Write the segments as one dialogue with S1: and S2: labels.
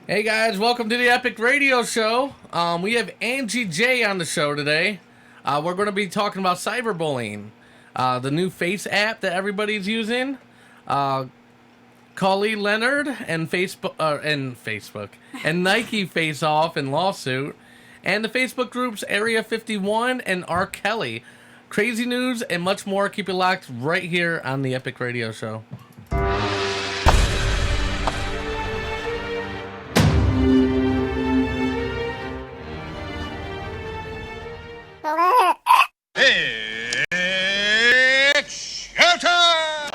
S1: Hey guys, welcome to the Epic Radio Show. We have Angie J on the show today. We're going to be talking about cyberbullying, the new Face app that everybody's using, Cully Leonard and Facebook and Nike face off in lawsuit, and the Facebook groups Area 51 and R. Kelly. Crazy news and much more. Keep it locked right here on the Epic Radio Show.
S2: It's showtime!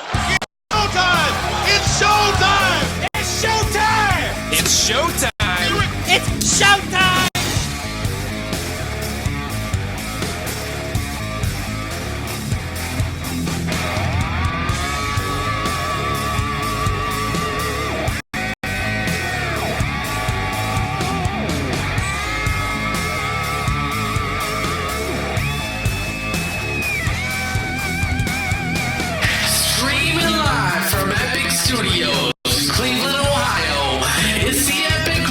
S2: It's showtime! It's showtime! It's showtime! It's showtime!
S1: Studios, Cleveland, Ohio. It's the Epic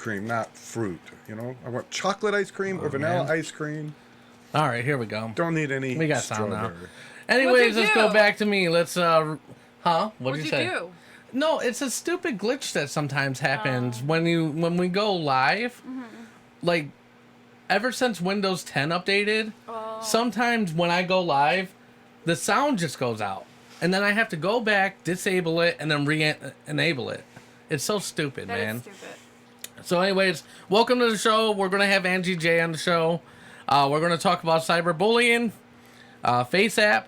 S3: cream, not fruit. You know, I want chocolate ice cream or vanilla ice cream.
S1: All right, here we go.
S3: Don't need any.
S1: We got sound now.
S3: strawberry.
S1: Anyways,
S4: What'd you
S1: let's
S4: do?
S1: go back to me. Let's What'd
S4: What'd
S1: you say?
S4: do?
S1: No, it's a stupid glitch that sometimes happens when we go live. Like, ever since Windows 10 updated, sometimes when I go live, the sound just goes out, and then I have to go back, disable it, and then re-enable it. It's so stupid,
S4: That
S1: man.
S4: is stupid.
S1: So, anyways, welcome to the show. We're gonna have Angie J on the show. We're gonna talk about cyberbullying, FaceApp,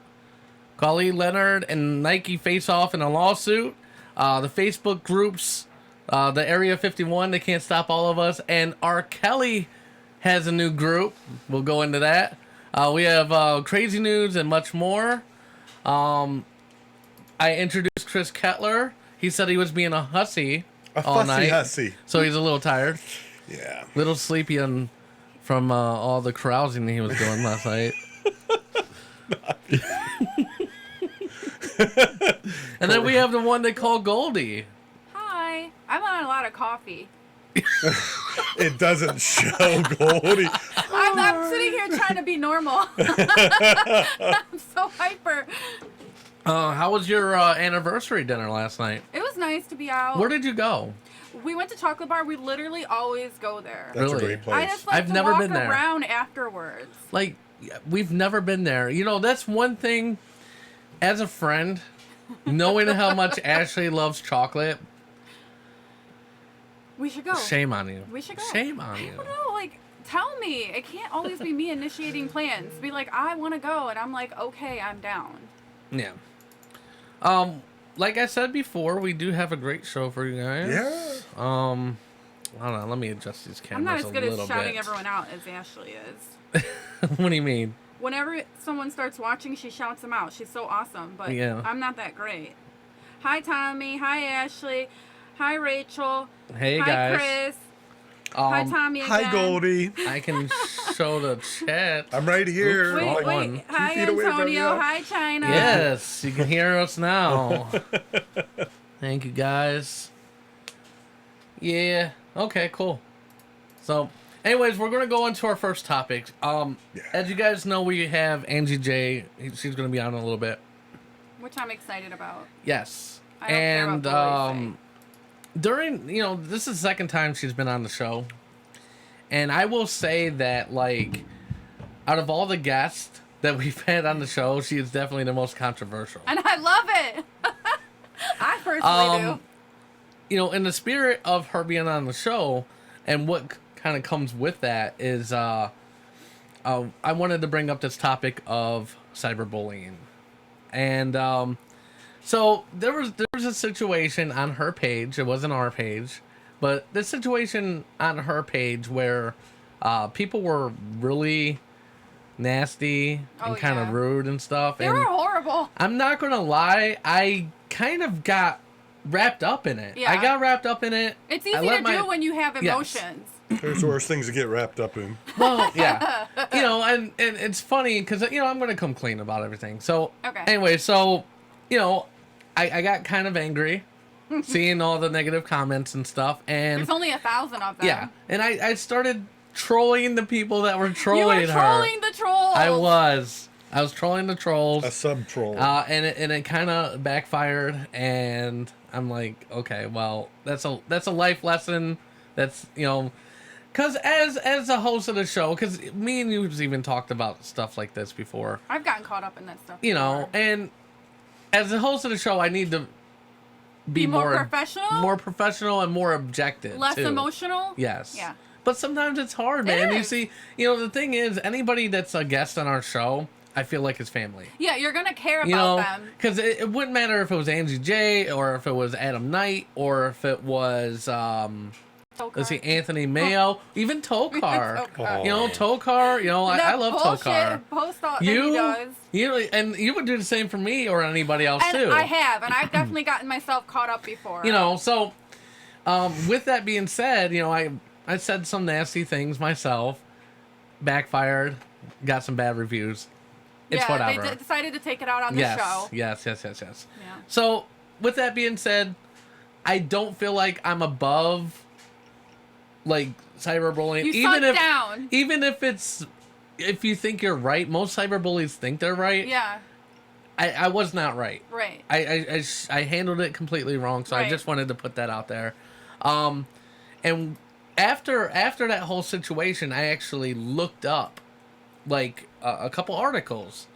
S1: Khalid Leonard and Nike face off in a lawsuit. The Facebook groups, the Area 51, they can't stop all of us, and R. Kelly has a new group. We'll go into that. We have crazy news and much more. I introduced Chris Kettler. He said he was being a hussy all
S3: fussy
S1: night,
S3: hussy.
S1: so he's a little tired,
S3: Yeah.
S1: little sleepy from all the carousing he was doing last night. And then we have the one they call Goldie.
S4: Hi. I'm on a lot of coffee.
S3: It doesn't show, Goldie.
S4: I'm sitting here trying to be normal. I'm so hyper.
S1: How was your anniversary dinner last night?
S4: It was nice to be out.
S1: Where did you go?
S4: We went to Chocolate Bar. We literally always go there.
S3: That's
S1: Really?
S3: a great place.
S4: I just like
S1: I've
S4: to
S1: never
S4: walk
S1: been there.
S4: around afterwards.
S1: Like, we've never been there. You know, that's one thing, as a friend, knowing how much Ashley loves chocolate,
S4: We should go.
S1: shame on you.
S4: We should go.
S1: Shame on
S4: I
S1: you.
S4: don't know, like, tell me. It can't always be me initiating plans. Be like, I want to go, and I'm like, okay, I'm down.
S1: Yeah. Like I said before, we do have a great show for you guys.
S3: Yeah.
S1: Hold on, let me adjust these
S4: I'm not
S1: cameras
S4: as
S1: a
S4: good
S1: little
S4: at shouting
S1: bit.
S4: everyone out as Ashley is.
S1: What do you mean?
S4: Whenever someone starts watching, she shouts them out. She's so awesome, but
S1: Yeah.
S4: I'm not that great. Hi, Tommy. Hi, Ashley. Hi, Rachel.
S1: Hey,
S4: Hi,
S1: guys.
S4: Chris. Hi, Tommy again.
S3: Hi, Goldie.
S1: I can show the chat.
S3: I'm right here.
S1: Oops,
S4: Wait,
S1: wrong
S4: wait.
S1: one.
S4: Hi,
S3: 2 feet away from
S4: Antonio.
S3: you.
S4: Hi, China.
S1: Yes, you can hear us now. Thank you, guys. Yeah. Okay, cool. So, anyways, we're gonna go into our first topic. As you guys know, we have Angie J. She's gonna be on in a little bit.
S4: Which I'm excited about.
S1: Yes.
S4: I don't care what boys
S1: during, this is the second time she's been on the show. And I will say that, like, out of all the guests that we've had on the show, she is definitely the most controversial.
S4: And I love it. I personally do.
S1: In the spirit of her being on the show, and what kind of comes with that is, I wanted to bring up this topic of cyberbullying. And, so there was a situation on her page. It wasn't our page, but this situation on her page where people were really nasty and kind of rude and stuff.
S4: They
S1: and
S4: were horrible.
S1: I'm not gonna lie, I kind of got wrapped up in it.
S4: Yeah.
S1: I got wrapped up in it.
S4: It's
S1: I
S4: easy
S1: let
S4: to
S1: my-
S4: do when you have
S1: Yes.
S4: emotions.
S3: There's worse things to get wrapped up in.
S1: Well, yeah. And it's funny because, I'm going to come clean about everything. So,
S4: Okay.
S1: anyway, I got kind of angry seeing all the negative comments and stuff. And
S4: There's only 1,000 of them.
S1: yeah. And I started trolling the people that were trolling
S4: You were
S1: her.
S4: trolling the trolls.
S1: I was trolling the trolls.
S3: A sub troll.
S1: And it kind of backfired. And I'm like, okay, well, that's a life lesson. That's, because as a host of the show, because me and you've even talked about stuff like this before,
S4: I've gotten caught up in that stuff. before.
S1: and as a host of the show, I need to be
S4: more professional?
S1: more professional, and more objective,
S4: Less
S1: too.
S4: emotional?
S1: Yes.
S4: Yeah.
S1: But sometimes it's hard, man. You
S4: is.
S1: see, the thing is, anybody that's a guest on our show, I feel like is family.
S4: Yeah, you're going to care about them.
S1: Because it wouldn't matter if it was Angie J, or if it was Adam Knight, or if it was let's see, Anthony Mayo, even Tokar.
S4: Tokar.
S1: Tokar. I love Tokar.
S4: Post that he does.
S1: And you would do the same for me or anybody else
S4: And
S1: too.
S4: I have, and I've definitely gotten myself caught up before.
S1: So with that being said, I said some nasty things myself, backfired, got some bad reviews. It's
S4: yeah,
S1: whatever.
S4: They decided to take it out on the show.
S1: Yes.
S4: Yeah.
S1: So with that being said, I don't feel like I'm above like cyberbullying. Even if you think you're right, most cyberbullies think they're right.
S4: Yeah.
S1: I was not right.
S4: Right.
S1: I handled it completely wrong, so I just wanted to put that out there. And after that whole situation, I actually looked up like a couple articles,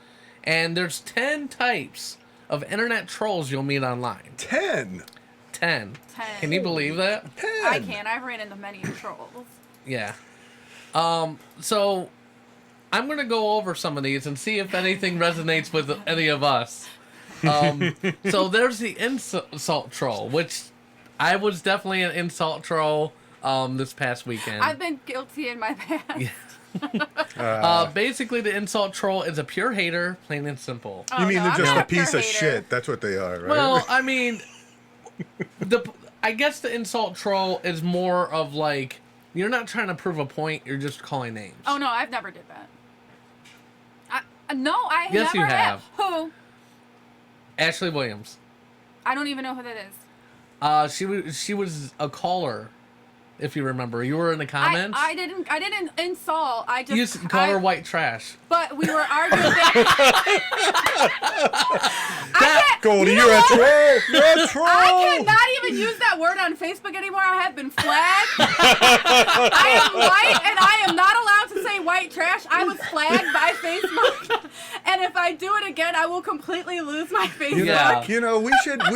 S1: and there's 10 types of internet trolls you'll meet online.
S3: 10.
S1: 10. Can you believe that?
S3: 10.
S4: I can. I've ran into many trolls.
S1: Yeah. So I'm going to go over some of these and see if anything resonates with any of us. So there's the insult troll, which I was definitely an insult troll this past weekend.
S4: I've been guilty in my past.
S1: Yeah. Basically, the insult troll is a pure hater, plain and simple.
S3: You mean they're
S4: I'm
S3: just
S4: not
S3: a piece of
S4: hater.
S3: shit? That's what they are, right?
S1: Well, I mean, I guess the insult troll is more of like, you're not trying to prove a point, you're just calling names.
S4: Oh, no, I've never did that. No, I
S1: Yes,
S4: never
S1: you have.
S4: Who?
S1: Ashley Williams.
S4: I don't even know who that is.
S1: She was a caller, if you remember. You were in the comments.
S4: I didn't insult. I just
S1: You called her white trash.
S4: But we were arguing.
S3: Goldie, you're a troll. You're a troll.
S4: I cannot even use that word on Facebook anymore. I have been flagged. I am white, and I am not allowed to say white trash. I was flagged by Facebook, and if I do it again, I will completely lose my Facebook.
S1: Yeah.
S3: You know, we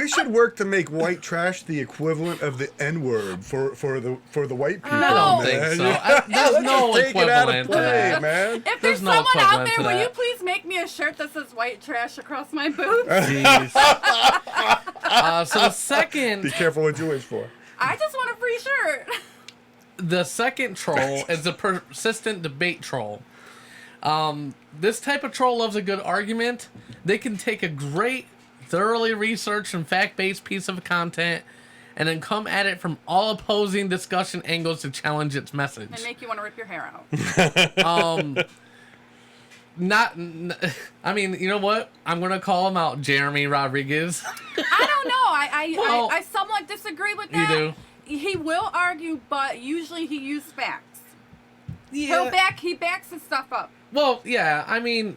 S3: should work to make white trash the equivalent of the N-word for the white people.
S1: I don't think
S3: man.
S1: so. There's no
S3: Take it out
S1: equivalent
S3: of
S1: to
S3: play,
S1: that.
S3: man.
S4: If
S1: There's
S4: there's
S1: no
S4: someone out
S1: equivalent
S4: there,
S1: to
S4: will
S1: that.
S4: you please make me a shirt that says white trash across my boots?
S1: Jeez. So the second...
S3: Be careful what you wish for.
S4: I just want a free shirt.
S1: The second troll is a persistent debate troll. This type of troll loves a good argument. They can take a great, thoroughly researched and fact-based piece of content and then come at it from all opposing discussion angles to challenge its message.
S4: And make you want to rip your hair out.
S1: I mean, you know what? I'm going to call him out, Jeremy Rodriguez.
S4: I don't know.
S1: Well,
S4: I somewhat disagree with
S1: You
S4: that.
S1: do?
S4: He will argue, but usually he uses facts.
S1: Yeah.
S4: He backs his stuff up.
S1: Well, yeah, I mean,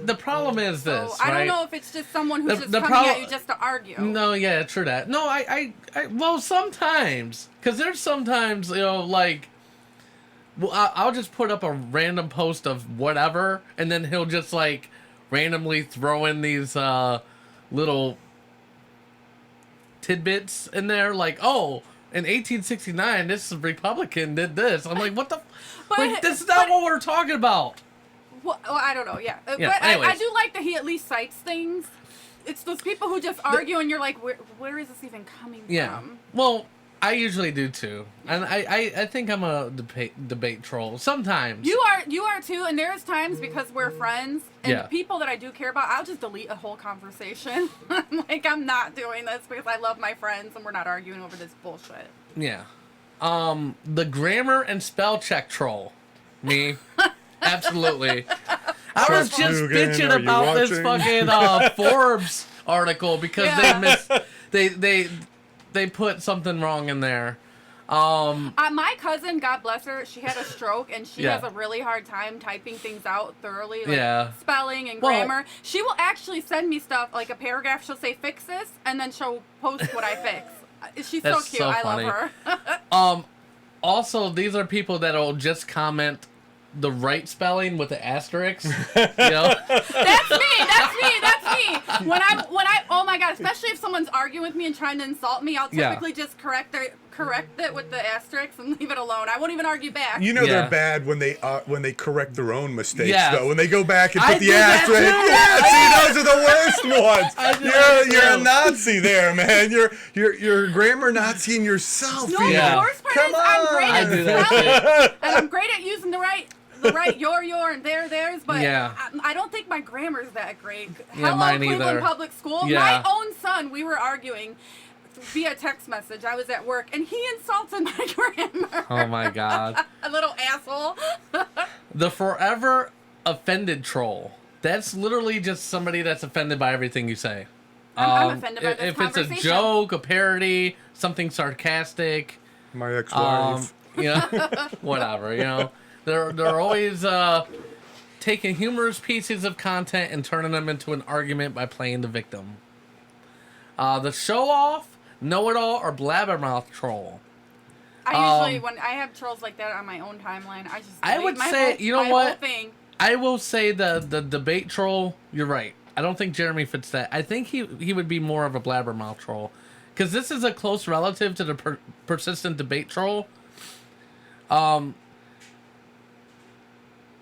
S1: the problem is
S4: So
S1: this,
S4: I
S1: right?
S4: don't know if it's just someone who's just
S1: the
S4: coming at you just to argue.
S1: No, yeah, true that. No, well, sometimes. Because there's sometimes, you know, like, well, I'll just put up a random post of whatever, and then he'll just, like, randomly throw in these little tidbits in there, like, oh, in 1869, this Republican did this. I'm like, what the... Like, this is not what we're talking about.
S4: Well, I don't know, yeah.
S1: Yeah,
S4: But I
S1: anyways.
S4: do like that he at least cites things. It's those people who just argue and you're like, where is this even coming from?
S1: Well, I usually do too. And I think I'm a debate troll. Sometimes.
S4: You are too, and there's times because we're friends and people that I do care about, I'll just delete a whole conversation. Like, I'm not doing this because I love my friends and we're not arguing over this bullshit.
S1: Yeah. The grammar and spell check troll. Me. Absolutely. I was just
S3: Dugan,
S1: bitching
S3: are you
S1: about this
S3: watching?
S1: fucking Forbes article because they put something wrong in there.
S4: My cousin, God bless her, she had a stroke and she
S1: Yeah.
S4: has a really hard time typing things out thoroughly, like
S1: Yeah.
S4: spelling and
S1: Well-
S4: grammar. She will actually send me stuff, like a paragraph, she'll say, fix this, and then she'll post what I fix. She's so
S1: That's
S4: cute.
S1: so
S4: I
S1: funny.
S4: love her.
S1: Also, these are people that'll just comment the right spelling with the asterisks. You know?
S4: That's me. When I oh my god, especially if someone's arguing with me and trying to insult me, I'll
S1: Yeah.
S4: typically just correct it with the asterisks and leave it alone. I won't even argue back.
S3: You know
S1: Yeah.
S3: they're bad when they correct their own mistakes,
S1: Yes.
S3: though. When they go back and
S1: I
S3: put the
S1: do that
S3: asterisk.
S1: too.
S3: Yeah, see, those are the worst ones.
S1: I do that
S3: You're a
S1: too.
S3: Nazi there, man. You're a grammar Nazi in yourself.
S4: No,
S3: you
S1: Yeah.
S4: the worst part
S3: Come
S4: is I'm great
S3: on.
S1: I
S4: at
S1: do that
S4: spelling,
S1: shit.
S4: and I'm great at using the right your and theirs, but
S1: Yeah.
S4: I don't think my grammar's that great.
S1: Yeah,
S4: Hello,
S1: mine
S4: Cleveland
S1: either.
S4: Public School.
S1: Yeah.
S4: My own son, we were arguing via text message. I was at work, and he insulted my grammar.
S1: Oh my god.
S4: A little asshole.
S1: The forever offended troll. That's literally just somebody that's offended by everything you say.
S4: I'm offended by this
S1: If it's a
S4: conversation.
S1: joke, a parody, something sarcastic,
S3: My ex-wife.
S1: You know, whatever. You know, they're always taking humorous pieces of content and turning them into an argument by playing the victim. The show off, know it all, or blabbermouth troll.
S4: I usually, when I have trolls like that on my own timeline, I just
S1: I would say, you know what? I will say the debate troll. You're right. I don't think Jeremy fits that. I think he would be more of a blabbermouth troll, because this is a close relative to the persistent debate troll.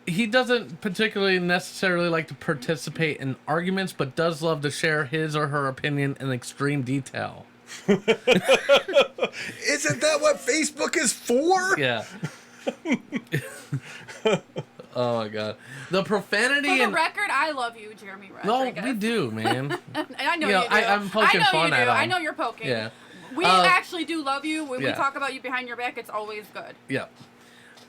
S1: He doesn't particularly necessarily like to participate in arguments, but does love to share his or her opinion in extreme detail.
S3: Isn't that what Facebook is for?
S1: Yeah. Oh my god. The profanity
S4: For the record, I love you, Jeremy Rodriguez.
S1: No, we do, man.
S4: I know you do.
S1: I'm poking fun at him.
S4: I know you're poking.
S1: Yeah.
S4: We actually do love you. When we
S1: yeah.
S4: talk about you behind your back, it's always good.
S1: Yeah.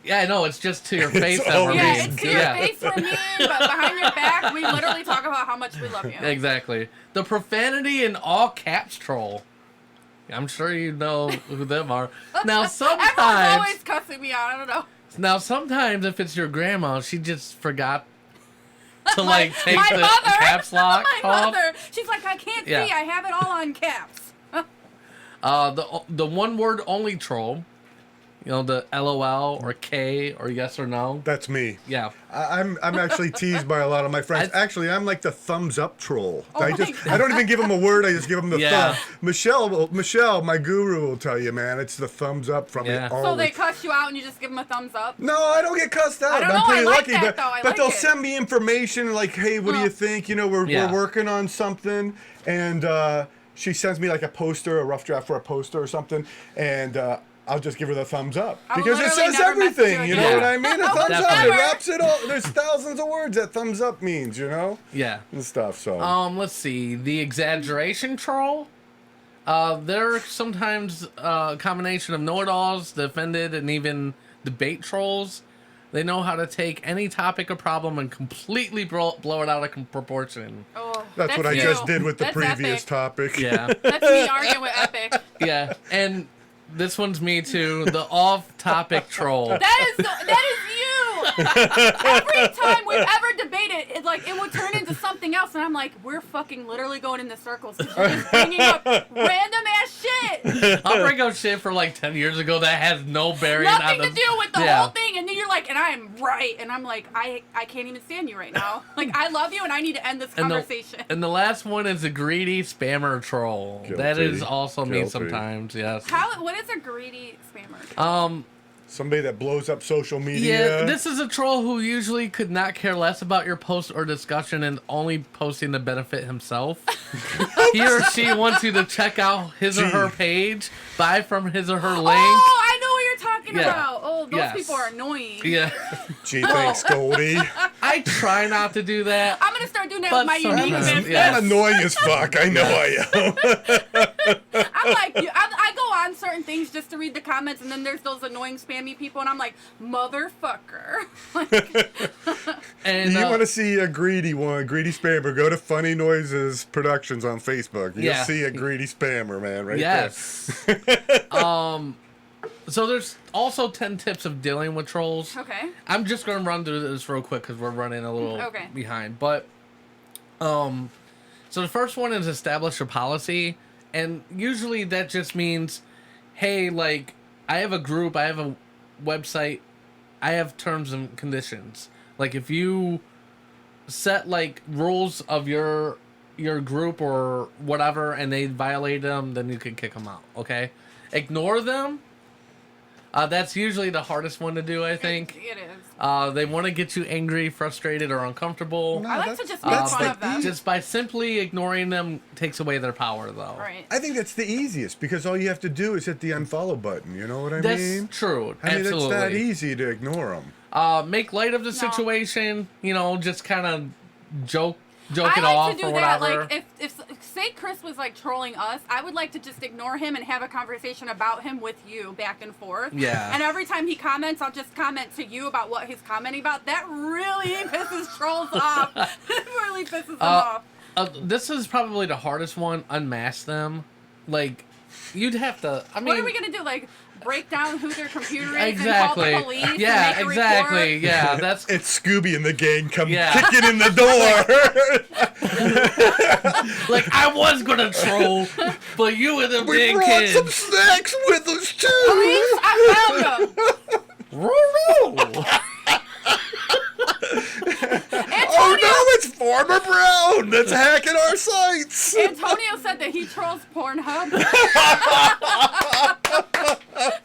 S1: Yeah, I know. It's just to your face that we're
S4: Yeah,
S1: mean.
S4: it's to your face we're mean, but behind your back, we literally talk about how much we love you.
S1: Exactly. The profanity in all caps troll. I'm sure you know who them are. Now, sometimes...
S4: Everyone's always cussing me out. I don't know.
S1: Now, sometimes if it's your grandma, she just forgot to, like, take the
S4: mother,
S1: caps lock
S4: my
S1: off.
S4: mother. She's like, I can't see. I have it all on caps.
S1: The one-word only troll. You know, the LOL or K or yes or no.
S3: That's me.
S1: Yeah.
S3: I'm actually teased by a lot of my friends. Actually, I'm like the thumbs up troll.
S4: Oh
S3: I don't even give them a word. I just give them the
S1: Yeah.
S3: thumb. Michelle, my guru, will tell you, man. It's the thumbs up from
S1: Yeah.
S3: me.
S4: So
S3: always.
S4: they cuss you out and you just give them a thumbs up?
S3: No, I don't get cussed out.
S4: I don't
S3: I'm
S4: know,
S3: pretty
S4: I like
S3: lucky,
S4: that,
S3: but
S4: though. I
S3: but
S4: like
S3: they'll
S4: it.
S3: send me information like, hey, what do you think? You know, we're working on something, and she sends me like a poster, a rough draft for a poster or something, and I'll just give her the thumbs up
S4: I will
S3: because it
S4: literally
S3: says
S4: never message
S3: everything.
S4: you
S3: You know
S1: again.
S3: what I mean? A thumbs up,
S1: Definitely.
S3: it wraps it all. There's thousands of words that thumbs up means, you know,
S1: Yeah.
S3: and stuff. So
S1: Let's see. The exaggeration troll. They're sometimes a combination of know-it-alls, the offended, and even debate trolls. They know how to take any topic or problem and completely blow it out of proportion.
S4: Oh,
S3: that's what I
S4: you.
S3: just did with the
S4: That's
S3: previous
S4: epic.
S3: topic.
S1: Yeah.
S4: That's me arguing with Epic.
S1: Yeah. And this one's me too. The off-topic troll.
S4: That is you. Every time we've ever debated, it would turn into something else, and I'm like, we're fucking literally going into circles because you're just bringing up random ass shit.
S1: I'll bring up shit from like 10 years ago that has no bearing
S4: Nothing
S1: on
S4: to do with the whole thing, and then you're like, and I am right, and I'm like, I can't even stand you right now. Like, I love you, and I need to end this conversation.
S1: And the last one is a greedy spammer troll. That
S3: Guilty.
S1: is also me
S3: Guilty.
S1: sometimes. Yes.
S4: What is a greedy spammer?
S3: Somebody that blows up social media.
S1: Yeah, this is a troll who usually could not care less about your post or discussion and only posting to benefit himself. He or she wants you to check out his or her page, buy from his or her link.
S4: Oh, I know what you're talking
S1: Yeah.
S4: about. Oh, those
S1: Yes.
S4: people are annoying.
S1: Yeah.
S3: Gee, thanks, Goldie.
S1: I try not to do that.
S4: I'm gonna start doing that
S1: But
S4: with my
S1: sometimes,
S4: unique business.
S1: yeah.
S3: I'm annoying as fuck. I know I am.
S4: I'm like, I go on certain things just to read the comments, and then there's those annoying spammy people, and I'm like, motherfucker.
S1: And
S3: You want to see a greedy one, greedy spammer, go to Funny Noises Productions on Facebook. You'll
S1: Yeah.
S3: see a greedy spammer, man, right
S1: yes. So there's also 10 tips of dealing with trolls.
S4: Okay.
S1: I'm just going to run through this real quick because we're running a little behind. But, so the first one is establish a policy. And usually that just means, hey, like, I have a group, I have a website, I have terms and conditions. Like, if you set, like, rules of your group or whatever and they violate them, then you can kick them out, okay? Ignore them. That's usually the hardest one to do, I think.
S4: It is.
S1: They want to get you angry, frustrated, or uncomfortable.
S3: No,
S4: I like to
S3: that's-
S4: just make
S3: that's
S4: fun
S3: the
S4: of them.
S1: Just by simply ignoring them takes away their power, though.
S4: Right.
S3: I think that's the easiest because all you have to do is hit the unfollow button. You know what I
S1: That's
S3: mean?
S1: true.
S3: I mean,
S1: Absolutely.
S3: it's that easy to ignore them.
S1: Make light of the situation. You know, just kind of joke
S4: I
S1: it
S4: like
S1: off
S4: to do
S1: or
S4: that.
S1: whatever.
S4: Like, if say Chris was like trolling us, I would like to just ignore him and have a conversation about him with you back and forth.
S1: Yeah.
S4: And every time he comments, I'll just comment to you about what he's commenting about. That really pisses trolls off. It really pisses them off.
S1: This is probably the hardest one. Unmask them. Like, you'd have to. I mean,
S4: What are we gonna do? Like, break down who their computer is
S1: Exactly.
S4: and call the police
S1: Yeah,
S4: and make a
S1: exactly.
S4: report.
S1: Yeah, that's
S3: It's Scooby and the gang come
S1: Yeah.
S3: kicking in the door.
S1: like I was gonna troll, but you and the
S3: We
S1: big
S3: brought
S1: kids.
S3: some snacks with us too.
S4: Police, I found them.
S1: Roo-roo.
S3: Oh no, it's Farmer Brown that's hacking our sites.
S4: Antonio said that he trolls Pornhub.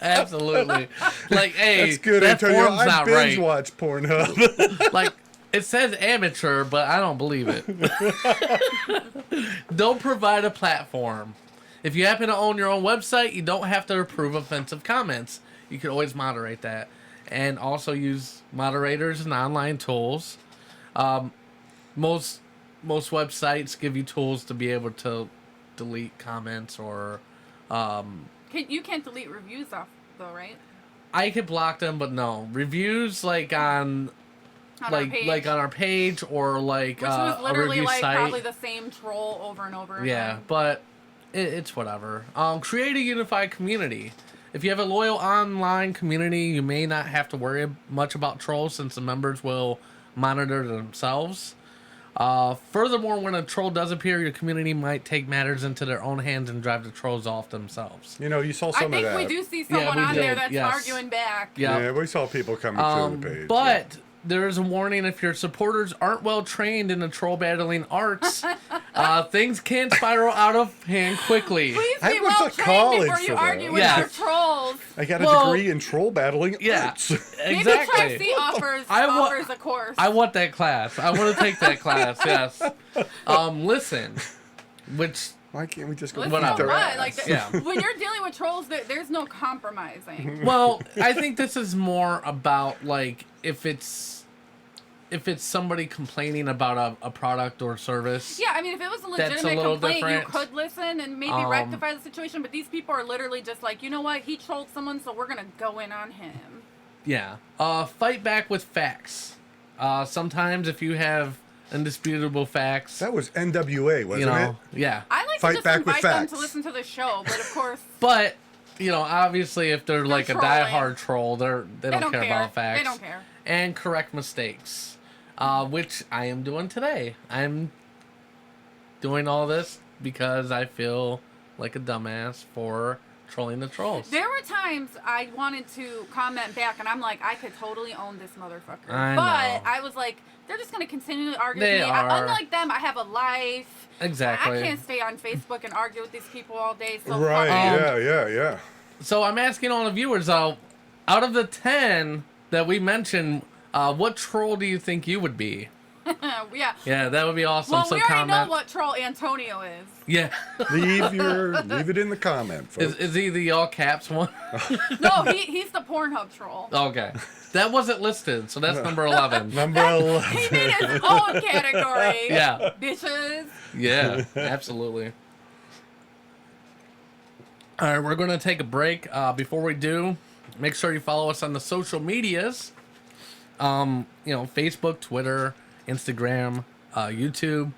S1: Absolutely. Like, hey,
S3: That's good,
S1: that
S3: Antonio.
S1: form's
S3: I
S1: not
S3: binge
S1: right.
S3: watch Pornhub.
S1: Like, it says amateur, but I don't believe it. Don't provide a platform. If you happen to own your own website, you don't have to approve offensive comments. You can always moderate that. And also use moderators and online tools. Most websites give you tools to be able to delete comments or...
S4: You can't delete reviews off, though, right?
S1: I could block them, but no. Reviews, like on
S4: our page.
S1: like on our page or like
S4: Which was
S1: a
S4: literally
S1: review
S4: like
S1: site.
S4: probably the same troll over and over
S1: Yeah,
S4: again.
S1: but it's whatever. Create a unified community. If you have a loyal online community, you may not have to worry much about trolls since the members will monitor themselves. Furthermore, when a troll does appear, your community might take matters into their own hands and drive the trolls off themselves.
S3: You know, you saw
S4: I
S3: some of
S4: think
S3: that.
S4: we do see someone
S1: we
S4: on
S1: do,
S4: there that's
S1: yes.
S4: arguing back.
S1: Yeah.
S3: Yeah, we saw people coming through the page.
S1: But there is a warning: if your supporters aren't well trained in the troll battling arts, things can spiral out of hand quickly.
S4: Please
S3: I
S4: be
S3: went
S4: well
S3: to
S4: trained
S3: college
S4: before you
S3: for that.
S4: argue with
S1: Yeah.
S4: your trolls.
S3: I got a
S1: Well,
S3: degree in troll battling
S1: Yeah,
S3: arts.
S4: Maybe
S1: exactly.
S4: Trixie offers a course.
S1: I want that class. I want to take that class. Yes. Listen, which
S3: Why can't we just go
S4: Listen,
S3: beat their
S4: right,
S3: ass?
S4: like
S1: Yeah.
S4: when you're dealing with trolls, there's no compromising.
S1: well, I think this is more about like if it's somebody complaining about a product or service.
S4: Yeah, I mean, if it was a
S1: That's a
S4: legitimate
S1: little
S4: complaint,
S1: different.
S4: you could listen and maybe rectify the situation. But these people are literally just like, you know what? He trolled someone, so we're gonna go in on him.
S1: Yeah. Fight back with facts. Sometimes if you have indisputable facts,
S3: That was NWA, wasn't
S1: you know,
S3: it?
S1: yeah.
S4: I like
S3: Fight
S4: to just
S3: back with
S4: invite them
S3: facts.
S4: to listen to the show, but of course,
S1: But you know, obviously, if they're like a
S4: trolling.
S1: diehard troll, they don't care about facts.
S4: They don't care.
S1: And correct mistakes, which I am doing today. I'm doing all this because I feel like a dumbass for trolling the trolls.
S4: There were times I wanted to comment back, and I'm like, I could totally own this motherfucker.
S1: I
S4: but
S1: know.
S4: I was like, they're just going to continue to argue
S1: They
S4: with me.
S1: are.
S4: Unlike them, I have a life.
S1: Exactly.
S4: I can't stay on Facebook and argue with these people all day. So
S3: Right,
S4: fuck it.
S3: yeah.
S1: So I'm asking all the viewers, out of the 10 that we mentioned, what troll do you think you would be?
S4: Yeah.
S1: Yeah, that would be awesome.
S4: Well,
S1: So
S4: we already
S1: comment.
S4: know what troll Antonio is.
S1: Yeah.
S3: Leave it in the comment, folks.
S1: Is he the all caps one?
S4: No, he's the Pornhub troll.
S1: Okay. That wasn't listed, so that's number 11.
S3: Number 11.
S4: He made his own category.
S1: Yeah.
S4: Bitches.
S1: Yeah, absolutely. All right, we're going to take a break. Before we do, make sure you follow us on the social medias. Facebook, Twitter, Instagram, YouTube.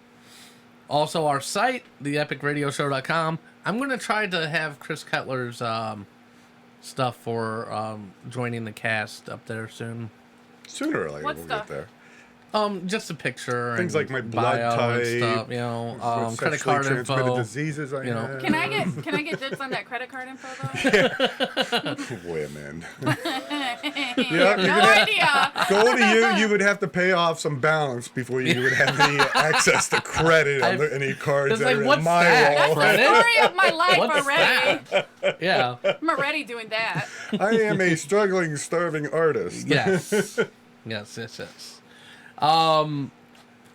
S1: Also, our site, theepicradioshow.com. I'm going to try to have Chris Cutler's stuff for joining the cast up there soon.
S3: Sooner or later
S4: What
S3: we'll
S4: stuff?
S3: get there.
S1: Just a picture.
S3: Things
S1: and
S3: like my blood
S1: bio
S3: type,
S1: and stuff,
S3: what
S1: credit
S3: sexually
S1: card
S3: transmitted
S1: info.
S3: diseases I
S1: you know.
S3: have.
S4: Can I get dibs on that credit card info though?
S3: Women.
S4: Yeah,
S3: you're
S4: no
S3: gonna-
S4: idea.
S3: Go to you would have to pay off some balance before you would have any access to credit on any cards
S1: It's
S3: that
S1: like,
S3: are in
S1: what's
S3: my
S1: that?
S4: That's
S3: wallet.
S4: the story of my life
S1: What's
S4: already.
S1: that? Yeah.
S4: I'm already doing that.
S3: I am a struggling, starving artist.
S1: Yes. Yes.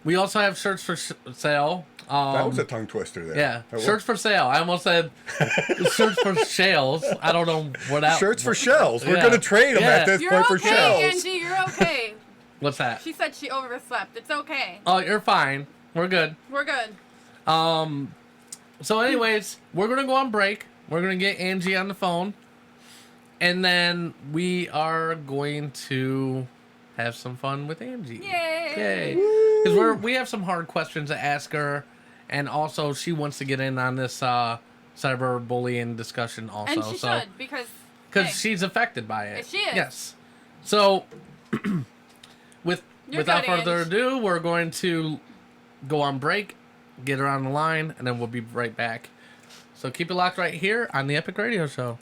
S1: We also have shirts for sale.
S3: That was a tongue twister there.
S1: Yeah,
S3: That was-
S1: shirts for sale. I almost said shirts for shales. I don't know what else.
S3: Shirts for shells. We're
S1: Yeah.
S3: going to trade them
S1: Yeah.
S3: at this
S4: You're
S3: point for
S4: okay,
S3: shells.
S4: Angie. You're okay.
S1: What's that?
S4: She said she overslept. It's okay.
S1: Oh, you're fine. We're good.
S4: We're good.
S1: So, anyways, we're gonna go on break. We're gonna get Angie on the phone, and then we are going to have some fun with Angie.
S4: Yay.
S1: Because we have some hard questions to ask her, and also she wants to get in on this cyberbullying discussion also.
S4: And she
S1: so
S4: should, because
S1: because
S4: Okay.
S1: she's affected by it.
S4: She is.
S1: Yes. So,
S4: You're
S1: without
S4: good,
S1: further
S4: Ange.
S1: ado, we're going to go on break, get her on the line, and then we'll be right back. So keep it locked right here on the Epic Radio Show.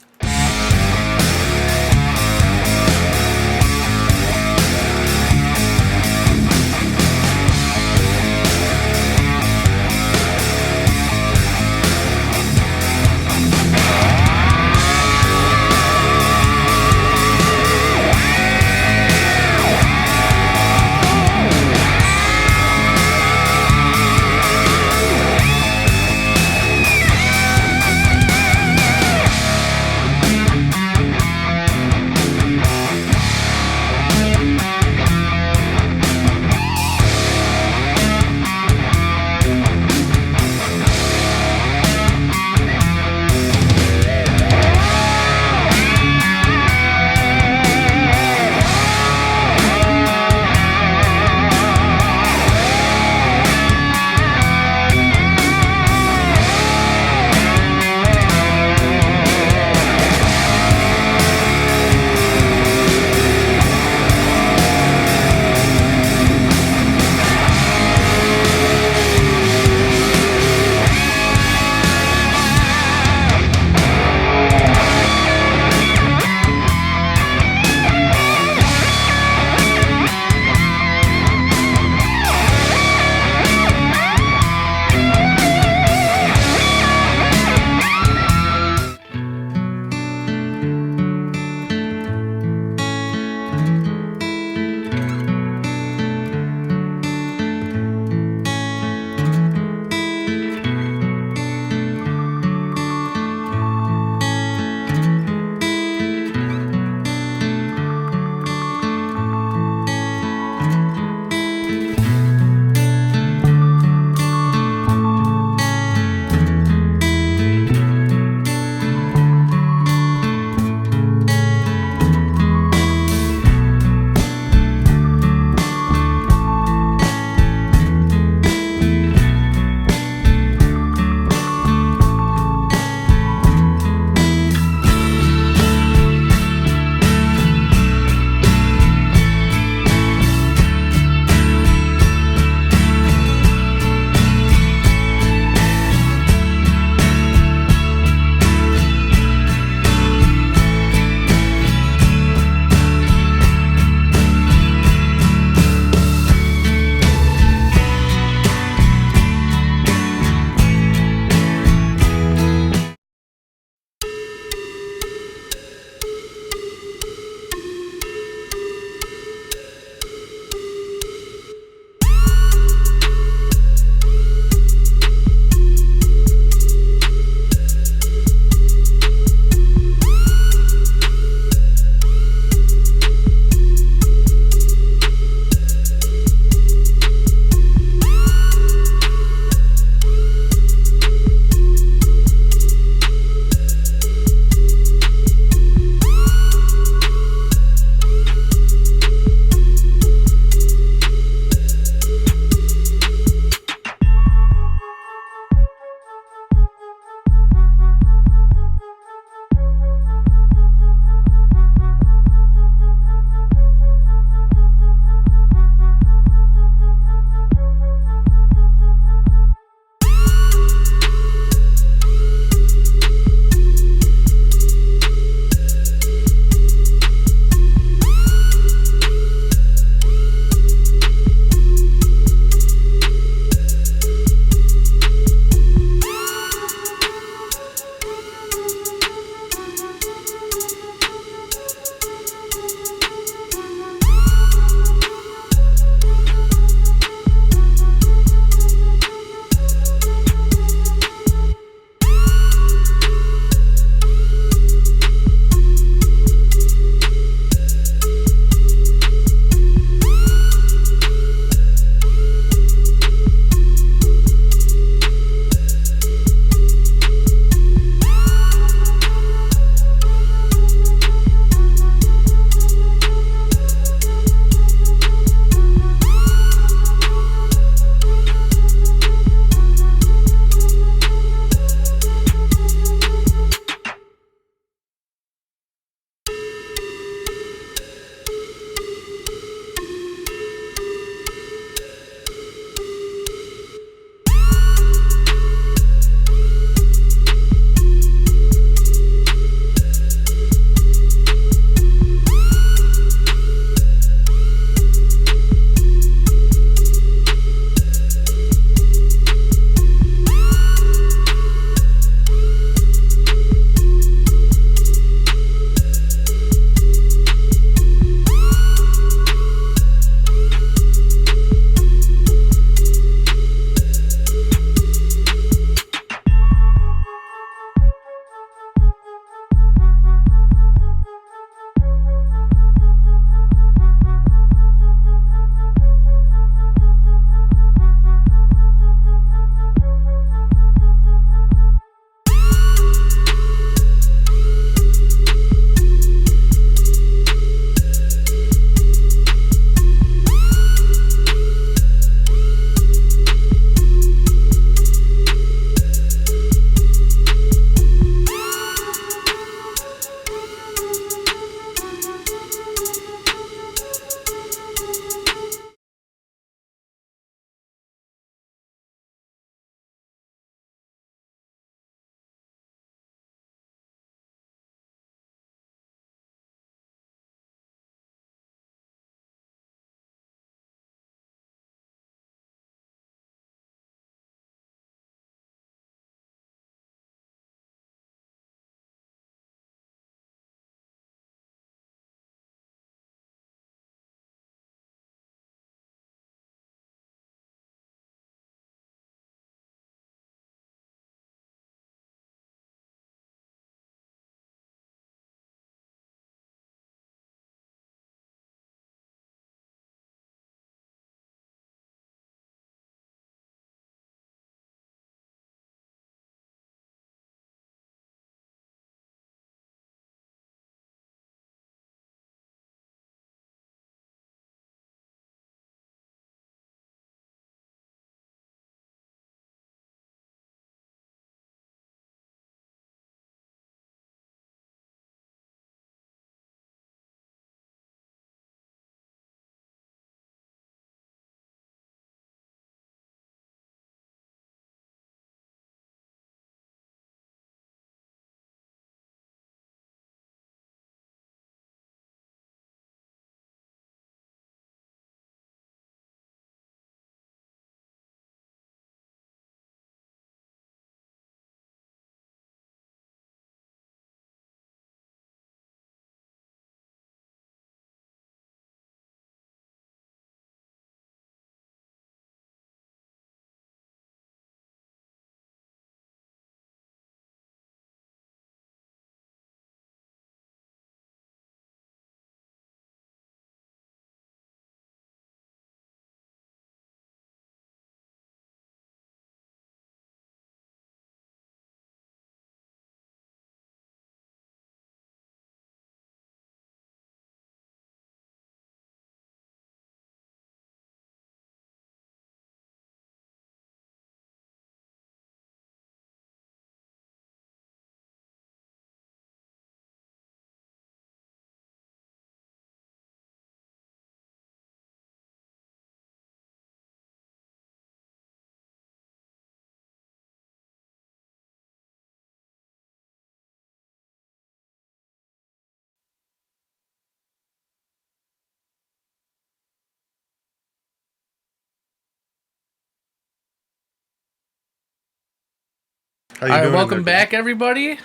S3: How you
S1: All right,
S3: doing
S1: welcome
S3: there,
S1: back, everybody.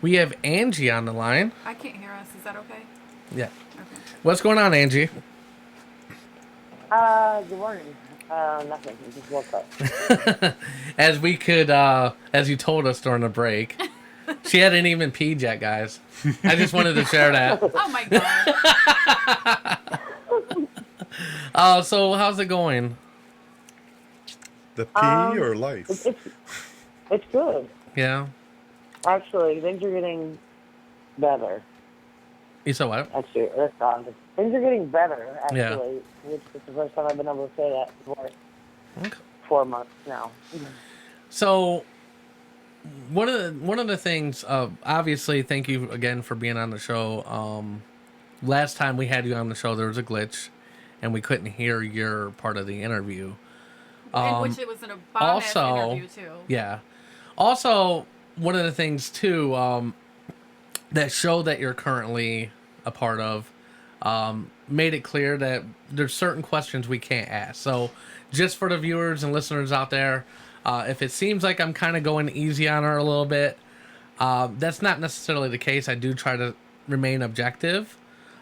S1: We have Angie on the line.
S4: I can't hear us. Is that okay?
S1: Yeah.
S4: Okay.
S1: What's going on, Angie?
S5: Good morning. Nothing. I just woke up.
S1: As we could, as you told us during the break, she hadn't even peed yet, guys. I just wanted to share that.
S4: Oh my god.
S1: So how's it going?
S3: The pee or life?
S5: It's good.
S1: Yeah.
S5: Actually, things are getting better.
S1: You said what?
S5: Actually, that's odd. Things are getting better, actually,
S1: Yeah.
S5: which is the first time I've been able to say that for
S1: Okay.
S5: 4 months now.
S1: So one of the things, obviously, thank you again for being on the show. Last time we had you on the show, there was a glitch, and we couldn't hear your part of the interview.
S4: In which it was an bomb-ass interview, too.
S1: Yeah. Also, one of the things, too, that show that you're currently a part of made it clear that there's certain questions we can't ask. So just for the viewers and listeners out there, if it seems like I'm kind of going easy on her a little bit, that's not necessarily the case. I do try to remain objective.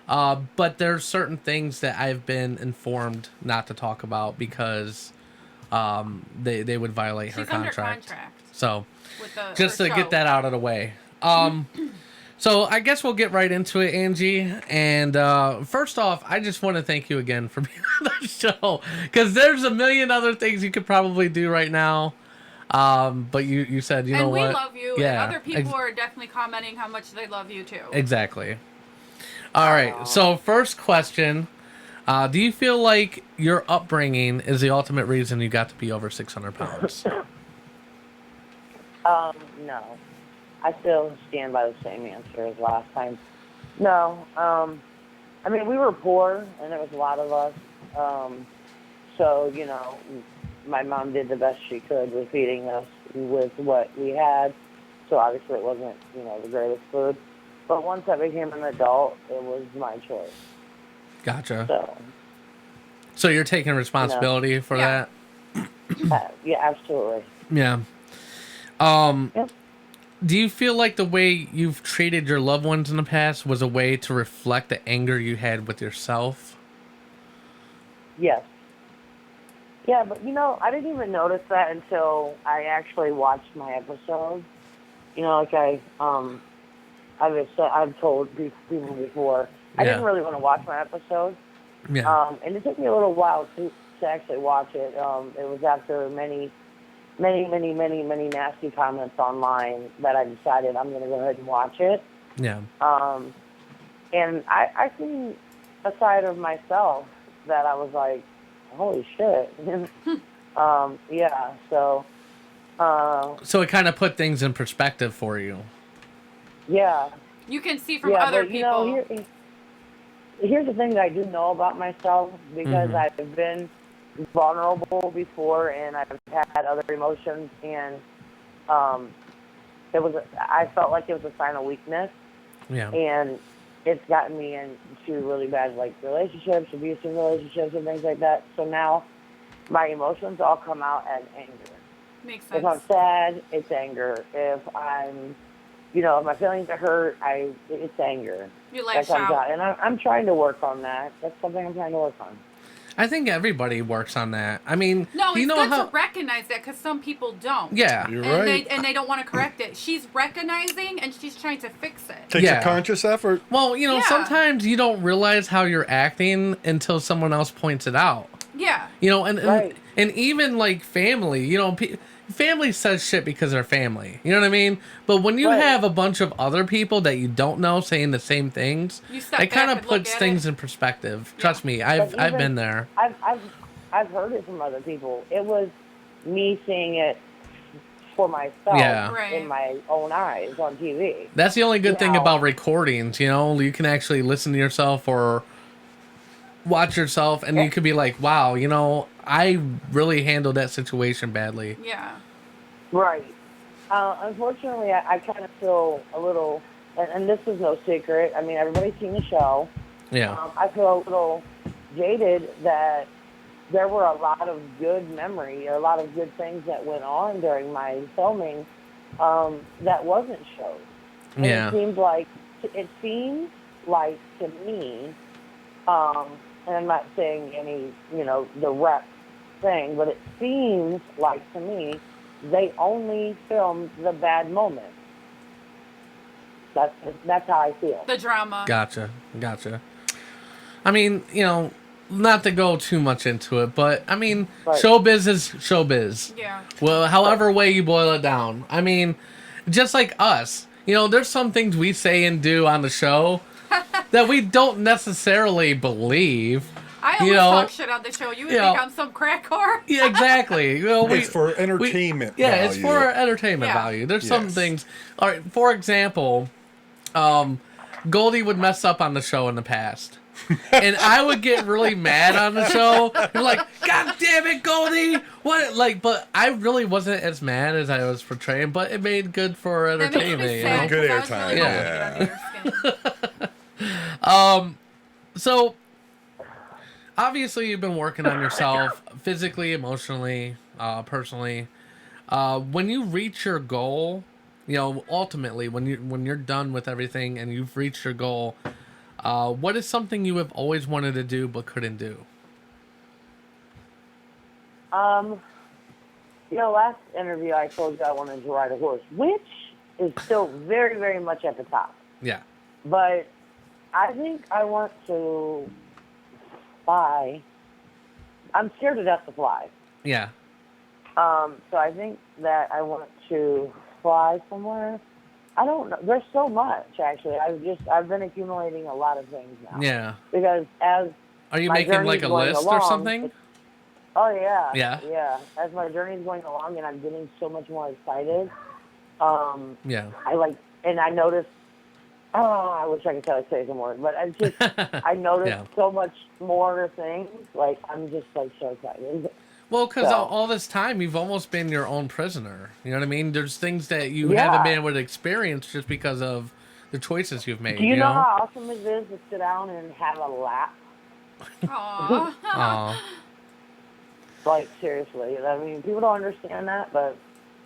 S1: But there's certain things that I've been informed not to talk about because they would violate her
S4: She's under
S1: contract.
S4: contract.
S1: So
S4: With
S1: just
S4: her
S1: to
S4: show.
S1: get that out of the way. So I guess we'll get right into it, Angie. And first off, I just want to thank you again for being on the show, because there's a million other things you could probably do right now. But you said, you know what?
S4: And we love you.
S1: Yeah,
S4: And other people are definitely commenting how much they love you, too.
S1: Exactly. All right. So first question. Do you feel like your upbringing is the ultimate reason you got to be over 600 pounds?
S5: No. I still stand by the same answer as last time. No. I mean, we were poor, and there was a lot of us. So, you know, my mom did the best she could with feeding us with what we had. So obviously it wasn't, you know, the greatest food. But once I became an adult, it was my choice.
S1: Gotcha.
S5: So
S1: you're taking responsibility for
S4: Yeah.
S1: that?
S5: yeah, absolutely.
S1: Yeah.
S5: Yep.
S1: Do you feel like the way you've treated your loved ones in the past was a way to reflect the anger you had with yourself?
S5: Yes. Yeah, but, you know, I didn't even notice that until I actually watched my episodes. You know, like I've told people before, I didn't really want to watch my episodes.
S1: Yeah.
S5: And it took me a little while to actually watch it. It was after many nasty comments online that I decided I'm going to go ahead and watch it.
S1: Yeah.
S5: And I seen a side of myself that I was like, holy shit. Yeah, so...
S1: So it kind of put things in perspective for you.
S5: Yeah.
S4: You can see from other
S5: but,
S4: people.
S5: You know, here's the thing that I do know about myself, because I've been vulnerable before and I've had other emotions, and I felt like it was a sign of weakness.
S1: Yeah.
S5: And it's gotten me into really bad, like, relationships, abusive relationships, and things like that. So now my emotions all come out as anger.
S4: Makes sense.
S5: If I'm sad, it's anger. If I'm, you know, if my feelings are hurt, it's anger.
S4: You lash
S5: that comes
S4: out.
S5: And I'm trying to work on that. That's something I'm trying to work on.
S1: I think everybody works on that. I mean,
S4: No, it's
S1: you know
S4: good
S1: how...
S4: to recognize that, because some people don't.
S1: Yeah.
S3: You're
S4: And
S3: right.
S4: they don't want to correct it. She's recognizing and she's trying to fix it.
S3: Takes
S1: Yeah.
S3: a conscious effort.
S1: Well, you know,
S4: Yeah.
S1: sometimes you don't realize how you're acting until someone else points it out.
S4: Yeah.
S1: You know, and
S5: Right.
S1: and even like family, you know, family says shit because they're family. You know what I mean? But when you
S5: Right.
S1: have a bunch of other people that you don't know saying the same things,
S4: You step
S1: it kind
S4: back
S1: of
S4: and look
S1: puts
S4: at
S1: things
S4: it.
S1: in perspective. Trust me, I've
S5: But
S1: I've
S5: even-
S1: been there.
S5: I've heard it from other people. It was me seeing it for myself
S1: Yeah.
S4: Right.
S5: in my own eyes on TV.
S1: That's the only good thing
S5: Now-
S1: about recordings, you know, you can actually listen to yourself or watch yourself and you could be like, wow, you know, I really handled that situation badly.
S4: Yeah.
S5: Right. Unfortunately, I kind of feel a little, and this is no secret. I mean, everybody's seen the show.
S1: Yeah.
S5: I feel a little jaded that there were a lot of good memory, a lot of good things that went on during my filming that wasn't showed. And
S1: Yeah.
S5: it seems like to me, and I'm not saying any, direct thing, but it seems like to me they only filmed the bad moments. That's how I feel.
S4: The drama.
S1: Gotcha. I mean, not to go too much into it, but I mean,
S5: Right.
S1: showbiz is showbiz.
S4: Yeah.
S1: Well, however way you boil it down. I mean, just like us, there's some things we say and do on the show that we don't necessarily believe.
S4: I always talk shit on the show. You would think I'm some crack whore.
S1: Yeah, exactly.
S3: It's for entertainment value.
S1: It's for entertainment value. There's some things. All right, for example, Goldie would mess up on the show in the past. And I would get really mad on the show. You're like, God damn it, Goldie! What? But I really wasn't as mad as I was portraying. But it made good for entertainment.
S3: Good airtime.
S1: Yeah. So obviously you've been working on yourself physically, emotionally, personally. When you reach your goal, ultimately when you're done with everything and you've reached your goal. What is something you have always wanted to do but couldn't do?
S5: Last interview I told you I wanted to ride a horse, which is still very, very much at the top.
S1: Yeah.
S5: But I think I want to fly. I'm scared to death to fly.
S1: Yeah.
S5: So I think that I want to fly somewhere. I don't know. There's so much, actually. I've been accumulating a lot of things now.
S1: Yeah.
S5: Because
S1: are you making like a list or something?
S5: Oh yeah.
S1: Yeah.
S5: Yeah. As my journey's going along, and I'm getting so much more excited.
S1: Yeah.
S5: I noticed. Oh, I wish I could say some more, but I noticed so much more things. Like I'm just so excited.
S1: Well, because all this time, you've almost been your own prisoner. You know what I mean? There's things that you haven't been able to experience just because of the choices you've made.
S5: Do you know how awesome it is to sit down and have a lap?
S4: Aww.
S1: Aww.
S5: Like, seriously. I mean, people don't understand that, but...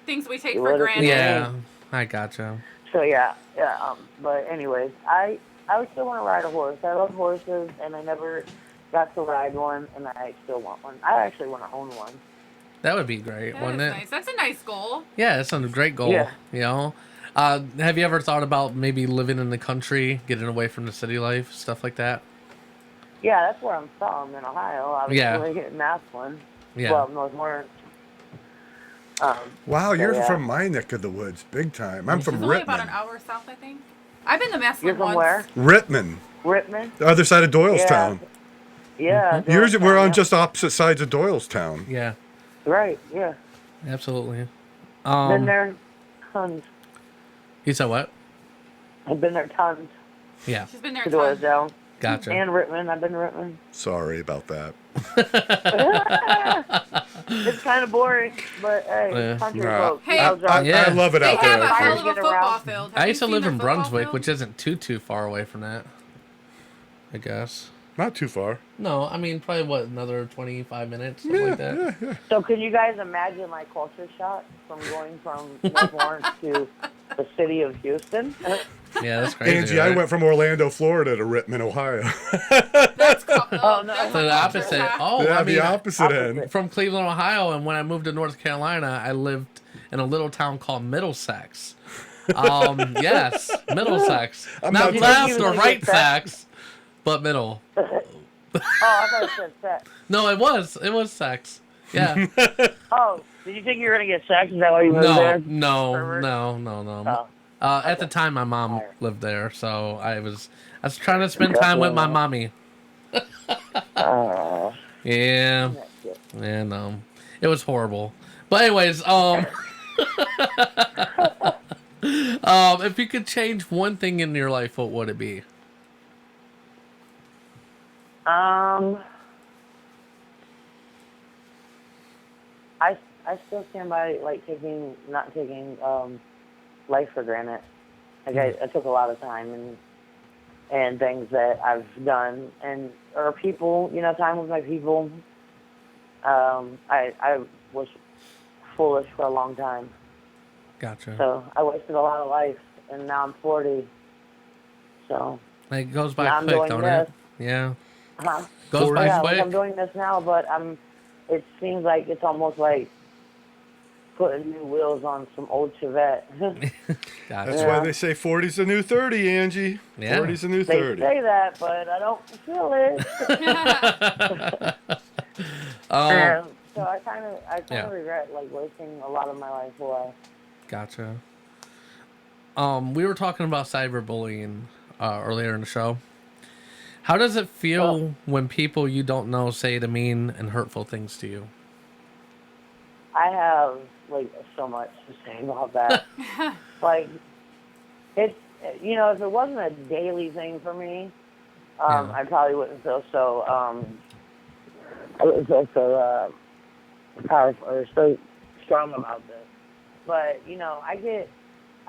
S4: Things we take for granted.
S1: Yeah, I gotcha.
S5: So, yeah. But anyways, I still want to ride a horse. I love horses, and I never... got to ride one, and I still want one. I actually want to own one.
S1: That would be great, wouldn't it?
S4: Nice. That's a nice goal.
S1: Yeah, that's a great goal.
S5: Yeah.
S1: Have you ever thought about maybe living in the country, getting away from the city life, stuff like that?
S5: Yeah, that's where I'm from, in Ohio. Obviously, in Massillon.
S1: Yeah.
S5: Well, North
S3: Wow, you're from my neck of the woods, big time. I'm from
S4: It's only
S3: Rittman.
S4: about an hour south, I think. I've been to Massillon
S5: You're from
S4: once.
S5: where?
S3: Rittman. The other side of Doylestown.
S5: Yeah.
S3: We're on just opposite sides of Doylestown.
S1: Yeah.
S5: Right, yeah.
S1: Absolutely.
S5: Been there tons.
S1: You said what?
S5: I've been there tons.
S1: Yeah.
S4: She's been there
S5: To
S4: tons.
S5: Doylestown.
S1: Gotcha.
S5: And Rittman. I've been to Rittman.
S3: Sorry about that.
S5: It's kind of boring, but hey, country folks.
S4: Hey,
S3: I love it
S4: They
S3: out
S4: have
S3: there.
S4: a hell of a
S5: Get
S4: football
S5: around.
S4: field. Have
S1: I
S4: you
S1: used to
S4: seen
S1: live
S4: their
S1: in
S4: football
S1: Brunswick,
S4: field?
S1: which isn't too far away from that. I guess.
S3: Not too far.
S1: No, I mean, probably, another 25 minutes, something like that?
S3: Yeah.
S5: So can you guys imagine my culture shock from going from North Orange to the city of Houston?
S1: Yeah, that's crazy.
S3: Angie,
S1: right?
S3: I went from Orlando, Florida to Rittman, Ohio.
S4: That's
S5: Oh, no.
S4: that's
S1: So the
S4: a culture
S1: opposite.
S4: shock.
S1: Oh,
S3: Yeah,
S1: I mean,
S3: the opposite end.
S1: from Cleveland, Ohio, and when I moved to North Carolina, I lived in a little town called Middlesex. Yes, Middlesex.
S3: I'm
S1: Not
S3: not
S1: left
S5: talking-
S1: or right
S5: Sex.
S1: sex, but middle.
S5: Oh, I thought it said sex.
S1: No, it was sex. Yeah.
S5: Oh, did you think you were going to get sex? Is that why you moved
S1: No,
S5: there?
S1: no,
S5: Pervert?
S1: no.
S5: Oh.
S1: At the time, my mom lived there, so I was trying to spend time with my mommy.
S5: Oh.
S1: Yeah. Yeah, no. It was horrible. But anyways, if you could change one thing in your life, what would it be?
S5: I still stand by not taking life for granted. Like I took a lot of time and things that I've done or people, time with my people, I was foolish for a long time.
S1: Gotcha.
S5: So I wasted a lot of life, and now I'm 40. So
S1: Like, it goes by
S5: now I'm
S1: quick,
S5: doing
S1: don't
S5: this.
S1: it? Yeah.
S5: Huh?
S1: Goes by
S5: Yeah, like
S1: quick.
S5: I'm doing this now, but it seems like it's almost like putting new wheels on some old Chevette.
S1: Gotcha.
S3: That's why they say 40's the new 30, Angie.
S1: Yeah.
S3: 40's the new
S5: They
S3: 30.
S5: say that, but I don't feel it. And so I kind of
S1: Yeah.
S5: regret like wasting a lot of my life away.
S1: Gotcha. We were talking about cyberbullying earlier in the show. How does it feel when people you don't know say the mean and hurtful things to you?
S5: I have like so much to say about that. Like it's if it wasn't a daily thing for me,
S1: Yeah.
S5: I probably wouldn't feel so I wouldn't feel so powerful or so strong about this. But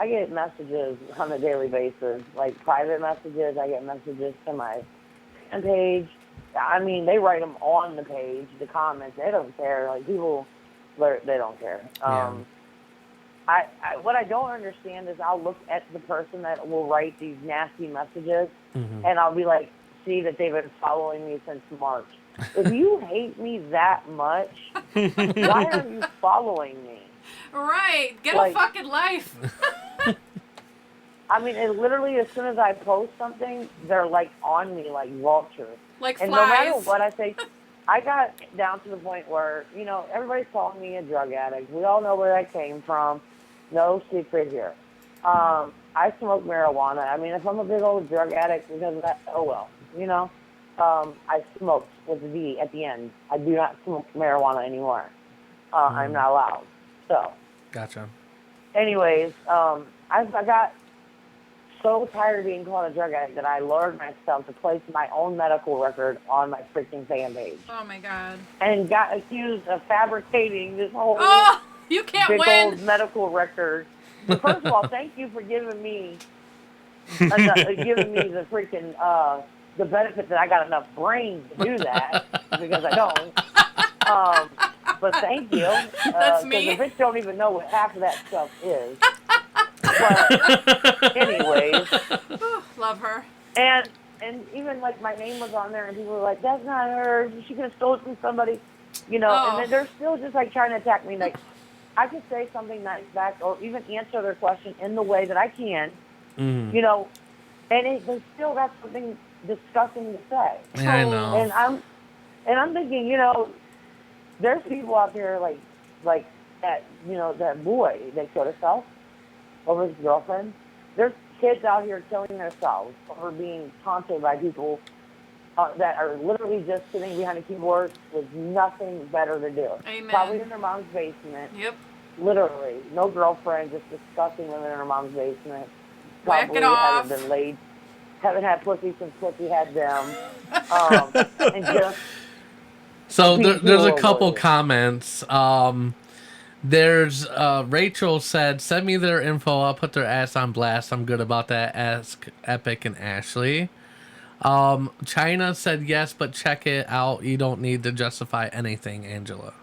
S5: I get messages on a daily basis, like private messages. I get messages to my fan page. I mean, they write them on the page, the comments. They don't care. Like people, they don't care.
S1: Yeah.
S5: What I don't understand is I'll look at the person that will write these nasty messages, and I'll be like, see that they've been following me since March. If you hate me that much, why are you following me?
S4: Right. Get
S5: Like-
S4: a fucking life.
S5: I mean, it literally, as soon as I post something, they're like on me like vultures.
S4: Like
S5: And
S4: flies.
S5: no matter what I say, I got down to the point where, everybody's calling me a drug addict. We all know where that came from. No secret here. I smoke marijuana. I mean, if I'm a big old drug addict because of that, oh well. I smoked with the D at the end. I do not smoke marijuana anymore. I'm not allowed. So,
S1: Gotcha.
S5: anyways, I got so tired of being called a drug addict that I lowered myself to place my own medical record on my freaking fan page.
S4: Oh my god.
S5: And got accused of fabricating this whole
S4: Oh, you can't
S5: big
S4: win.
S5: old medical record. But first of all, thank you for giving me the freaking the benefit that I got enough brains to do that because I don't. But thank you.
S4: That's me.
S5: Because the bitch don't even know what half of that stuff is. But anyways,
S4: Love her.
S5: and even like my name was on there, and people were like, "That's not her. She could have stole it from somebody,"
S4: Oh.
S5: And then they're still just like trying to attack me. Like I could say something nice back, or even answer their question in the way that I can, and they still got something disgusting to say.
S1: Yeah, I know.
S5: And I'm thinking, there's people out there like that, that boy that killed himself over his girlfriend. There's kids out here killing themselves over being taunted by people that are literally just sitting behind a keyboard with nothing better to do.
S4: Amen.
S5: Probably in their mom's basement.
S4: Yep.
S5: Literally. No girlfriend, just disgusting women in her mom's basement.
S4: Whack
S5: Probably
S4: it off.
S5: haven't been laid. Haven't had pussy since pussy had them. And just
S1: So there's a
S5: People
S1: couple
S5: over it.
S1: comments. There's Rachel said, "Send me their info. I'll put their ass on blast. I'm good about that." Ask Epic and Ashley. China said yes, but check it out. You don't need to justify anything, Angela.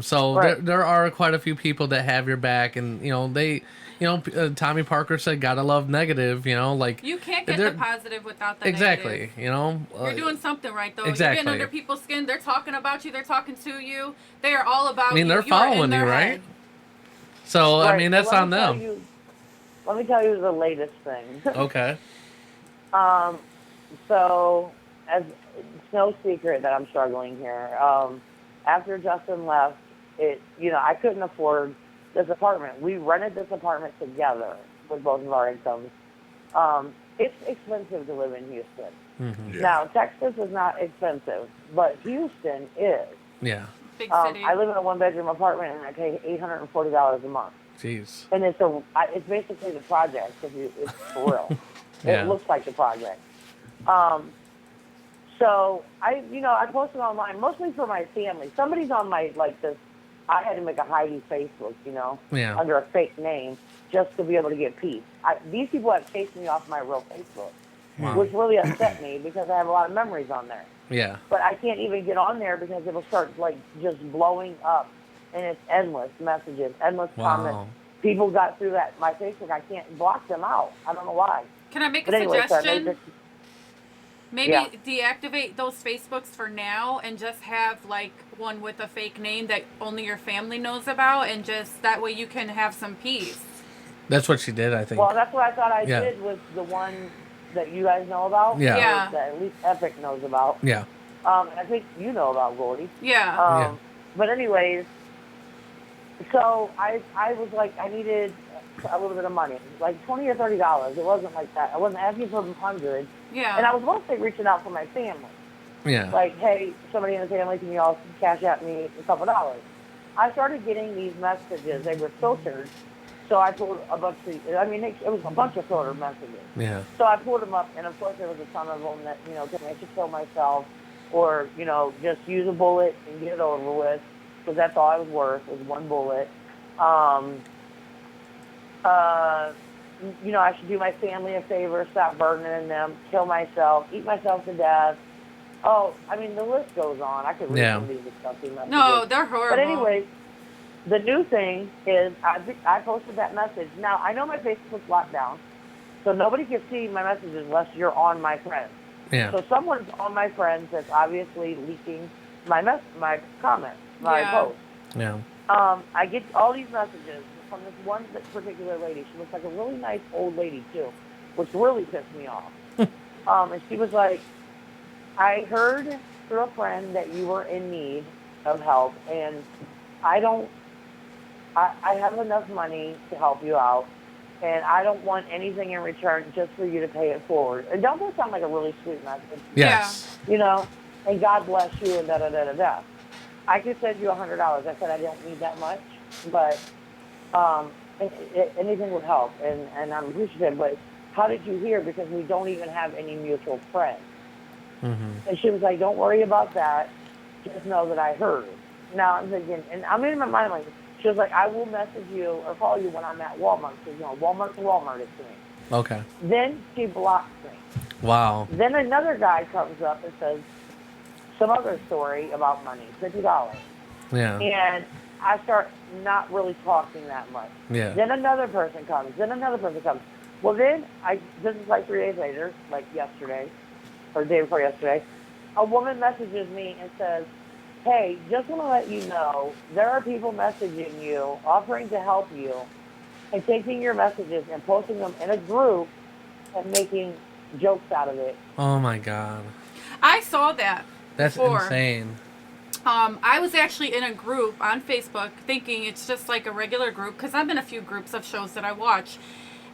S1: So
S5: Right.
S1: there are quite a few people that have your back, and Tommy Parker said, "Gotta love negative." Like
S4: You can't get
S1: they're-
S4: the positive without the
S1: exactly.
S4: negative. You're doing something right, though. You're
S1: exactly.
S4: getting under people's skin. They're talking about you. They're talking to you. They are all about you.
S1: they're
S4: You are in
S1: following
S4: their
S1: you, right?
S4: head.
S1: So
S5: Right,
S1: that's
S5: let
S1: on
S5: me tell
S1: them.
S5: let me tell you the latest thing.
S1: Okay.
S5: So, as it's no secret that I'm struggling here. After Justin left, I couldn't afford this apartment. We rented this apartment together with both of our incomes. It's expensive to live in Houston.
S1: Mm-hmm.
S5: Now, Texas is not expensive, but Houston is.
S1: Yeah.
S4: Big city.
S5: I live in a one-bedroom apartment, and I pay $840 a month.
S1: Jeez.
S5: And it's basically the project, it's for real.
S1: Yeah.
S5: It looks like the project. So I posted online mostly for my family. Somebody's on my this. I had to make a Heidi Facebook,
S1: Yeah.
S5: under a fake name just to be able to get peace. These people have chased me off my real Facebook. which really upset me because I have a lot of memories on there.
S1: Yeah.
S5: But I can't even get on there because it'll start like just blowing up, and it's endless messages, endless comments. People got through that my Facebook. I can't block them out. I don't know why.
S4: Can I make a suggestion? Maybe deactivate those Facebooks for now and just have like one with a fake name that only your family knows about, and just that way you can have some peace.
S1: That's what she did, I think.
S5: Well, that's what I thought I did with the one that you guys know about.
S1: Yeah.
S5: That at least Epic knows about.
S1: Yeah.
S5: I think you know about Gordy.
S4: Yeah.
S5: But anyways, so I was like, I needed a little bit of money, like $20 or $30. It wasn't like that. I wasn't asking for $100.
S4: Yeah.
S5: And I was mostly reaching out for my family.
S1: Yeah.
S5: Like, hey, somebody in the family, can you all cash out me a couple dollars? I started getting these messages. They were filtered. So I pulled a bunch of, it was a bunch of filtered messages.
S1: Yeah.
S5: So I pulled them up, and of course there was a ton of them that, told me I should kill myself, or, just use a bullet and get it over with, because that's all I was worth, was one bullet. I should do my family a favor, stop burdening them, kill myself, eat myself to death. Oh, the list goes on. I could read some of these disgusting messages.
S4: No, they're horrible.
S5: But anyway, the new thing is I posted that message. Now, I know my Facebook's locked down, so nobody can see my messages unless you're on my friends.
S1: Yeah.
S5: So someone's on my friends that's obviously leaking my comments, my posts.
S1: Yeah.
S5: I get all these messages from this one particular lady. She looks like a really nice old lady, too, which really pissed me off. And she was like, I heard through a friend that you were in need of help, and I have enough money to help you out, and I don't want anything in return just for you to pay it forward. And don't that sound like a really sweet message?
S1: Yes.
S5: And God bless you, and da-da-da-da-da. I could send you $100. I said I don't need that much, but anything would help, and I'm appreciative. But how did you hear? Because we don't even have any mutual friends. Mm-hmm. And she was like, don't worry about that. Just know that I heard. Now I'm thinking, and I'm in my mind like, she was like, I will message you or call you when I'm at Walmart. Because, Walmart's Walmart is to me.
S1: Okay.
S5: Then she blocks me.
S1: Wow.
S5: Then another guy comes up and says some other story about money, $50.
S1: Yeah.
S5: And I start not really talking that much.
S1: Yeah.
S5: Then another person comes. Well, then, this is like 3 days later, like yesterday, or the day before yesterday, a woman messages me and says, hey, just want to let you know, there are people messaging you, offering to help you, and taking your messages and posting them in a group and making jokes out of it.
S1: Oh, my God.
S4: I saw that.
S1: That's
S4: before.
S1: insane.
S4: I was actually in a group on Facebook thinking it's just like a regular group, because I'm in a few groups of shows that I watch.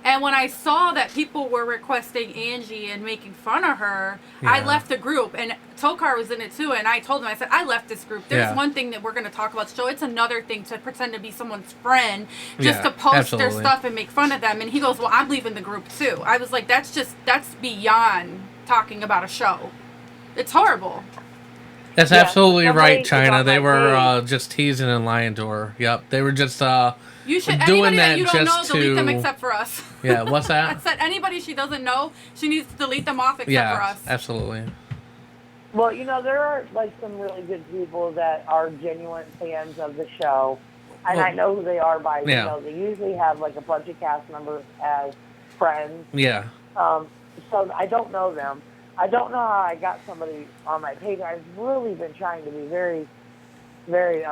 S4: And when I saw that people were requesting Angie and making fun of her, I left the group. And Tokar was in it too. And I told him, I said, I left this group. There's one thing that we're going to talk about the show. It's another thing to pretend to be someone's friend just to post their stuff and make fun of them. And he goes, well, I'm leaving the group too. I was like, that's beyond talking about a show. It's horrible.
S1: That's absolutely right, China. They were just teasing and lying to her. Yep. They were just
S4: you should,
S1: doing
S4: anybody
S1: that
S4: that you don't know,
S1: just
S4: delete them
S1: to...
S4: except for us.
S1: Yeah, what's that?
S4: I said anybody she doesn't know, she needs to delete them off except for us.
S1: Absolutely.
S5: Well, there are like some really good people that are genuine fans of the show. And I know who they are by, they usually have like a bunch of cast members as friends.
S1: Yeah.
S5: So I don't know them. I don't know how I got somebody on my page. I've really been trying to be very, very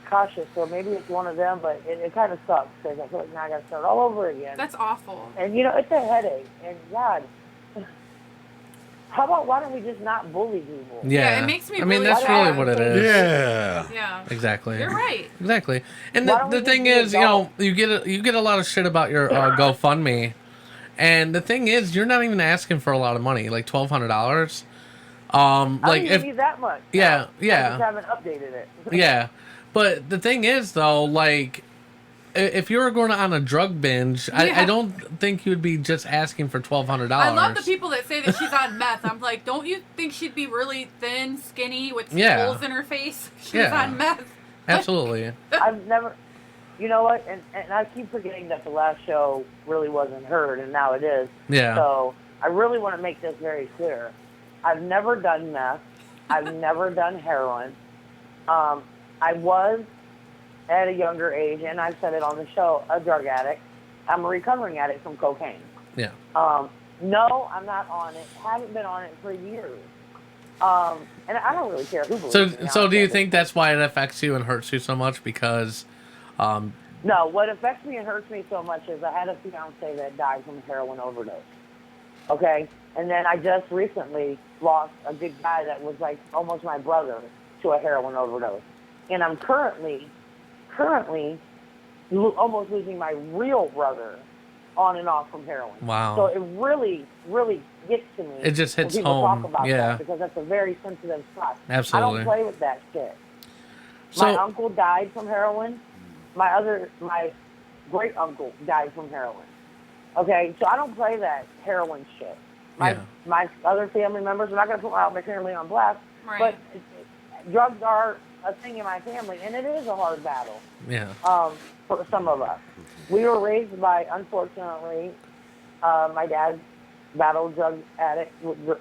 S5: cautious. So maybe it's one of them, but it kind of sucks because I feel like now I got to start all over again.
S4: That's awful.
S5: And, it's a headache. And, God, how about why don't we just not bully people?
S1: Yeah.
S4: It makes me
S1: that's really what it is.
S4: Yeah.
S1: Exactly.
S4: You're right.
S1: Exactly. And the thing is, you get a lot of shit about your GoFundMe. And the thing is, you're not even asking for a lot of money, like $1,200.
S5: I don't even need that much.
S1: Yeah,
S5: I just haven't updated it.
S1: Yeah, but the thing is, though, like, if you were going on a drug binge, I don't think you would be just asking for $1,200.
S4: I love the people that say that she's on meth. I'm like, don't you think she'd be really thin, skinny, with holes in her face? She's on meth.
S1: Absolutely.
S5: I've never... You know what? And I keep forgetting that the last show really wasn't heard, and now it is.
S1: Yeah.
S5: So I really want to make this very clear. I've never done meth. I've never done heroin. I was, at a younger age, and I've said it on the show, a drug addict. I'm a recovering addict from cocaine.
S1: Yeah.
S5: No, I'm not on it. Haven't been on it for years. And I don't really care who believes me.
S1: So do you think that's why it affects you and hurts you so much? Because,
S5: No, what affects me and hurts me so much is I had a fiance that died from a heroin overdose. Okay? And then I just recently lost a good guy that was like almost my brother to a heroin overdose. And I'm currently almost losing my real brother on and off from heroin.
S1: Wow.
S5: So it really, really gets to me.
S1: It just hits
S5: when people
S1: home.
S5: talk about
S1: Yeah.
S5: that, because that's a very sensitive spot.
S1: Absolutely.
S5: I don't play with that shit.
S1: So,
S5: My uncle died from heroin. My great uncle died from heroin. Okay, so I don't play that heroin shit. My other family members, I'm not going to put my family on blast,
S4: Right.
S5: but drugs are a thing in my family, and it is a hard battle.
S1: yeah.
S5: For some of us. We were raised by, unfortunately, my dad battled drug addict,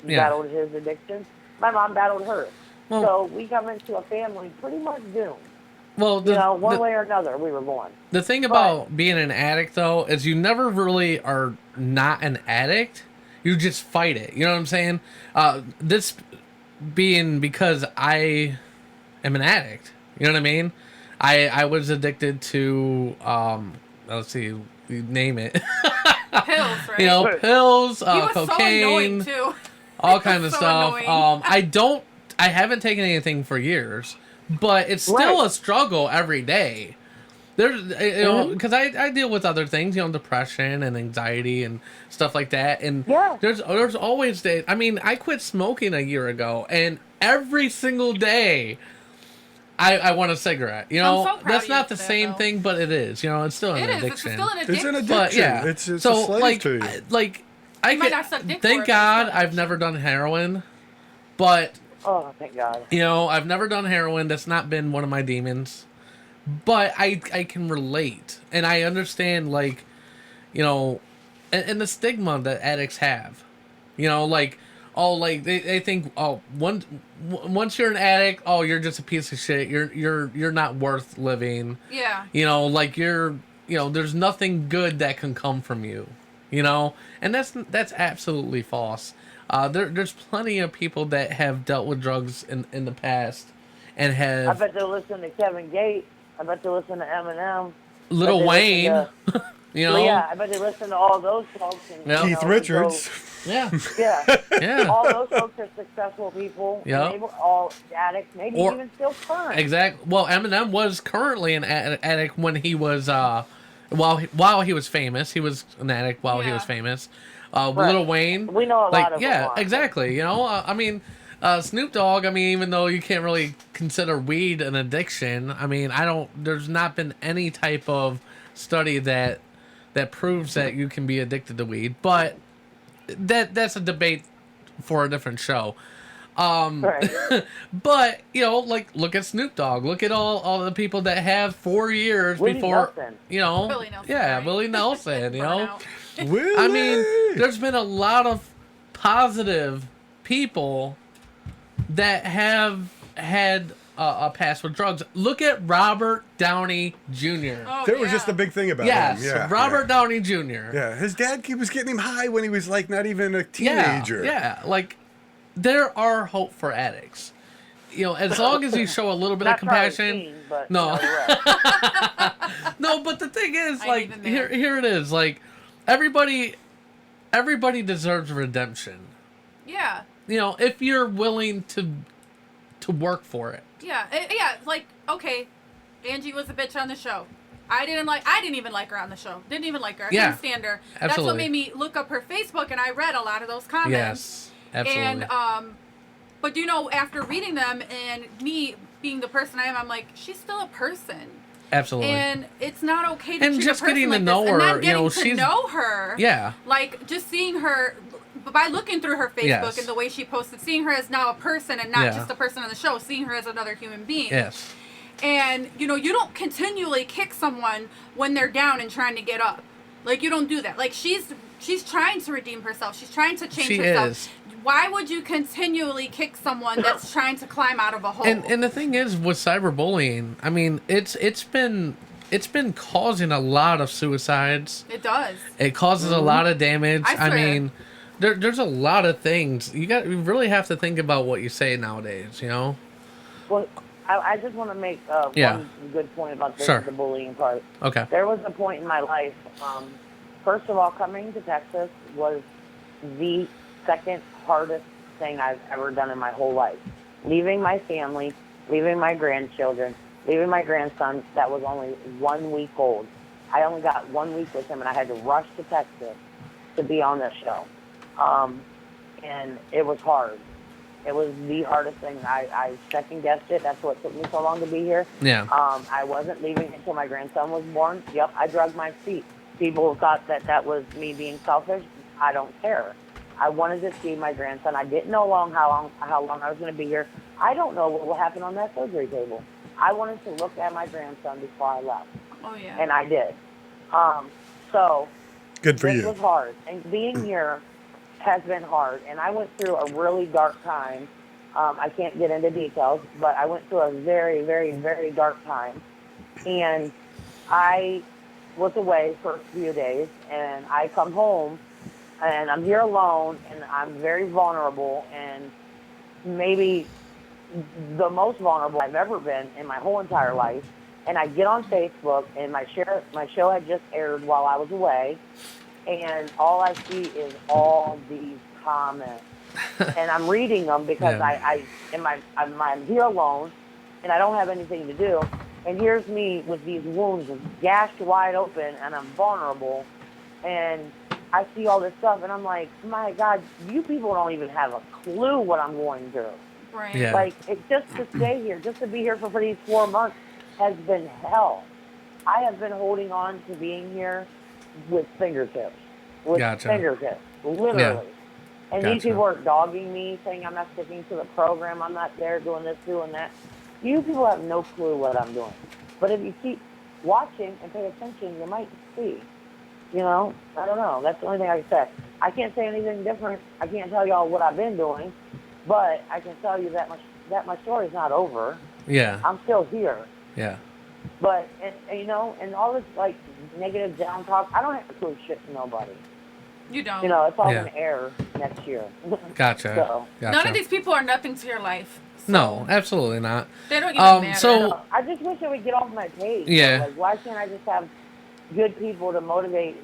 S5: battled his addiction. My mom battled hers.
S1: Well,
S5: so we come into a family pretty much doomed.
S1: Well,
S5: One way or another, we were born.
S1: The thing about being an addict, though, is you never really are not an addict. You just fight it. You know what I'm saying? This being because I am an addict. You know what I mean? I was addicted to, let's see, you name it.
S4: Pills, right?
S1: You know, pills,
S4: He was
S1: cocaine,
S4: so annoying, too.
S1: all kinds of
S4: so
S1: stuff.
S4: annoying.
S1: I haven't taken anything for years, but it's still a struggle every day. There's, you know, because I deal with other things, you know, depression and anxiety and stuff like that. And there's always days. I mean, I quit smoking a year ago, and every single day I want a cigarette. You know,
S4: I'm so proud
S1: that's
S4: of
S1: not
S4: you
S1: the
S4: for that,
S1: same
S4: though.
S1: thing, but it is. You know, it's still an addiction.
S4: It's still an addiction.
S3: It's an addiction.
S1: But yeah,
S3: It's
S1: so
S3: a slave
S1: like,
S3: to you.
S1: I
S4: You might not suck dick for
S1: thank
S4: it, but
S1: God
S4: it's still
S1: I've never done heroin, but
S5: Oh, thank God.
S1: you know, I've never done heroin. That's not been one of my demons. But I can relate, and I understand, like, you know, and the stigma that addicts have. You know, like, oh, like they think, oh, once you're an addict, oh, you're just a piece of shit. You're not worth living.
S4: Yeah.
S1: You know, like there's nothing good that can come from you. You know, and that's absolutely false. There's plenty of people that have dealt with drugs in the past and have.
S5: I bet they listen to Kevin Gates. I bet they listen to Eminem.
S1: Lil Wayne. You know.
S5: Yeah, I bet they listen to all those folks. And,
S1: Yep.
S3: Keith Richards.
S1: Yeah.
S5: Yeah.
S1: Yeah.
S5: All those folks are successful people.
S1: Yep.
S5: They were all addicts, maybe even still current.
S1: Exactly. Well, Eminem was currently an addict when he was while he was famous. He was an addict while he was famous. Lil Wayne.
S5: We know a lot of them.
S1: Yeah, exactly. You know, I mean, Snoop Dogg. I mean, even though you can't really consider weed an addiction, I mean, there's not been any type of study that proves that you can be addicted to weed, but that's a debate for a different show. But you know, like, look at Snoop Dogg. Look at all the people that have 4 years
S5: Willie
S1: before.
S5: Nelson.
S1: You know,
S4: Willie Nelson,
S1: yeah,
S4: right?
S1: Willie Nelson. You know,
S3: Willie!
S1: I mean, there's been a lot of positive people that have had a past with drugs. Look at Robert Downey Jr.
S4: Oh,
S3: There was just a big thing about
S1: Yes,
S3: him. Yeah,
S1: Robert Downey Jr.
S3: Yeah, his dad was getting him high when he was like not even a
S1: Yeah,
S3: teenager.
S1: yeah, like there are hope for addicts. You know, as long as you show a little bit of
S5: Not Charlie
S1: compassion.
S5: Sheen, but,
S1: No.
S5: you know, you're right.
S1: No, but the thing is,
S4: I
S1: like,
S4: need them there.
S1: here it is. Like, everybody deserves redemption.
S4: Yeah.
S1: You know, if you're willing to work for it.
S4: Yeah. Yeah. Like, okay, Angie was a bitch on the show. I didn't even like her on the show. Didn't even like her. I
S1: Yeah,
S4: couldn't stand her. That's
S1: absolutely.
S4: what made me look up her Facebook, and I read a lot of those comments.
S1: Yes, absolutely.
S4: And but you know, after reading them and me being the person I am, I'm like, she's still a person.
S1: Absolutely.
S4: And it's not okay to
S1: And
S4: treat
S1: just
S4: a person
S1: getting to
S4: like
S1: know
S4: this.
S1: her,
S4: And then
S1: you
S4: getting
S1: know,
S4: to
S1: she's-
S4: know her.
S1: Yeah.
S4: Like, just seeing her, by looking through her Facebook
S1: Yes.
S4: and the way she posted, seeing her as now a person and not
S1: Yeah.
S4: just a person on the show, seeing her as another human being.
S1: Yes.
S4: And, you know, you don't continually kick someone when they're down and trying to get up. Like, you don't do that. Like, she's trying to redeem herself. She's trying to change
S1: She
S4: herself.
S1: is.
S4: Why would you continually kick someone that's trying to climb out of a hole?
S1: And the thing is, with cyberbullying, I mean, it's been causing a lot of suicides.
S4: It does.
S1: It causes a lot of damage.
S4: I swear.
S1: mean, there's a lot of things. You really have to think about what you say nowadays, you know?
S5: Well, I just want to make one good point about the bullying part.
S1: Okay.
S5: There was a point in my life, first of all, coming to Texas was the second hardest thing I've ever done in my whole life. Leaving my family, leaving my grandchildren, leaving my grandson that was only 1 week old. I only got 1 week with him, and I had to rush to Texas to be on this show. And it was hard. It was the hardest thing. I second-guessed it. That's what took me so long to be here.
S1: Yeah.
S5: I wasn't leaving until my grandson was born. Yep, I dragged my feet. People thought that was me being selfish. I don't care. I wanted to see my grandson. I didn't know how long I was going to be here. I don't know what will happen on that surgery table. I wanted to look at my grandson before I left.
S4: Oh, yeah.
S5: And I did. So
S3: Good for
S5: this
S3: you.
S5: was hard. And being here has been hard. And I went through a really dark time. I can't get into details, but I went through a very, very, very dark time. And I was away for a few days, and I come home, and I'm here alone, and I'm very vulnerable, and maybe the most vulnerable I've ever been in my whole entire life. And I get on Facebook, and my show had just aired while I was away, and all I see is all these comments. And I'm reading them because I'm here alone, and I don't have anything to do. And here's me with these wounds gashed wide open, and I'm vulnerable, and I see all this stuff, and I'm like, my God, you people don't even have a clue what I'm going through.
S4: Right.
S1: Yeah.
S5: Like, just to stay here, just to be here for these 4 months has been hell. I have been holding on to being here with fingertips. With
S1: Gotcha.
S5: fingertips, literally.
S1: Yeah.
S5: And
S1: Gotcha.
S5: these people are dogging me, saying I'm not sticking to the program, I'm not there doing this, doing that. You people have no clue what I'm doing. But if you keep watching and pay attention, you might see. You know? I don't know. That's the only thing I can say. I can't say anything different. I can't tell y'all what I've been doing. But I can tell you that my story's not over.
S1: Yeah.
S5: I'm still here.
S1: Yeah.
S5: But, and you know, and all this, like, negative down talk, I don't have to prove shit to nobody.
S4: You don't.
S5: You know, it's all
S1: Yeah.
S5: going to air next year.
S1: Gotcha.
S5: So,
S1: Gotcha.
S4: None of these people are nothing to your life. So
S1: No, absolutely not.
S4: They don't even matter.
S1: So
S5: I just wish it would get off my page.
S1: Yeah.
S5: Like, why can't I just have good people to motivate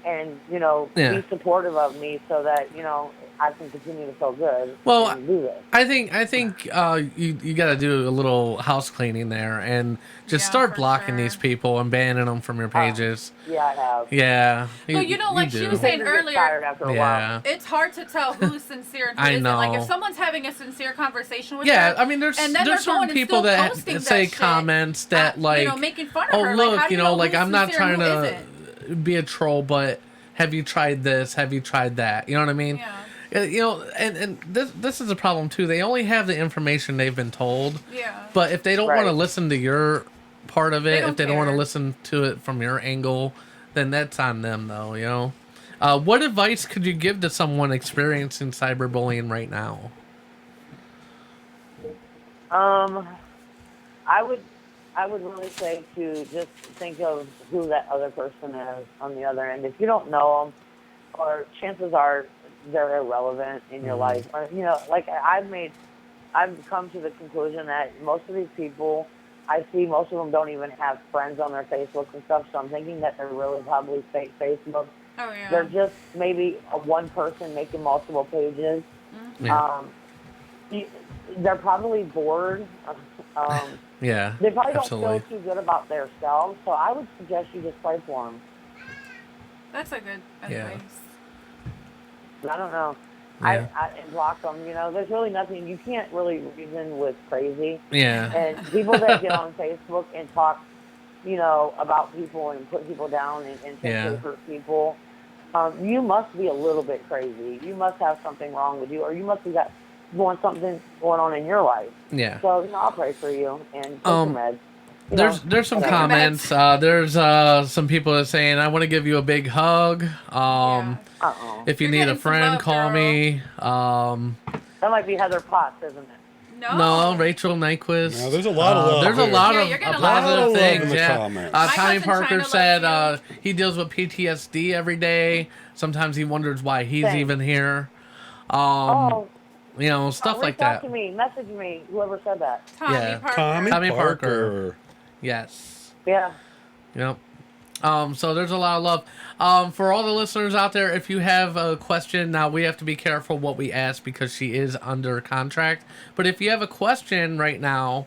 S5: and you know,
S1: Yeah.
S5: be supportive of me so that, you know, I can continue to feel good
S1: Well,
S5: and do this.
S1: I think you got to do a little house cleaning there and just
S4: Yeah,
S1: start
S4: for
S1: blocking
S4: sure.
S1: these people and banning them from your pages.
S5: Yeah, I have.
S1: Yeah.
S4: But you know, like she
S1: do.
S4: was saying
S5: Things get
S4: earlier,
S5: tired after a while.
S1: Yeah.
S4: it's hard to tell who's sincere and who
S1: I
S4: isn't. Like,
S1: know.
S4: if someone's having a sincere conversation with
S1: Yeah,
S4: her,
S1: I mean, there's
S4: and then
S1: certain
S4: they're going and
S1: people
S4: still
S1: that
S4: posting
S1: say
S4: that shit,
S1: comments that like,
S4: you know, making fun of
S1: oh
S4: her.
S1: look,
S4: like, how do
S1: you know, like
S4: who's
S1: I'm not
S4: sincere and
S1: trying
S4: who
S1: to
S4: isn't?
S1: be a troll, but have you tried this? Have you tried that? You know what I mean?
S4: Yeah.
S1: You know, and this is a problem too. They only have the information they've been told.
S4: Yeah.
S1: But if they don't want to
S5: Right.
S1: listen to your part of it,
S4: don't
S1: if they don't want to
S4: care.
S1: listen to it from your angle, then that's on them, though. You know. What advice could you give to someone experiencing cyberbullying right now?
S5: I would really say to just think of who that other person is on the other end. If you don't know them, or chances are they're irrelevant in your life. Or, you know, like I've come to the conclusion that most of these people I see, most of them don't even have friends on their Facebook and stuff. So I'm thinking that they're really probably fake Facebook.
S4: Oh yeah.
S5: They're just maybe one person making multiple pages.
S1: Yeah.
S5: They're probably bored.
S1: Yeah.
S5: They probably
S1: absolutely.
S5: don't feel too good about themselves, so I would suggest you just pray for them.
S4: That's a good
S1: Yeah.
S4: advice.
S5: I don't know.
S1: Yeah.
S5: I block them. You know, there's really nothing. You can't really reason with crazy.
S1: Yeah.
S5: And people that get on Facebook and talk, you know, about people and put people down and think
S1: Yeah.
S5: they hurt people, you must be a little bit crazy. You must have something wrong with you, or you must have got something going on in your life.
S1: Yeah.
S5: So, you know, I'll pray for you and take some meds.
S1: There's some comments. There's some people that are saying, I want to give you a big hug. If you need a friend, call me.
S5: That might be Heather Potts, isn't it?
S1: No, Rachel Nyquist.
S3: No, there's a lot of love.
S1: There's a lot of
S4: you're getting
S1: positive
S3: love
S1: things.
S3: in the
S1: Yeah.
S3: comments.
S4: My
S1: Tommy
S4: cousin
S1: Parker
S4: China
S1: said
S4: loves
S1: he deals with PTSD every day. Sometimes he wonders why he's
S5: Same.
S1: even here.
S5: Oh,
S1: You know, stuff like
S5: reach out
S1: that.
S5: to me, message me, whoever said that.
S4: Tommy Parker.
S1: Tommy Parker. Yes.
S5: Yeah.
S1: Yep. So there's a lot of love. For all the listeners out there, if you have a question, now we have to be careful what we ask because she is under contract. But if you have a question right now,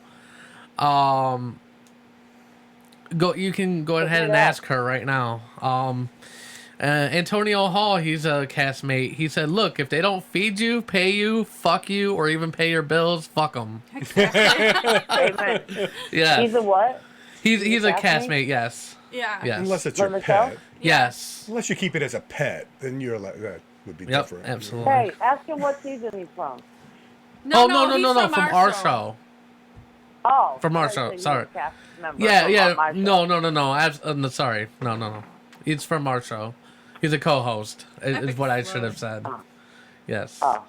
S1: you can go ahead and ask her right now. Antonio Hall, he's a castmate. He said, "Look, if they don't feed you, pay you, fuck you, or even pay your bills, fuck them."
S5: Amen.
S1: Yeah.
S5: He's a what?
S1: He's a
S5: castmate?
S1: castmate. Yes.
S4: Yeah.
S1: Yes.
S3: Unless it's
S5: From
S3: your
S5: the show?
S3: pet.
S1: Yes.
S3: Unless you keep it as a pet, then you're like that would be
S1: Yep.
S3: different.
S1: Absolutely.
S5: Hey, ask him what season he's from.
S1: No.
S4: he's
S1: From our show.
S5: Oh.
S1: From our
S5: I
S1: show,
S5: thought you
S1: sorry.
S5: were a cast member
S1: Yeah.
S5: from
S1: Yeah.
S5: my show.
S1: No. Sorry. No. He's from our show. He's a co-host. Is what I should have said. Yes.
S5: Oh.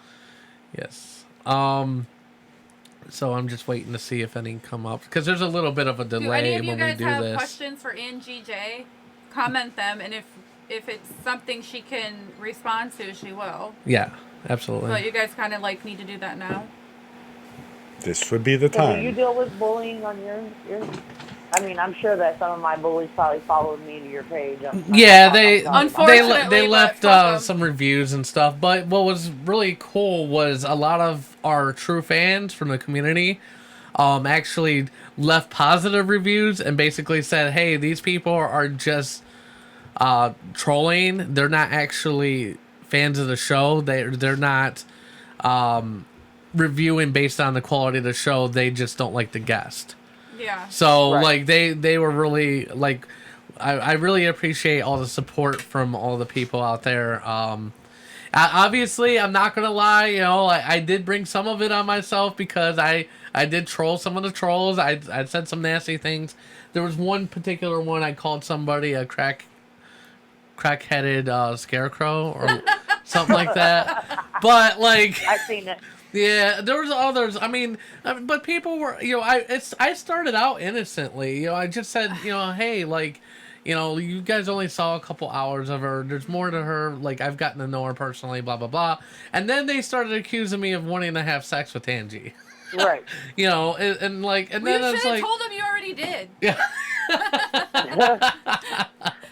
S1: Yes. So I'm just waiting to see if any come up because there's a little bit of a
S4: Do any
S1: delay
S4: of you
S1: when we
S4: guys
S1: do
S4: have
S1: this.
S4: questions for Angie J? Comment them, and if it's something she can respond to, she will.
S1: Yeah. Absolutely.
S4: But you guys kind of like need to do that now.
S3: This would be the
S5: So
S3: time.
S5: do you deal with bullying on your? I mean, I'm sure that some of my bullies probably followed me to your page.
S1: Yeah, they
S4: Unfortunately,
S1: left
S4: but fuck 'em.
S1: some reviews and stuff. But what was really cool was a lot of our true fans from the community actually left positive reviews and basically said, "Hey, these people are just trolling. They're not actually fans of the show. They're not reviewing based on the quality of the show. They just don't like the guest."
S4: Yeah.
S1: So
S5: Right.
S1: like they were really like I really appreciate all the support from all the people out there. Obviously I'm not gonna lie, you know, I did bring some of it on myself because I did troll some of the trolls. I said some nasty things. There was one particular one I called somebody a crack-headed scarecrow or something like that. But like
S5: I've seen it.
S1: yeah, there was others. I mean, but people were, you know, I started out innocently. You know, I just said, you know, hey, like, you know, you guys only saw a couple hours of her. There's more to her. Like, I've gotten to know her personally, blah, blah, blah. And then they started accusing me of wanting to have sex with Angie.
S5: Right.
S1: You know, and like, and
S4: Well,
S1: then
S4: you
S1: it's
S4: should have
S1: like,
S4: told him you already did.
S1: yeah,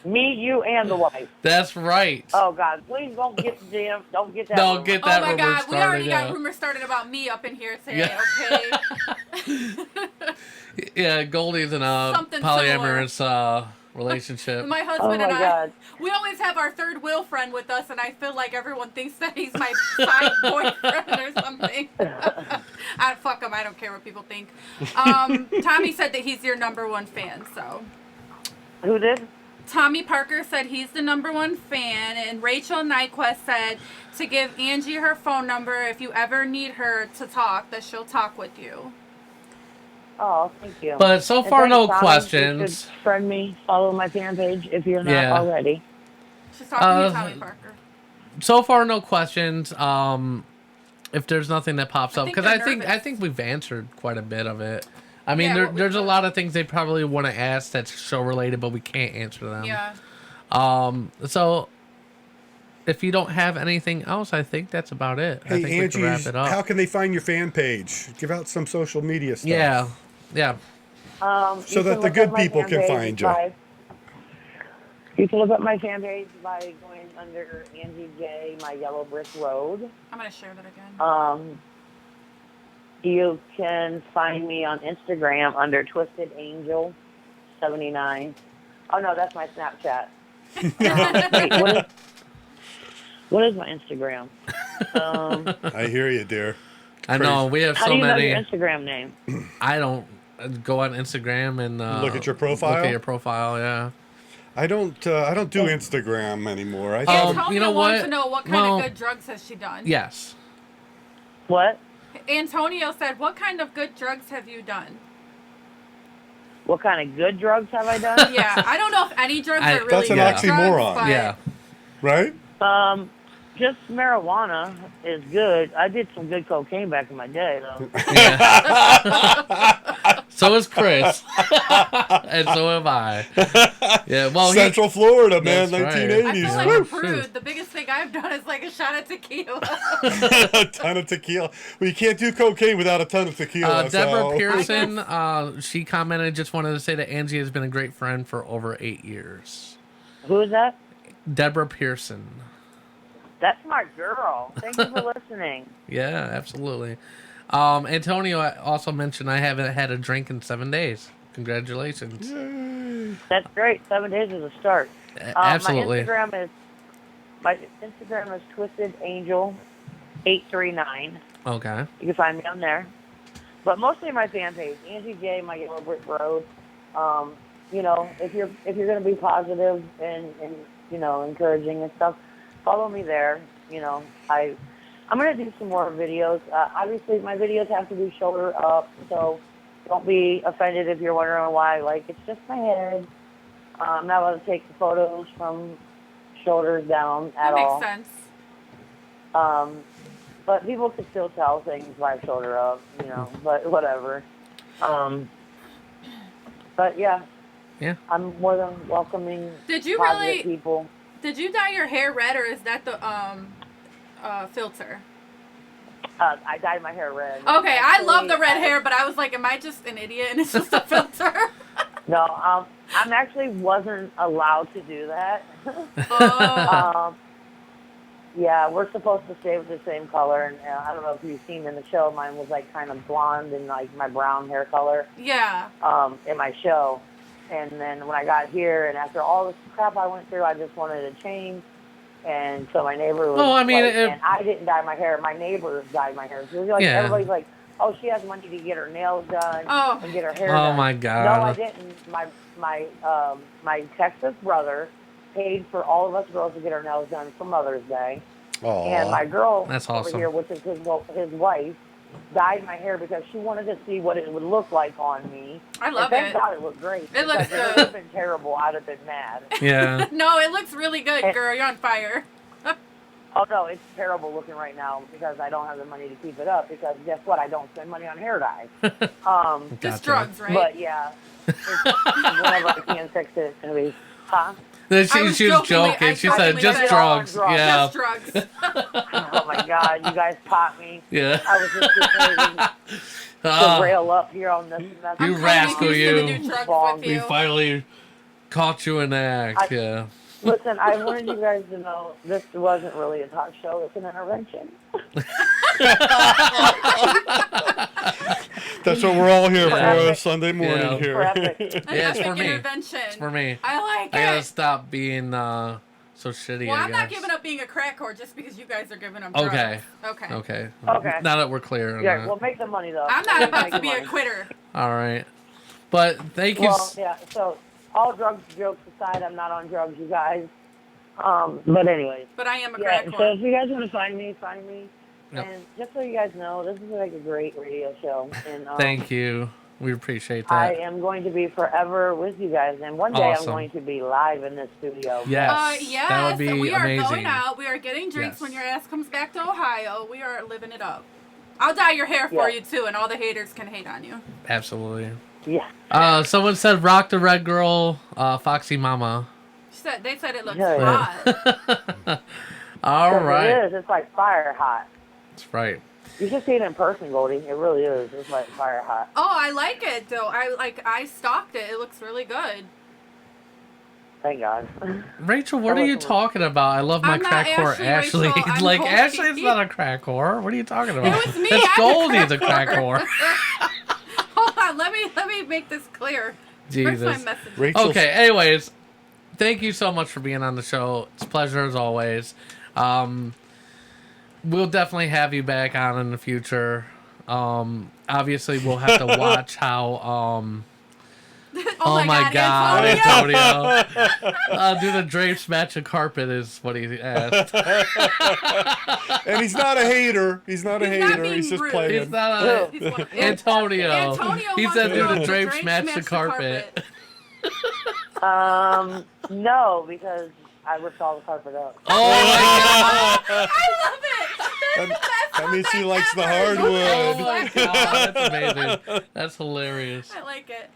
S5: Me, you, and the wife.
S1: that's right.
S5: Oh God! Please don't get Jim. Don't get that.
S1: Don't
S5: rumor.
S1: get
S4: Oh
S1: that
S4: my
S1: rumor
S4: God, we already
S1: started,
S4: got
S1: yeah.
S4: rumors started about me up in here saying,
S1: Yeah.
S4: okay.
S1: Yeah, Goldie's in a
S4: Something
S1: polyamorous relationship.
S4: My husband
S5: Oh
S4: and
S5: my
S4: I,
S5: God.
S4: we always have our third wheel friend with us, and I feel like everyone thinks that he's my side boyfriend or something. Fuck him, I don't care what people think. Tommy said that he's your #1 fan, so.
S5: Who did?
S4: Tommy Parker said he's the #1 fan, and Rachel Nyquist said to give Angie her phone number if you ever need her to talk, that she'll talk with you.
S5: Oh, thank you.
S1: But so
S5: And
S1: far,
S5: thanks,
S1: no
S5: Tommy.
S1: questions.
S5: You should friend me, follow my fan page if you're not
S1: Yeah.
S5: already.
S4: She's talking to Tommy Parker.
S1: So far, no questions. If there's nothing that pops up,
S4: think
S1: because
S4: they're
S1: I
S4: nervous.
S1: think we've answered quite a bit of it. I mean,
S4: Yeah, what we
S1: there's a
S4: could.
S1: lot of things they probably want to ask that's show related, but we can't answer them.
S4: Yeah.
S1: So if you don't have anything else, I think that's about it. I
S3: Hey,
S1: think we can wrap
S3: Angie,
S1: it up.
S3: how can they find your fan page? Give out some social media stuff.
S1: Yeah.
S3: So
S5: You
S3: that
S5: can
S3: the
S5: look
S3: good
S5: up my
S3: people
S5: fan
S3: can
S5: page
S3: find you.
S5: You can look up my fan page by going under Angie J, my Yellow Brick Road.
S4: I'm going to share that again.
S5: You can find me on Instagram under Twisted Angel 79. Oh no, that's my Snapchat. Wait, what is my Instagram?
S3: I hear you, dear.
S1: I know we have
S5: How
S1: so
S5: do you know
S1: many.
S5: your Instagram name?
S1: I don't go on Instagram and
S3: Look at your profile?
S1: Look at your profile, yeah.
S3: I don't do Instagram anymore. I
S4: Antonio
S1: you know
S4: wants
S1: what?
S4: to know what kind of good drugs has she done.
S1: Yes.
S5: What?
S4: Antonio said, what kind of good drugs have you done?
S5: What kind of good drugs have I done?
S4: Yeah, I don't know if any drugs are really
S3: That's an
S4: good
S3: oxymoron.
S4: drugs, but
S1: Yeah.
S3: Right?
S5: Just marijuana is good. I did some good cocaine back in my day, though.
S1: So is Chris. And so am I. Yeah, well,
S3: Central Florida, man,
S1: That's right.
S3: 1980s.
S4: I feel like
S3: Woo!
S4: a prude. The biggest thing I've done is like a shot of tequila.
S3: A ton of tequila. Well, you can't do cocaine without a ton of tequila.
S1: Deborah
S3: so.
S1: Pearson, she commented, just wanted to say that Angie has been a great friend for over 8 years.
S5: Who is that?
S1: Deborah Pearson.
S5: That's my girl. Thank you for listening.
S1: Yeah, absolutely. Antonio also mentioned I haven't had a drink in 7 days. Congratulations.
S5: That's great. 7 days is a start.
S1: Absolutely.
S5: My Instagram is twistedangel839.
S1: Okay.
S5: You can find me on there. But mostly my fan page, Angie J, my Yellow Brick Road. You know, if you're gonna be positive and you know, encouraging and stuff, follow me there. You know, I'm gonna do some more videos. Obviously, my videos have to be shoulder up, so don't be offended if you're wondering why. Like, it's just my head. I'm not allowed to take the photos from shoulders down at all.
S4: That makes sense.
S5: But people can still tell things by shoulder up, you know. But whatever. But yeah.
S1: Yeah.
S5: I'm more than welcoming.
S4: Did you
S5: positive people.
S4: Did you dye your hair red, or is that the filter?
S5: I dyed my hair red.
S4: Okay, I love the red hair, but I was like, am I just an idiot and it's just a filter?
S5: No, I'm actually wasn't allowed to do that.
S4: Oh.
S5: Yeah, we're supposed to stay with the same color, and I don't know if you've seen in the show, mine was like kind of blonde and like my brown hair color.
S4: Yeah.
S5: In my show, and then when I got here, and after all this crap I went through, I just wanted to change. And so my neighbor was and I didn't dye my hair. My neighbors dyed my hair. So like, everybody's like, oh, she has money to get her nails done and get her hair done.
S1: Oh, my God.
S5: No, I didn't. My Texas brother paid for all of us girls to get our nails done for Mother's Day.
S3: Aww.
S5: And my girl
S1: That's awesome.
S5: over here, which is his wife, dyed my hair because she wanted to see what it would look like on me.
S4: I love
S5: Thank
S4: it.
S5: God it looked great.
S4: It looks
S5: If it would
S4: good.
S5: have been terrible, I'd have been mad.
S1: Yeah.
S4: No, it looks really good, girl. You're on fire.
S5: Oh, no, it's terrible looking right now because I don't have the money to keep it up because guess what? I don't spend money on hair dye.
S4: Just
S1: Gotcha.
S4: drugs, right?
S5: But, yeah, whenever I can fix it, it's going to be, huh?
S1: She was joking. She said, just
S5: said
S1: drugs.
S5: all drugs.
S1: Yeah.
S4: Just drugs.
S5: Oh, my God, you guys popped me.
S1: Yeah.
S5: I was just getting ready to rail up here on this message.
S1: You rascal, you.
S4: We
S1: We finally caught you in the act. Yeah.
S5: Listen, I wanted you guys to know this wasn't really a talk show. It's an intervention.
S3: That's what we're all here
S1: Yeah.
S3: for, Sunday morning
S1: Yeah.
S3: here.
S1: Yeah, it's for me.
S4: Intervention.
S1: It's for me.
S4: I like
S1: I gotta
S4: it.
S1: stop being so shitty.
S4: Well,
S1: I
S4: I'm not
S1: guess.
S4: giving up being a crack whore just because you guys are giving up drugs.
S1: Okay.
S4: Okay.
S1: Okay.
S5: Okay.
S1: Now that we're clear on
S5: Yeah,
S1: that.
S5: well, make the money, though.
S4: I'm not about
S5: Make
S4: to
S5: the
S4: be a
S5: money.
S4: quitter.
S1: All right. But thank you.
S5: Well, yeah, so all drugs jokes aside, I'm not on drugs, you guys. But anyways.
S4: But I am a
S5: Yeah,
S4: crack
S5: so
S4: whore.
S5: if you guys want to find me, find me.
S1: Yep.
S5: And just so you guys know, this is like a great radio show. And
S1: Thank you. We appreciate that.
S5: I am going to be forever with you guys. And one day
S1: Awesome.
S5: I'm going to be live in this studio.
S1: Yes.
S4: Yes,
S1: That would be
S4: we are
S1: amazing.
S4: going out. We are getting drinks
S1: Yes.
S4: when your ass comes back to Ohio. We are living it up. I'll dye your hair for
S5: Yeah.
S4: you too, and all the haters can hate on you.
S1: Absolutely.
S5: Yeah.
S1: Someone said rock the red girl, Foxy Mama.
S4: They said it looks
S5: Yeah.
S4: hot.
S1: All right.
S5: It is. It's like fire hot.
S1: That's right.
S5: You should see it in person, Goldie. It really is. It's like fire hot.
S4: Oh, I like it though. I stalked it. It looks really good.
S5: Thank God.
S1: Rachel, what are you talking about? I love my
S4: I'm not
S1: crack whore,
S4: Ashley,
S1: Ashley.
S4: Rachel, I'm
S1: Like,
S4: Goldie.
S1: Ashley's not a crack whore. What are you talking about?
S4: It was me.
S1: It's
S4: I'm
S1: Goldie,
S4: the
S1: the crack whore.
S4: Hold on. Let me make this clear. Where's my
S1: Jesus.
S4: message?
S3: Rachel's,
S1: Okay, anyways, thank you so much for being on the show. It's a pleasure as always. We'll definitely have you back on in the future. Obviously, we'll have to watch how Oh my God,
S4: Antonio.
S1: Antonio. Do the drapes match a carpet is what he asked.
S3: And he's not a hater. He's not a
S4: He's not
S3: hater.
S4: being
S3: He's just
S4: rude.
S3: playing.
S1: He's not a... Antonio.
S4: Antonio
S1: He
S4: wants
S1: said
S4: to
S1: do
S4: know
S1: the
S4: if
S1: drapes match the carpet.
S5: No, because I ripped all the carpet up.
S1: Oh my God.
S4: I love it.
S3: That means she likes the
S1: Oh
S3: hardwood.
S1: my God, that's amazing. That's hilarious.
S4: I like it.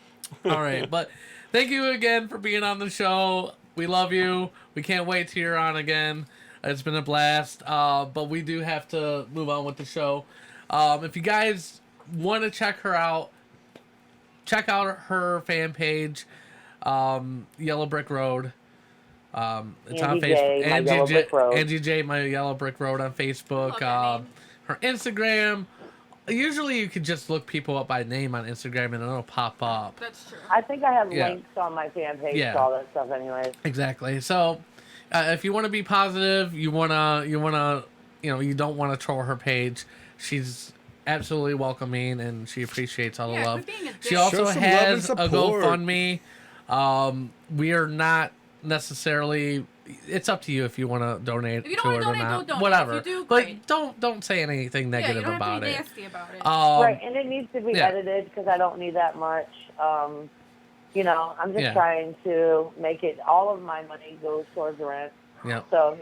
S1: All right, but thank you again for being on the show. We love you. We can't wait till you're on again. It's been a blast. But we do have to move on with the show. If you guys want to check her out, check out her fan page, Yellow Brick Road. It's on
S5: Angie J,
S1: Facebook.
S5: My Yellow Brick Road.
S1: Angie J, My Yellow Brick Road on Facebook.
S4: Love that name.
S1: Her Instagram. Usually you could just look people up by name on Instagram and it'll pop up.
S4: That's true.
S5: I think I have
S1: Yeah.
S5: links on my fan page
S1: Yeah.
S5: to all that stuff anyways.
S1: Exactly. So, if you want to be positive, you don't want to troll her page. She's absolutely welcoming and she appreciates all the
S4: Yeah,
S1: love.
S4: quit being a dick.
S1: She also
S3: Show some love
S1: has
S3: and
S1: a
S3: support.
S1: GoFundMe. We are not necessarily. It's up to you if you want to donate
S4: If you
S1: to
S4: don't
S1: it
S4: wanna
S1: or
S4: donate,
S1: not.
S4: don't donate.
S1: Whatever.
S4: If you do,
S1: but
S4: great.
S1: don't say anything
S4: Yeah,
S1: negative
S4: you don't
S1: about
S4: have to be
S1: it.
S4: nasty about it.
S5: Right, and it needs to be
S1: yeah.
S5: edited because I don't need that much. I'm just
S1: Yeah.
S5: trying to make it, all of my money goes towards the rent.
S1: Yeah.
S5: So,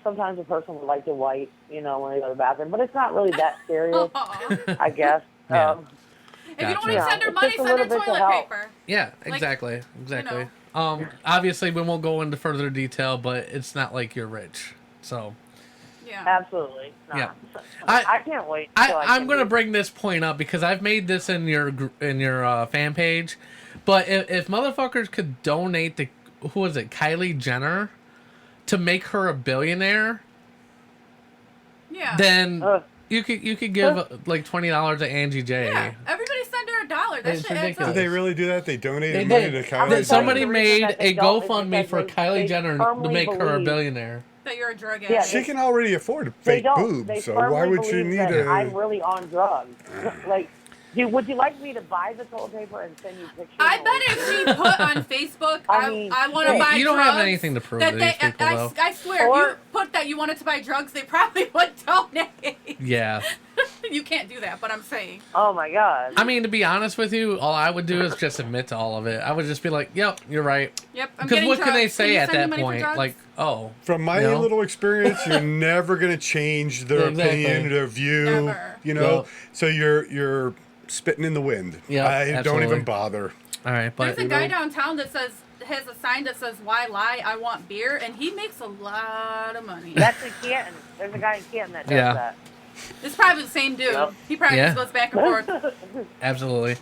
S5: sometimes a person would like to wipe, when they go to the bathroom, but it's not really that serious,
S4: Aw.
S5: I guess.
S1: Yeah.
S4: If you don't want
S1: Gotcha.
S4: to send her
S5: It's
S4: money,
S5: just a
S4: send her
S5: little bit to
S4: toilet
S5: help.
S4: paper.
S1: Yeah,
S4: Like,
S1: exactly. Obviously, we won't go into further detail, but it's not like you're rich. So,
S4: Yeah.
S5: Absolutely. No.
S1: Yeah.
S5: I can't wait. Till
S1: I'm
S5: can
S1: going to
S5: do-
S1: bring this point up because I've made this in your fan page. But if motherfuckers could donate to, who was it, Kylie Jenner, to make her a billionaire,
S4: Yeah.
S1: then
S5: Ugh.
S1: you could give like $20 to Angie J.
S4: Yeah. Everybody send her $1. That
S1: It's
S4: shit adds
S1: ridiculous.
S4: up.
S3: Did they really do that? They donated
S1: They
S3: money
S1: did.
S3: to Kylie
S5: That
S1: Somebody
S3: Jenner?
S5: The reason
S1: made
S5: that they
S1: a
S5: don't is
S1: GoFundMe
S5: because
S1: for Kylie
S5: they
S1: Jenner to
S5: firmly
S1: make her a
S5: believe-
S1: billionaire.
S4: That you're a drug
S5: Yeah,
S4: addict.
S3: She can already afford
S5: They
S3: fake
S5: don't.
S3: boobs,
S5: They
S3: so
S5: firmly
S3: why would she
S5: believe
S3: need
S5: that
S3: a...
S5: I'm really on drugs. Like, would you like me to buy the toilet paper and send you pictures?
S4: I bet if she put on Facebook,
S5: I mean,
S4: I want to
S5: hey,
S4: buy drugs.
S1: You don't have anything to prove
S4: that
S1: to these people, though.
S4: I swear, if
S5: Or-
S4: you put that you wanted to buy drugs, they probably would donate.
S1: Yeah.
S4: You can't do that, but I'm saying.
S5: Oh my god.
S1: I mean, to be honest with you, all I would do is just admit to all of it. I would just be like, yep, you're right.
S4: Yep, I'm
S1: Because
S4: getting
S1: what
S4: drugs.
S1: can they say
S4: you
S1: at
S4: send me
S1: that
S4: money for
S1: point?
S4: drugs?
S1: Like, oh,
S3: From my
S1: No.
S3: little experience, you're never gonna change their
S1: Exactly.
S3: opinion, their view.
S4: Never.
S3: Know,
S1: Yep.
S3: so you're spitting in the wind.
S1: Yep,
S3: I don't
S1: absolutely.
S3: even bother.
S1: all right, but
S4: There's a guy downtown that has a sign that says "Why lie? I want beer," and he makes a lot of money.
S5: That's in Canton. There's a guy in Canton that does
S1: Yeah.
S5: that.
S4: It's probably the same dude.
S5: Yep.
S4: He probably
S1: Yeah.
S4: just goes back and forth.
S1: absolutely.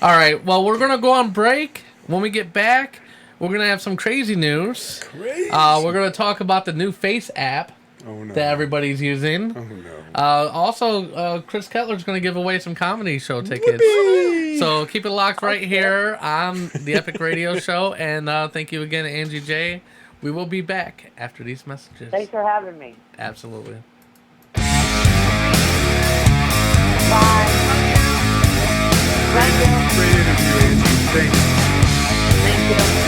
S1: All right, well, we're gonna go on break. When we get back, we're gonna have some crazy news.
S3: Crazy.
S1: We're gonna talk about the new Face app
S3: Oh no.
S1: that everybody's using.
S3: Oh no.
S1: Also, Chris Kettler's going to give away some comedy show tickets.
S3: Whoopee!
S1: So keep it locked right here on the Epic Radio Show. And thank you again, Angie J. We will be back after these messages.
S5: Thanks for having me.
S1: Absolutely.
S5: Bye. Thank you.
S3: Great interview, Angie. Thanks.
S5: Thank you.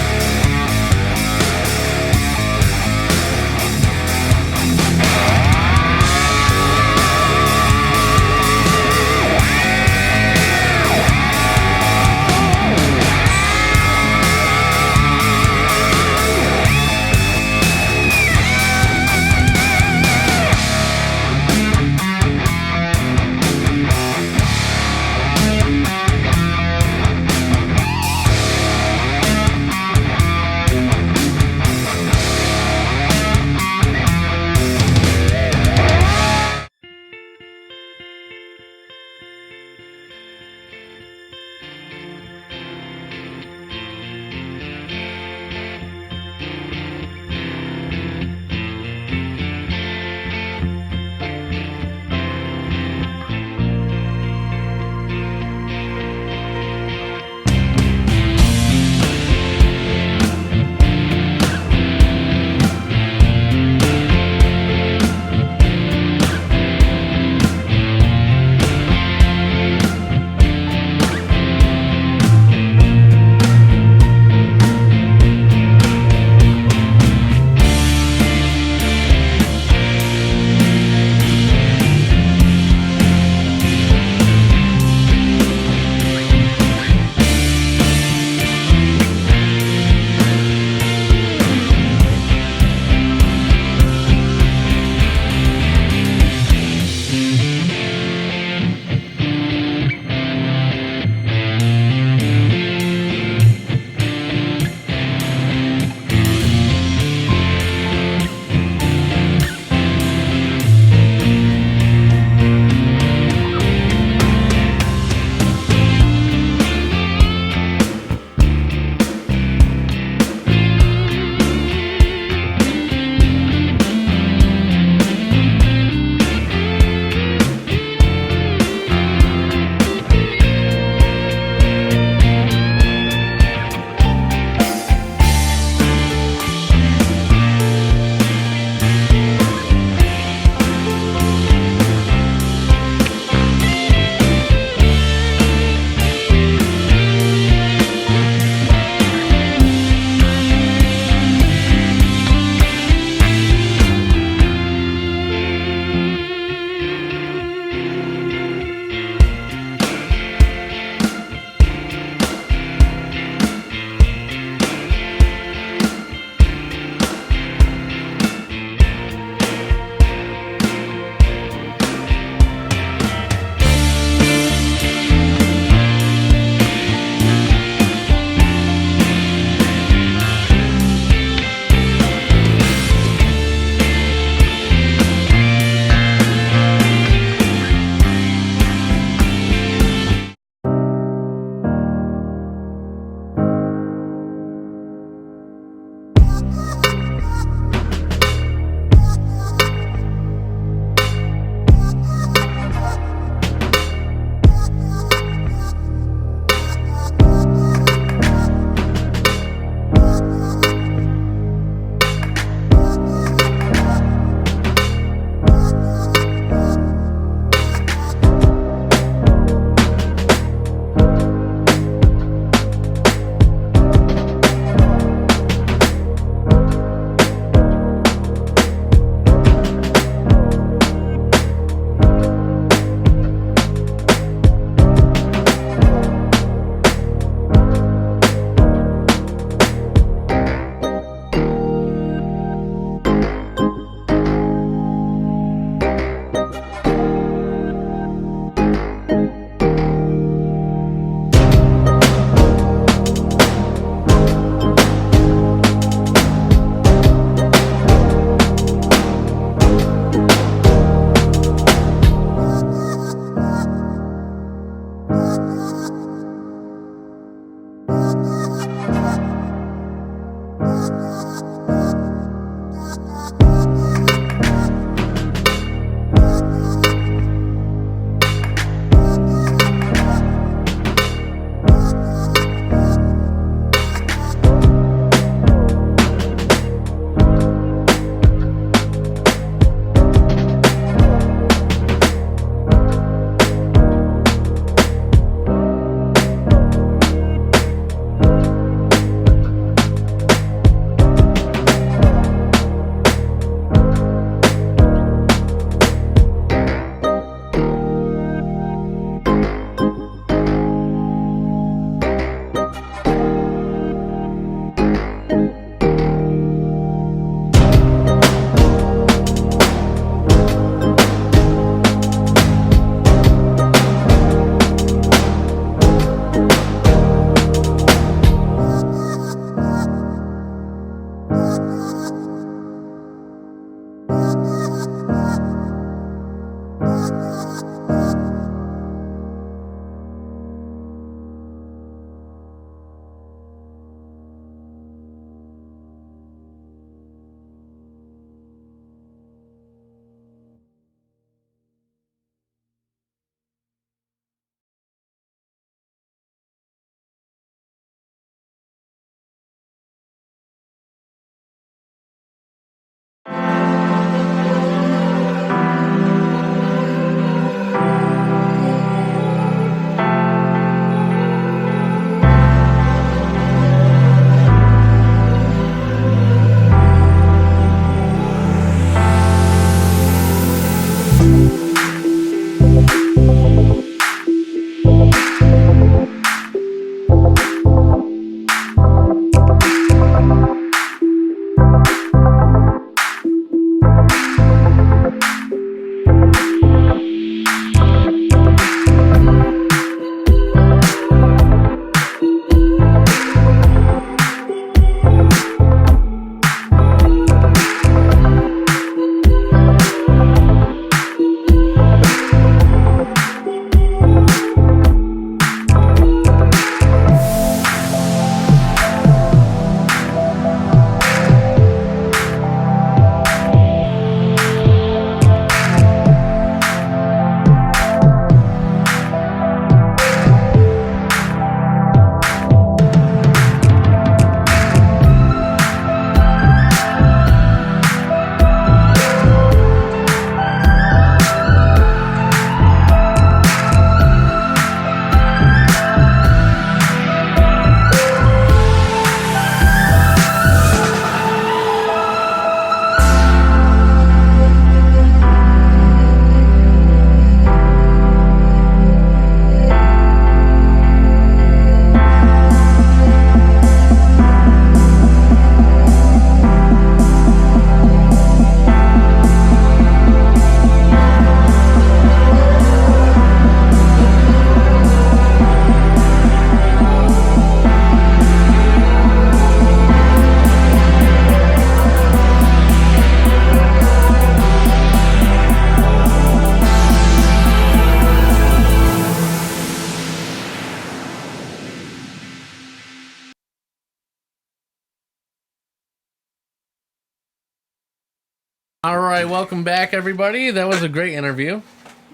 S1: All right, welcome back, everybody. That was a great interview.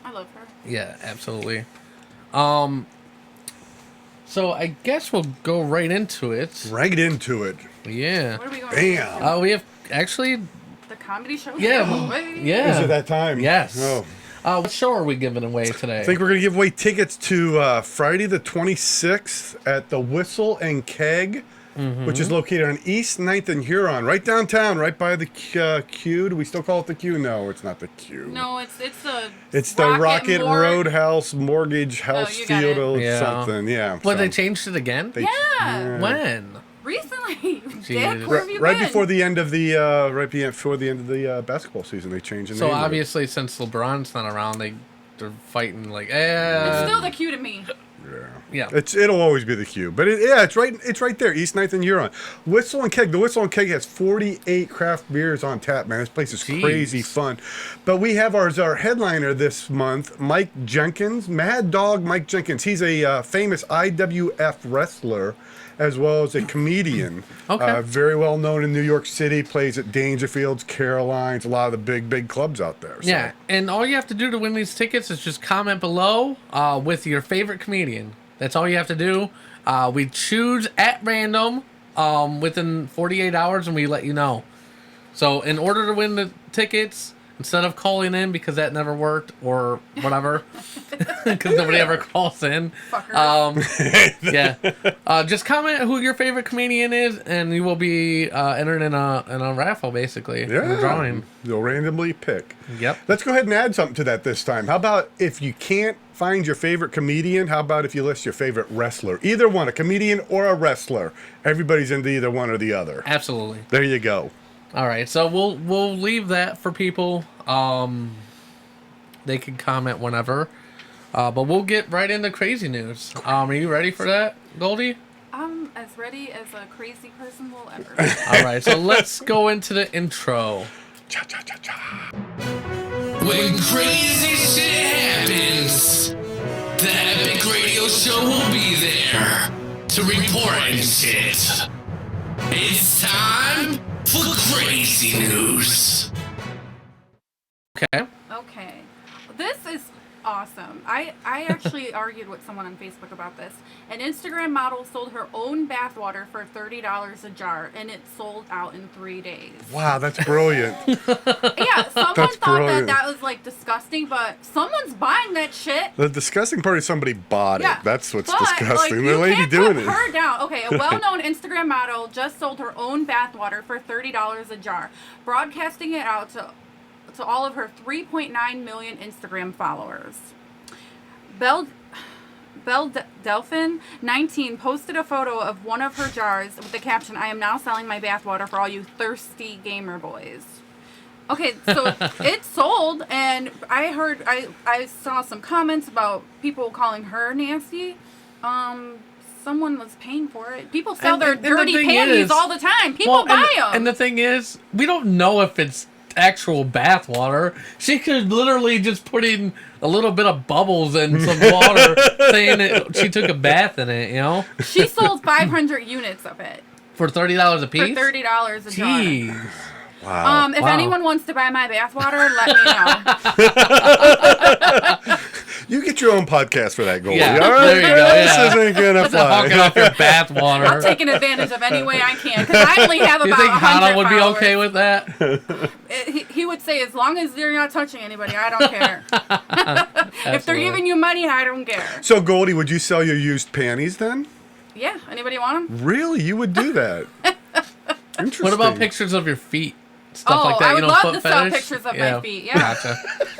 S4: I love her.
S1: Yeah, absolutely. So I guess we'll go right into it.
S3: Right into it.
S1: Yeah.
S4: What are we going
S3: Bam.
S1: We have actually.
S4: The comedy show?
S1: Yeah. Yeah.
S3: Is it that time?
S1: Yes.
S3: Oh.
S1: What show are we giving away today?
S3: I think we're going to give away tickets to Friday the 26th at the Whistle and Keg, which is located on East 9th and Huron, right downtown, right by the Q. Do we still call it the Q? No, it's not the Q.
S4: No, it's
S3: the Rocket Roadhouse Mortgage House
S4: you got
S3: Field
S4: it.
S3: or
S1: Yeah.
S3: something. Yeah.
S1: But they
S3: so
S1: changed it again?
S4: Yeah.
S1: When?
S4: Recently.
S1: Jeez.
S4: Dick, where have you
S3: right
S4: been?
S3: before the end of the basketball season, they changed the
S1: So
S3: name. of it.
S1: obviously, since LeBron's not around, they're fighting like,
S4: It's still the cue to me.
S1: yeah.
S3: It'll always be the Q, but it's right there, East 9th and Huron. Whistle and Keg. The Whistle and Keg has 48 craft beers on tap, man. This place is crazy fun. But we have our headliner this month, Mike Jenkins, Mad Dog Mike Jenkins. He's a famous IWF wrestler as well as a comedian.
S1: Okay.
S3: Very well known in New York City. Plays at Dangerfields, Caroline's, a lot of the big clubs out there. So.
S1: Yeah, and all you have to do to win these tickets is just comment below with your favorite comedian. That's all you have to do. We choose at random within 48 hours, and we let you know. So in order to win the tickets, instead of calling in because that never worked or whatever, because nobody ever calls in, just comment who your favorite comedian is, and you will be entered in a raffle, basically. In a drawing.
S3: You'll randomly pick.
S1: Yep.
S3: Let's go ahead and add something to that this time. How about if you can't find your favorite comedian, how about if you list your favorite wrestler? Either one, a comedian or a wrestler. Everybody's into either one or the other.
S1: Absolutely.
S3: There you go.
S1: All right, so we'll leave that for people. They can comment whenever, but we'll get right into crazy news. Are you ready for that, Goldie?
S4: I'm as ready as a crazy person will ever.
S1: All right, so let's go into the intro.
S3: Cha cha cha cha.
S2: When crazy shit happens, the Epic Radio Show will be there to report and shit. It's time for crazy news.
S1: Okay.
S4: Okay. This is awesome. I actually argued with someone on Facebook about this. An Instagram model sold her own bathwater for $30 a jar, and it sold out in 3 days.
S3: Wow, that's brilliant.
S4: Yeah, someone
S3: That's
S4: thought
S3: brilliant.
S4: that was like disgusting, but someone's buying that shit.
S3: The disgusting part is somebody bought
S4: Yeah,
S3: it. That's what's
S4: but,
S3: disgusting.
S4: Like,
S3: The lady
S4: can't
S3: doing
S4: put
S3: it.
S4: her down. Okay, a well-known Instagram model just sold her own bathwater for $30 a jar, broadcasting it out to all of her 3.9 million Instagram followers. Belle Delphin 19 posted a photo of one of her jars with the caption, "I am now selling my bathwater for all you thirsty gamer boys." Okay, so it sold, and I saw some comments about people calling her nasty. Someone was paying for it. People sell their dirty panties all the time. People buy them.
S1: And the thing is, we don't know if it's actual bath water. She could literally just put in a little bit of bubbles and some water, saying that she took a bath in it. You know,
S4: she sold 500 units of it
S1: for $30 a piece.
S4: For $30 a jar.
S1: Jeez.
S3: Wow.
S4: If anyone wants to buy my bathwater, let me know.
S3: You get your own podcast for that, Goldie.
S1: Yeah,
S3: all right?
S1: there you go, yeah.
S3: This isn't gonna
S1: Hawking
S3: fly.
S1: off your bath water.
S4: I'm taking advantage of any way I can because I only have about
S1: You think
S4: 100
S1: Hana would be
S4: followers.
S1: okay with that?
S4: He would say, as long as you're not touching anybody, I don't care. If they're giving you money, I don't care.
S3: So, Goldie, would you sell your used panties then?
S4: Yeah, anybody want them?
S3: Really? You would do that? Interesting.
S1: What about pictures of your feet? Stuff like that,
S4: I would
S1: you know,
S4: love
S1: foot
S4: to sell
S1: fetish?
S4: pictures of my feet. Yeah,
S1: Gotcha.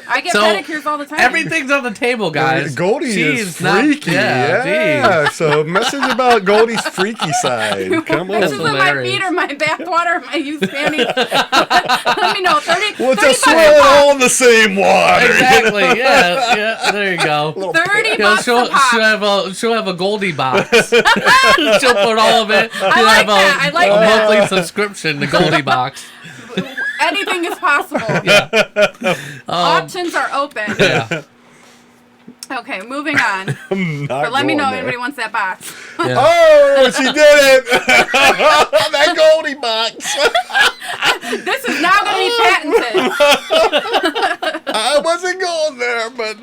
S4: I get
S1: So,
S4: pedicures all the time.
S1: Everything's on the table, guys.
S3: Goldie
S1: She's
S3: is
S1: not-
S3: freaky.
S1: yeah, geez.
S3: So, message about Goldie's freaky side. Come
S4: Pictures
S3: on.
S4: of my
S1: hilarious.
S4: feet or my bathwater or my used panties. Let me know. 30,
S3: Well,
S4: 30
S3: just
S4: bucks
S3: throw
S4: a
S3: it
S4: pop.
S3: all in the same water.
S1: Exactly. Yeah. There you go.
S4: 30
S1: You know,
S4: bucks a pop.
S1: she'll have a Goldie box. She'll put all of it. She'll
S4: I like
S1: have
S4: that. I like
S1: a
S4: that.
S1: monthly subscription to Goldie box.
S4: Anything is possible. Options are open.
S1: Yeah.
S4: Okay, moving on.
S3: I'm not
S4: But let me know
S3: going
S4: if anybody
S3: there.
S4: wants that box.
S3: Oh, she did it! That Goldie box.
S4: This is now going to be patented.
S3: I wasn't going there, but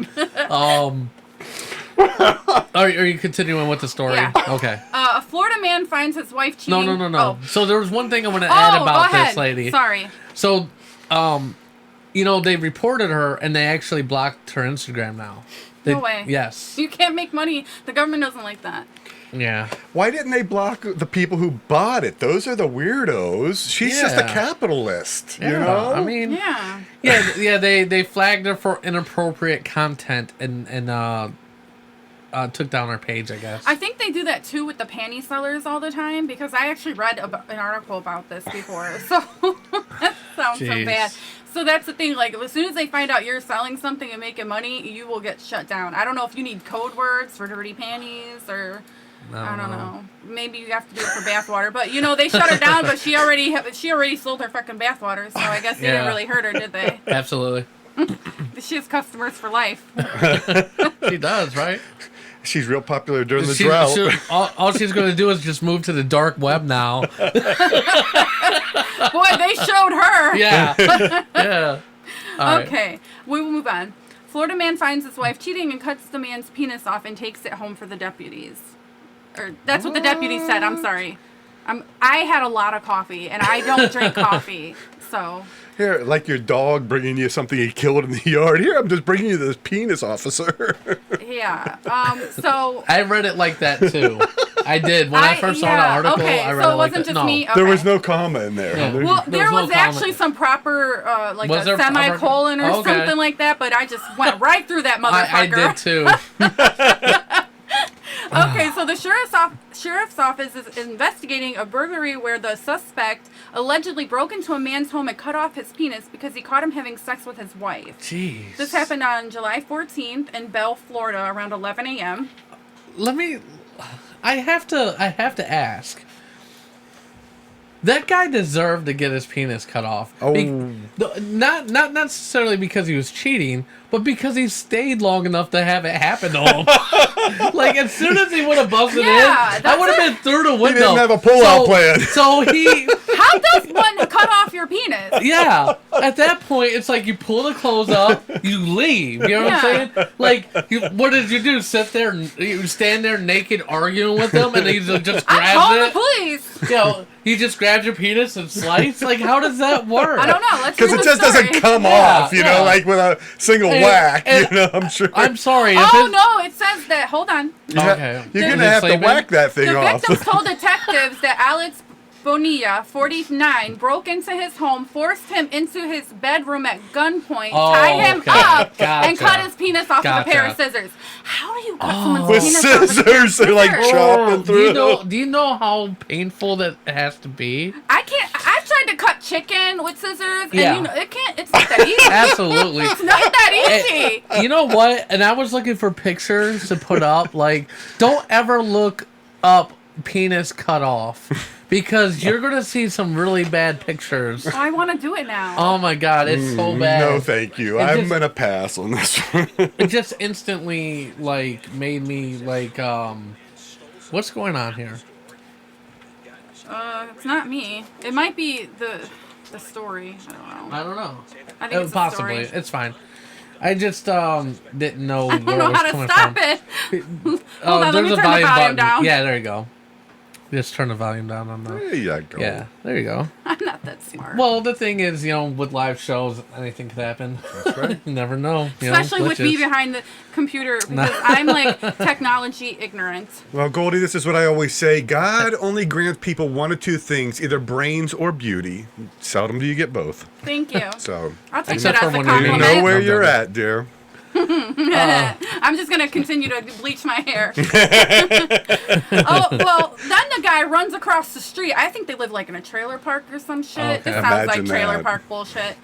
S1: Are you continuing with the story?
S4: Yeah.
S1: Okay.
S4: A Florida man finds his wife cheating.
S1: No.
S4: Oh.
S1: So there was one thing I want to add about
S4: go ahead.
S1: this lady.
S4: Sorry.
S1: So, they reported her and they actually blocked her Instagram now.
S4: No way.
S1: Yes.
S4: You can't make money. The government doesn't like that.
S1: Yeah.
S3: why didn't they block the people who bought it? Those are the weirdos. She's just a
S1: Yeah.
S3: capitalist, you
S1: Yeah,
S3: know?
S1: I mean,
S4: Yeah.
S1: they flagged her for inappropriate content and took down her page, I guess.
S4: I think they do that too with the panty sellers all the time because I actually read an article about this before. So that sounds so
S1: Jeez.
S4: bad. So that's the thing. Like as soon as they find out you're selling something and making money, you will get shut down. I don't know if you need code words for dirty panties or I don't know. Maybe you have to do it for bathwater. But they shut her down. But she already sold her fucking bathwater. So I guess they didn't really hurt her, did they?
S1: Absolutely.
S4: She has customers for life.
S1: She does, right?
S3: She's real popular during the
S1: She-
S3: drought.
S1: all she's going to do is just move to the dark web now.
S4: Boy, they showed her.
S1: Yeah. Yeah. All right.
S4: Okay, we will move on. Florida man finds his wife cheating and cuts the man's penis off and takes it home for the deputies. Or that's what the deputy said. I'm sorry. I had a lot of coffee and I don't drink coffee, so.
S3: Here, like your dog bringing you something he killed in the yard. Here, I'm just bringing you this penis, officer.
S4: Yeah. So.
S1: I read it like that too. I did. When I first saw the article,
S4: okay,
S1: I read
S4: so
S1: it
S4: it
S1: like
S4: wasn't
S1: that.
S4: just me. Okay.
S3: There was no comma in there.
S1: Yeah.
S4: Well,
S1: There
S4: there
S1: was
S4: was
S1: no
S4: actually
S1: comment.
S4: some proper, like
S1: Was
S4: a
S1: there proper-
S4: semicolon or
S1: Okay.
S4: something like that, but I just went right through that motherfucker.
S1: I did too.
S4: Okay, so the sheriff's office is investigating a burglary where the suspect allegedly broke into a man's home and cut off his penis because he caught him having sex with his wife.
S1: Jeez.
S4: This happened on July 14th in Bell, Florida, around 11 a.m.
S1: I have to ask. That guy deserved to get his penis cut off.
S3: Oh.
S1: Not necessarily because he was cheating, but because he stayed long enough to have it happen to him. Like, as soon as he would have busted
S4: Yeah,
S1: in, I would have
S4: that's
S1: been through the window.
S3: didn't have a pull-out plan.
S1: So he...
S4: How does one cut off your penis?
S1: Yeah, at that point, it's like you pull the clothes up, you leave. You know what I'm saying? Like, what did you do? Sit there, you stand there naked arguing with him, and he just
S4: I
S1: grabs
S4: called
S1: it?
S4: the police.
S1: He just grabs your penis and slice? Like, how does that work?
S4: I don't know. Let's
S3: Because
S4: read
S3: it
S4: the
S3: just
S4: story.
S3: doesn't come
S1: Yeah,
S3: off,
S1: yeah.
S3: like with a single
S1: And-
S3: whack,
S1: and-
S3: I'm sure.
S1: I'm sorry.
S4: Oh, no, it says that. Hold on.
S1: Okay.
S3: You're
S1: Is
S3: going
S1: it
S3: to have to
S1: sleeping?
S3: whack that thing
S4: The
S3: off.
S4: victims told detectives that Alex Bonilla, 49, broke into his home, forced him into his bedroom at gunpoint,
S1: Oh,
S4: tied him
S1: okay.
S4: up,
S1: Gotcha.
S4: and cut his penis off with a pair of
S1: Gotcha.
S4: scissors. How do you cut someone's
S3: With
S4: penis off with
S3: scissors, they're like
S4: scissors?
S3: chopping through.
S1: Do you know how painful that has to be?
S4: I can't. I've tried to cut chicken with scissors, and
S1: Yeah.
S4: it can't. It's not that easy.
S1: Absolutely.
S4: It's not that easy.
S1: You know what? And I was looking for pictures to put up. Like, don't ever look up penis cut off because you're gonna see some really bad pictures.
S4: Oh, I want to do it now.
S1: Oh my god, it's so bad.
S3: No, thank you.
S1: It
S3: I'm
S1: just-
S3: going to pass on this one.
S1: It just instantly made me what's going on here?
S4: It's not me. It might be the story. I don't know.
S1: I don't know.
S4: I think it's the
S1: Possibly.
S4: story.
S1: It's fine. I just didn't know
S4: I
S1: where
S4: don't know
S1: it was
S4: how to
S1: coming
S4: stop
S1: from.
S4: it.
S1: Oh,
S4: Hold on, let me
S1: there's a
S4: turn the
S1: volume
S4: volume
S1: button.
S4: down.
S1: Yeah, there you go. Just turn the volume down on
S3: There
S1: the.
S3: you go.
S1: Yeah, there you go.
S4: I'm not that smart.
S1: Well, the thing is, with live shows, anything could happen. That's right. You never know.
S4: Especially with me
S1: glitches.
S4: behind the computer because I'm like technology ignorant.
S3: Well, Goldie, this is what I always say. God only grants people one of two things, either brains or beauty. Seldom do you get both.
S4: Thank you.
S3: So,
S4: I'll take
S1: Except
S4: that
S1: for
S4: as a
S1: when you're
S3: you
S4: compliment.
S3: know where
S1: I'm
S3: you're
S1: done.
S3: at, dear.
S4: I'm just gonna continue to bleach my hair. Oh well, then the guy runs across the street. I think they live like in a trailer park or some shit.
S1: Okay.
S4: This sounds like
S3: Imagine
S4: trailer
S3: that.
S4: park bullshit.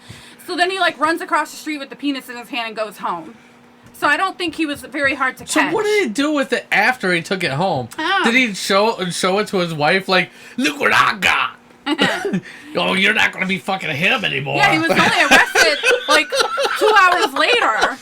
S4: So then he runs across the street with the penis in his hand and goes home. So I don't think he was very hard to
S1: So
S4: catch.
S1: what did he do with it after he took it home?
S4: Oh.
S1: Did he show it to his wife? Like, look what I got. Oh, you're not gonna be fucking him anymore.
S4: Yeah, he was only arrested 2 hours later.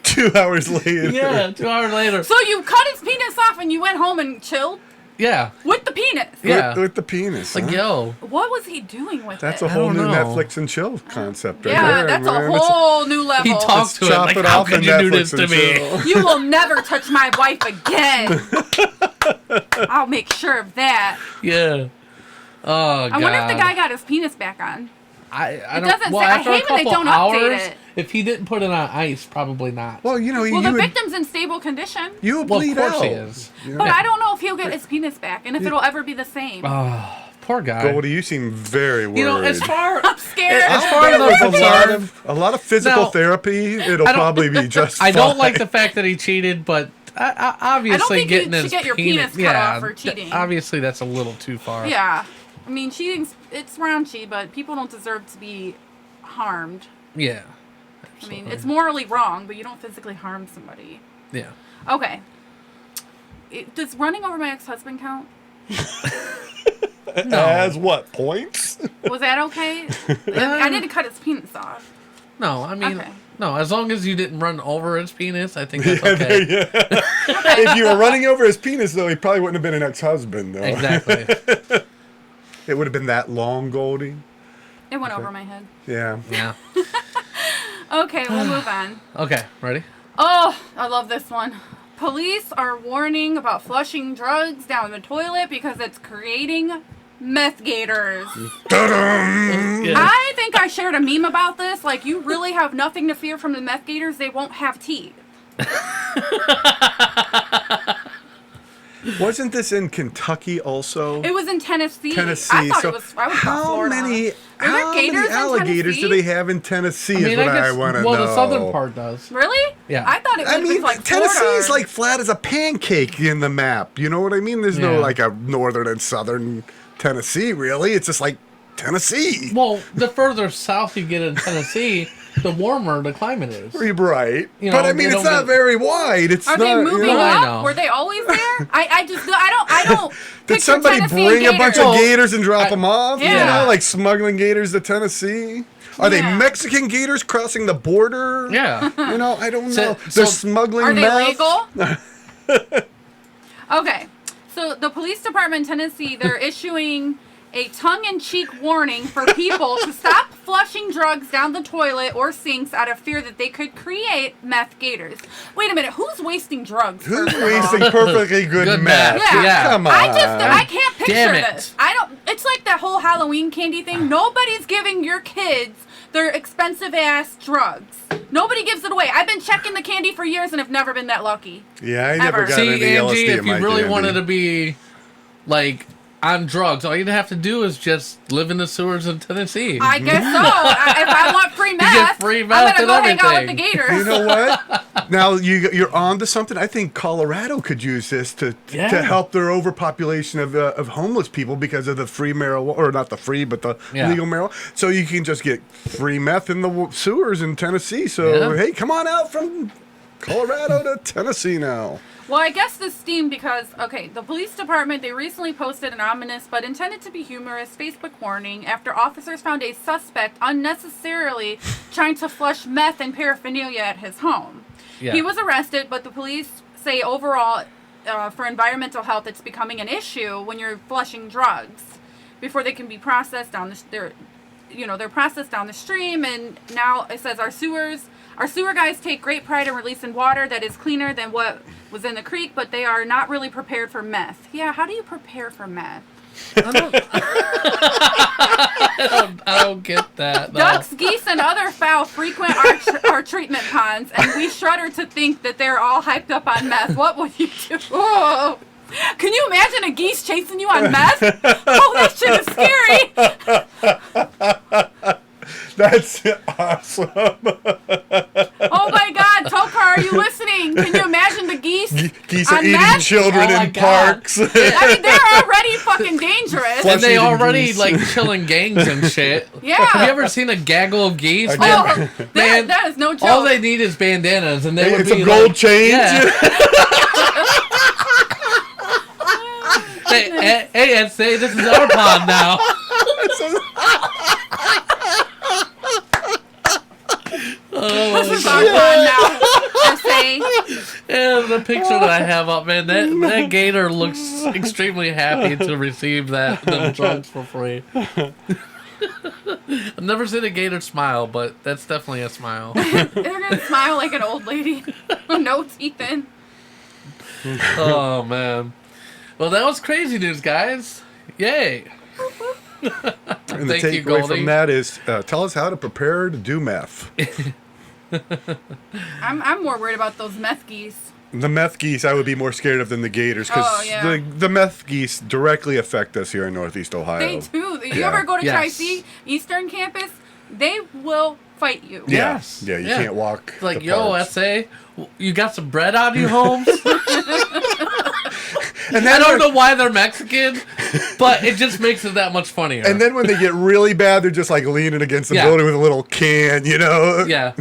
S3: 2 hours later.
S1: Yeah, 2 hours later.
S4: So you cut his penis off and you went home and chilled?
S1: Yeah.
S4: With the penis.
S1: Yeah.
S3: With the penis.
S1: Like,
S3: huh?
S1: yo.
S4: What was he doing with
S3: That's
S4: it?
S3: a whole
S1: don't
S3: new
S1: know.
S3: Netflix and chill concept right
S4: Yeah,
S3: there,
S4: that's
S3: man.
S4: a whole new level.
S1: He talks to it
S3: chop
S1: like,
S3: it
S1: how
S3: off
S1: could
S3: in
S1: you do
S3: Netflix
S1: this to
S3: and
S1: me?
S3: chill.
S4: You will never touch my wife again. I'll make sure of that.
S1: Yeah. Oh, God.
S4: I wonder if the guy got his penis back on.
S1: I
S4: It
S1: don't,
S4: doesn't
S1: well,
S4: say. I
S1: after a
S4: hate when they
S1: couple
S4: don't update
S1: hours,
S4: it.
S1: if he didn't put it on ice, probably not.
S3: Well, you know,
S4: Well,
S3: you
S4: the
S3: would,
S4: victim's in stable condition.
S3: you would
S1: Well, of
S3: bleed
S1: course
S3: out.
S1: he is.
S3: You know?
S4: But I don't know if he'll get his penis back and if it'll ever be the same.
S1: Oh, poor guy.
S3: Goldie, you seem very worried.
S1: You know, as far
S4: I'm scared.
S1: as far as I'm
S3: With
S1: concerned,
S3: a lot of physical
S1: No.
S3: therapy, it'll
S1: I don't-
S3: probably be just
S1: I don't
S3: fine.
S1: like the fact that he cheated, but obviously
S4: think you
S1: getting
S4: should
S1: his
S4: get your penis cut off for cheating.
S1: Obviously, that's a little too far.
S4: Yeah. I mean, cheating's it's raunchy, but people don't deserve to be harmed.
S1: Yeah.
S4: I mean, it's morally wrong, but you don't physically harm somebody.
S1: Yeah.
S4: Okay. Does running over my ex-husband count?
S3: As what, points?
S4: Was that okay? I didn't cut his penis off.
S1: No, I mean,
S4: Okay.
S1: no. As long as you didn't run over his penis, I think that's okay.
S3: If you were running over his penis, though, he probably wouldn't have been an ex-husband, though.
S1: Exactly.
S3: It would have been that long, Goldie.
S4: It went over my head.
S3: Yeah.
S1: Yeah.
S4: Okay, we'll move on.
S1: Okay. Ready?
S4: Oh, I love this one. Police are warning about flushing drugs down the toilet because it's creating meth gators.
S1: Yeah.
S4: I think I shared a meme about this. Like, you really have nothing to fear from the meth gators. They won't have teeth.
S3: Wasn't this in Kentucky also?
S4: It was in Tennessee.
S3: Tennessee.
S4: I thought
S3: so
S4: it was. I would
S3: how
S4: Florida.
S3: many,
S4: Are there
S3: how many
S4: gators in
S3: alligators do
S4: Tennessee?
S3: they have in Tennessee? Is what I want to know.
S1: well, the southern part does.
S4: Really?
S1: Yeah.
S4: I thought it was
S3: I mean,
S4: like
S3: Tennessee
S4: Florida.
S3: is like flat as a pancake in the map. You know what I mean? There's no
S1: Yeah.
S3: like a northern and southern Tennessee, really. It's just like Tennessee.
S1: Well, the further south you get in Tennessee, the warmer the climate is.
S3: You're right.
S1: You
S3: But
S1: know,
S3: I mean,
S1: they
S3: it's
S1: don't
S3: not
S1: get-
S3: very wide. It's
S4: Are
S3: not.
S4: they moving
S1: know. I
S4: up?
S1: know.
S4: Were they always there? I don't.
S3: Did
S4: picture
S3: somebody
S4: Tennessee
S3: bring a bunch of
S4: gators.
S3: gators and drop them off? You
S4: Yeah.
S3: know, like smuggling gators to Tennessee? Are they
S4: Yeah.
S3: Mexican gators crossing the border?
S1: Yeah.
S3: You know, I don't
S1: So-
S3: know.
S1: so-
S3: They're smuggling
S4: Are they
S3: meth.
S4: legal? Okay, so the police department in Tennessee, they're issuing a tongue-in-cheek warning for people to stop flushing drugs down the toilet or sinks out of fear that they could create meth gators. Wait a minute, who's wasting drugs?
S3: Who's
S4: first of all?
S3: wasting perfectly good,
S1: Good
S3: meth?
S1: meth. Yeah.
S3: Come on.
S4: I can't picture
S1: Damn it.
S4: this. I don't. It's like that whole Halloween candy thing. Nobody's giving your kids their expensive ass drugs. Nobody gives it away. I've been checking the candy for years and have never been that lucky.
S3: Yeah, I never
S4: Ever.
S3: got
S1: See,
S3: any
S1: Angie,
S3: LSD
S1: if
S3: in
S1: you
S3: my
S1: really
S3: candy.
S1: wanted to be, like, on drugs, all you'd have to do is just live in the sewers of Tennessee.
S4: I guess so. If I want free meth,
S1: get free meth
S4: I'm gonna
S1: and
S4: go hang out with the
S1: everything.
S4: gators.
S3: You know what? Now you're on to something. I think Colorado could use this to
S1: Yeah.
S3: help their overpopulation of homeless people because of the free marijuana, or not the free, but the
S1: Yeah.
S3: legal marijuana. So you can just get free meth in the sewers in Tennessee. So
S1: Yeah.
S3: hey, come on out from Colorado to Tennessee now.
S4: Well, I guess this steam because, okay, the police department, they recently posted an ominous but intended to be humorous Facebook warning after officers found a suspect unnecessarily trying to flush meth and paraphernalia at his home.
S1: Yeah.
S4: He was arrested, but the police say overall, for environmental health, it's becoming an issue when you're flushing drugs before they can be processed down they're processed down the stream, and now it says our sewer guys take great pride in releasing water that is cleaner than what was in the creek, but they are not really prepared for meth. Yeah, how do you prepare for meth?
S1: I don't get that. No.
S4: Ducks, geese, and other fowl frequent our treatment ponds, and we shudder to think that they're all hyped up on meth. What would you do? Whoa. Can you imagine a geese chasing you on meth? Oh, that shit is scary.
S3: That's awesome.
S4: Oh my God, Tokar, are you listening? Can you imagine the geese?
S3: Geese are
S4: on
S3: eating
S4: meth?
S3: children
S1: Oh my
S3: in
S1: God.
S3: parks.
S4: I mean, they're already fucking dangerous.
S1: And they
S3: Flesh-eating
S1: already,
S3: geese.
S1: like, chilling gangs and shit.
S4: Yeah.
S1: Have you ever seen a gaggle of geese?
S3: I
S4: Oh,
S1: Man,
S4: that is no joke.
S1: all they need is bandanas, and they would
S3: It's
S1: be
S3: a gold
S1: like,
S3: change.
S1: Yeah. hey, SA, this is our pond now.
S4: This is our pond now. SA. Jay.
S1: Yeah, the picture that I have up, man, that gator looks extremely happy to receive them drugs for free. I've never seen a gator smile, but that's definitely a smile.
S4: They're gonna smile like an old lady. No teeth in.
S1: Oh, man. Well, that was crazy news, guys. Yay.
S3: And the
S1: Thank you,
S3: takeaway
S1: Goldie.
S3: from that is tell us how to prepare to do meth.
S4: I'm more worried about those meth geese.
S3: The meth geese I would be more scared of than the gators because
S4: Oh, yeah.
S3: the meth geese directly affect us here in Northeast Ohio.
S4: They do. You
S3: Yeah.
S4: ever go to
S1: Yes.
S4: Tri-C Eastern Campus? They will fight you.
S3: Yeah.
S1: Yes.
S3: Yeah, you
S1: Yeah.
S3: can't walk.
S1: Like,
S3: the
S1: yo,
S3: parks.
S1: SA, you got some bread on you, Holmes?
S3: And
S1: I
S3: then
S1: don't know why they're Mexican, but it just makes it that much funnier.
S3: And then when they get really bad, they're just like leaning against the
S1: Yeah.
S3: building with a little can, you know?
S1: Yeah.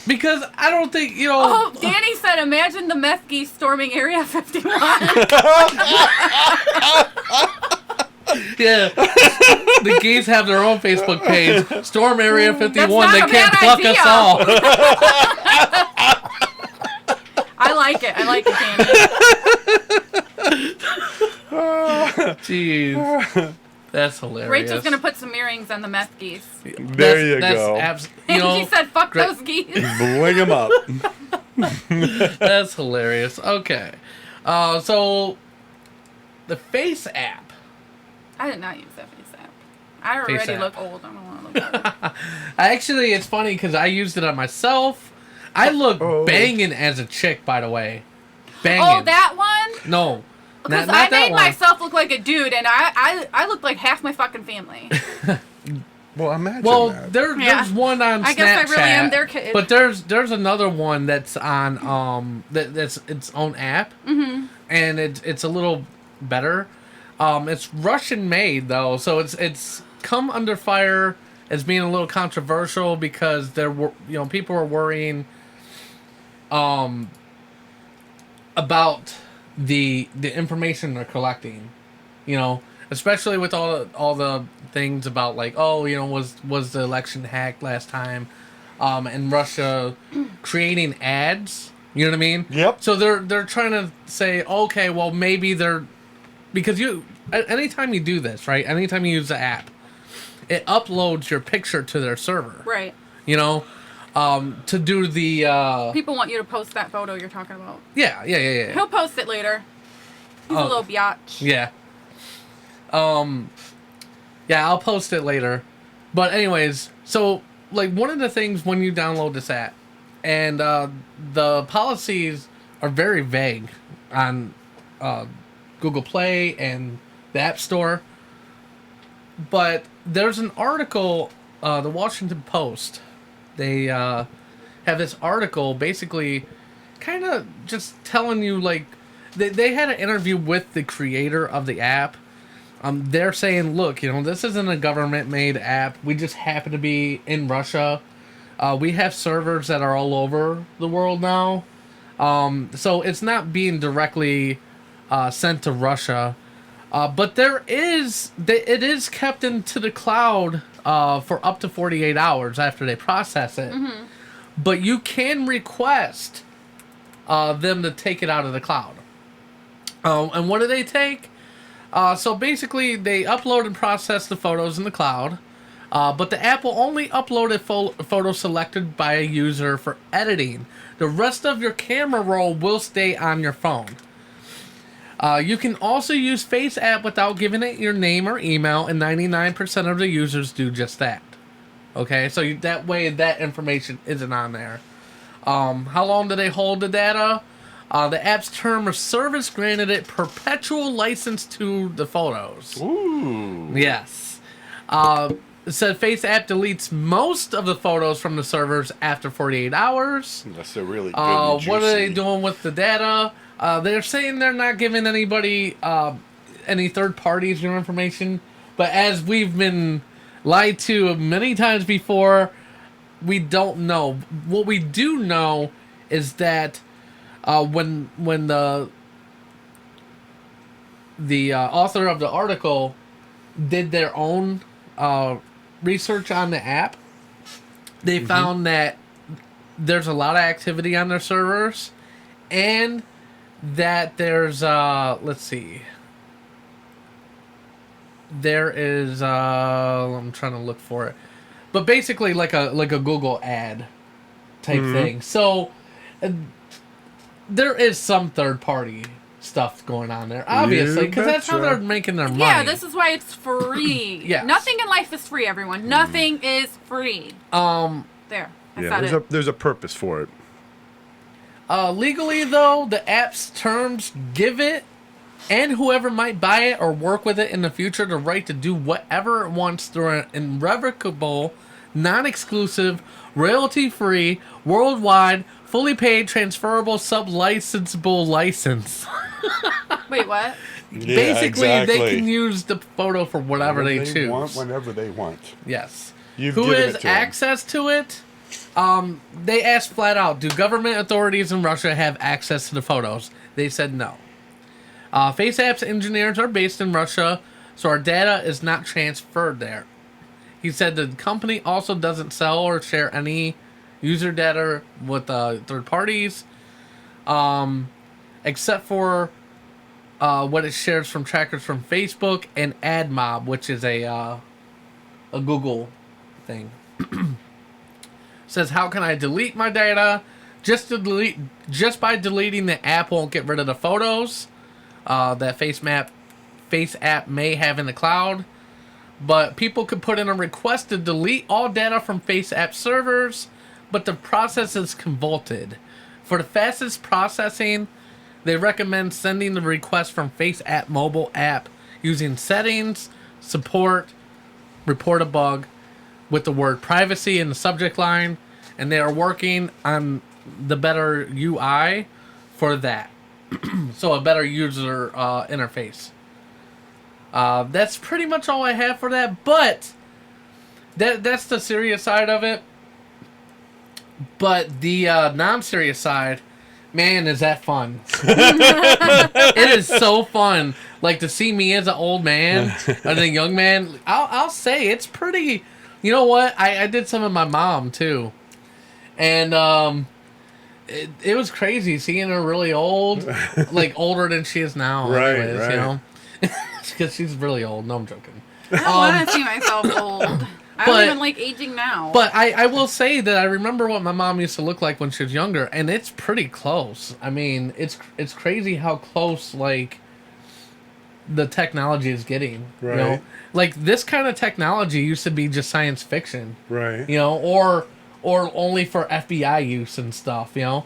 S1: Because I don't think,
S4: Oh, Danny said, imagine the meth geese storming Area 51.
S1: Yeah. The geese have their own Facebook page. Storm Area 51.
S4: That's
S1: They
S4: not a
S1: can't
S4: bad
S1: pluck
S4: idea.
S1: us all.
S4: I like it. I like it, Danny.
S1: Jeez. That's hilarious.
S4: Rachel's going to put some earrings on the meth geese.
S3: There you go.
S4: And she said, fuck
S1: great.
S4: those geese.
S3: Bling them up.
S1: That's hilarious. Okay. So, the Face app.
S4: I did not use that face app. I already
S1: Face app.
S4: look old. I don't want to look old.
S1: Actually, it's funny because I used it on myself. I look
S3: Oh.
S1: banging as a chick, by the way. Banging.
S4: Oh, that one?
S1: No.
S4: Because
S1: Not
S4: I
S1: that
S4: made
S1: one.
S4: myself look like a dude, and I looked like half my fucking family.
S3: Well, imagine
S1: Well,
S3: that.
S1: there's one on Snapchat.
S4: I guess I really am their kid.
S1: But there's another one that's on that's its own app, and it's a little better. It's Russian made though, so it's come under fire as being a little controversial because people are worrying about the information they're collecting, especially with all the things about like, was the election hacked last time, and Russia creating ads, you know what I mean?
S3: Yep.
S1: So they're trying to say, okay, well maybe because anytime you do this, right? Anytime you use the app, it uploads your picture to their server.
S4: Right.
S1: To do the
S4: People want you to post that photo you're talking about.
S1: yeah.
S4: He'll post it later. He's a little biatch.
S1: Yeah. Yeah, I'll post it later. But anyways, so like one of the things when you download this app, and the policies are very vague on Google Play and the App Store. But there's an article, the Washington Post. They have this article basically kind of just telling you like they had an interview with the creator of the app. They're saying, look, this isn't a government-made app. We just happen to be in Russia. We have servers that are all over the world now. So it's not being directly sent to Russia. But it is kept into the cloud for up to 48 hours after they process it. Mm-hmm. But you can request them to take it out of the cloud. And what do they take? So basically, they upload and process the photos in the cloud, but the app will only upload a photo selected by a user for editing. The rest of your camera roll will stay on your phone. You can also use Face app without giving it your name or email, and 99% of the users do just that. Okay, so that way that information isn't on there. How long do they hold the data? The app's term of service granted it perpetual license to the photos.
S3: Ooh.
S1: Yes. It said Face app deletes most of the photos from the servers after 48 hours.
S3: That's a really good and juicy.
S1: What are they doing with the data? They're saying they're not giving anybody, any third parties your information. But as we've been lied to many times before, we don't know. What we do know is that when the author of the article did their own research on the app, they found that there's a lot of activity on their servers, and that there's let's see. There is I'm trying to look for it. But basically like a Google ad type thing. So there is some third party stuff going on there, obviously, because that's how they're making their money.
S4: Yeah, this is why it's free.
S1: Yes.
S4: Nothing in life is free, everyone. Nothing is free. There.
S3: There's a purpose for it.
S1: Legally, though, the app's terms give it and whoever might buy it or work with it in the future the right to do whatever it wants through an irrevocable, non-exclusive, royalty-free, worldwide, fully paid, transferable, sub-licensable license.
S4: Wait, what?
S3: Yeah,
S1: Basically,
S3: exactly.
S1: they can use the photo for whatever they choose.
S3: Whenever they want.
S1: Yes.
S3: You've
S1: Who
S3: given
S1: has
S3: it to 'em.
S1: access to it? They asked flat out, do government authorities in Russia have access to the photos? They said no. FaceApp's engineers are based in Russia, so our data is not transferred there. He said the company also doesn't sell or share any user data with third parties, except for what it shares from trackers from Facebook and AdMob, which is a Google thing. Says, how can I delete my data? Just by deleting the app won't get rid of the photos that FaceApp may have in the cloud. But people could put in a request to delete all data from FaceApp servers, but the process is convoluted. For the fastest processing, they recommend sending the request from FaceApp mobile app using settings, support, report a bug, with the word privacy in the subject line, and they are working on the better UI for that. So a better user interface. That's pretty much all I have for that, but that's the serious side of it. But the non-serious side, man, is that fun. It is so fun. Like, to see me as an old man, as a young man, I'll say it's pretty... You know what? I did some of my mom, too. And it was crazy seeing her really old. Like, older than she is now.
S3: Right,
S1: anyways,
S3: right.
S1: You know? Because she's really old. No, I'm joking.
S4: I don't want to see myself old. I don't even like aging now.
S1: But I will say that I remember what my mom used to look like when she was younger, and it's pretty close. I mean, it's crazy how close, like, the technology is getting.
S3: Right.
S1: You know? Like, this kind of technology used to be just science fiction.
S3: Right.
S1: You know, or only for FBI use and stuff, you know?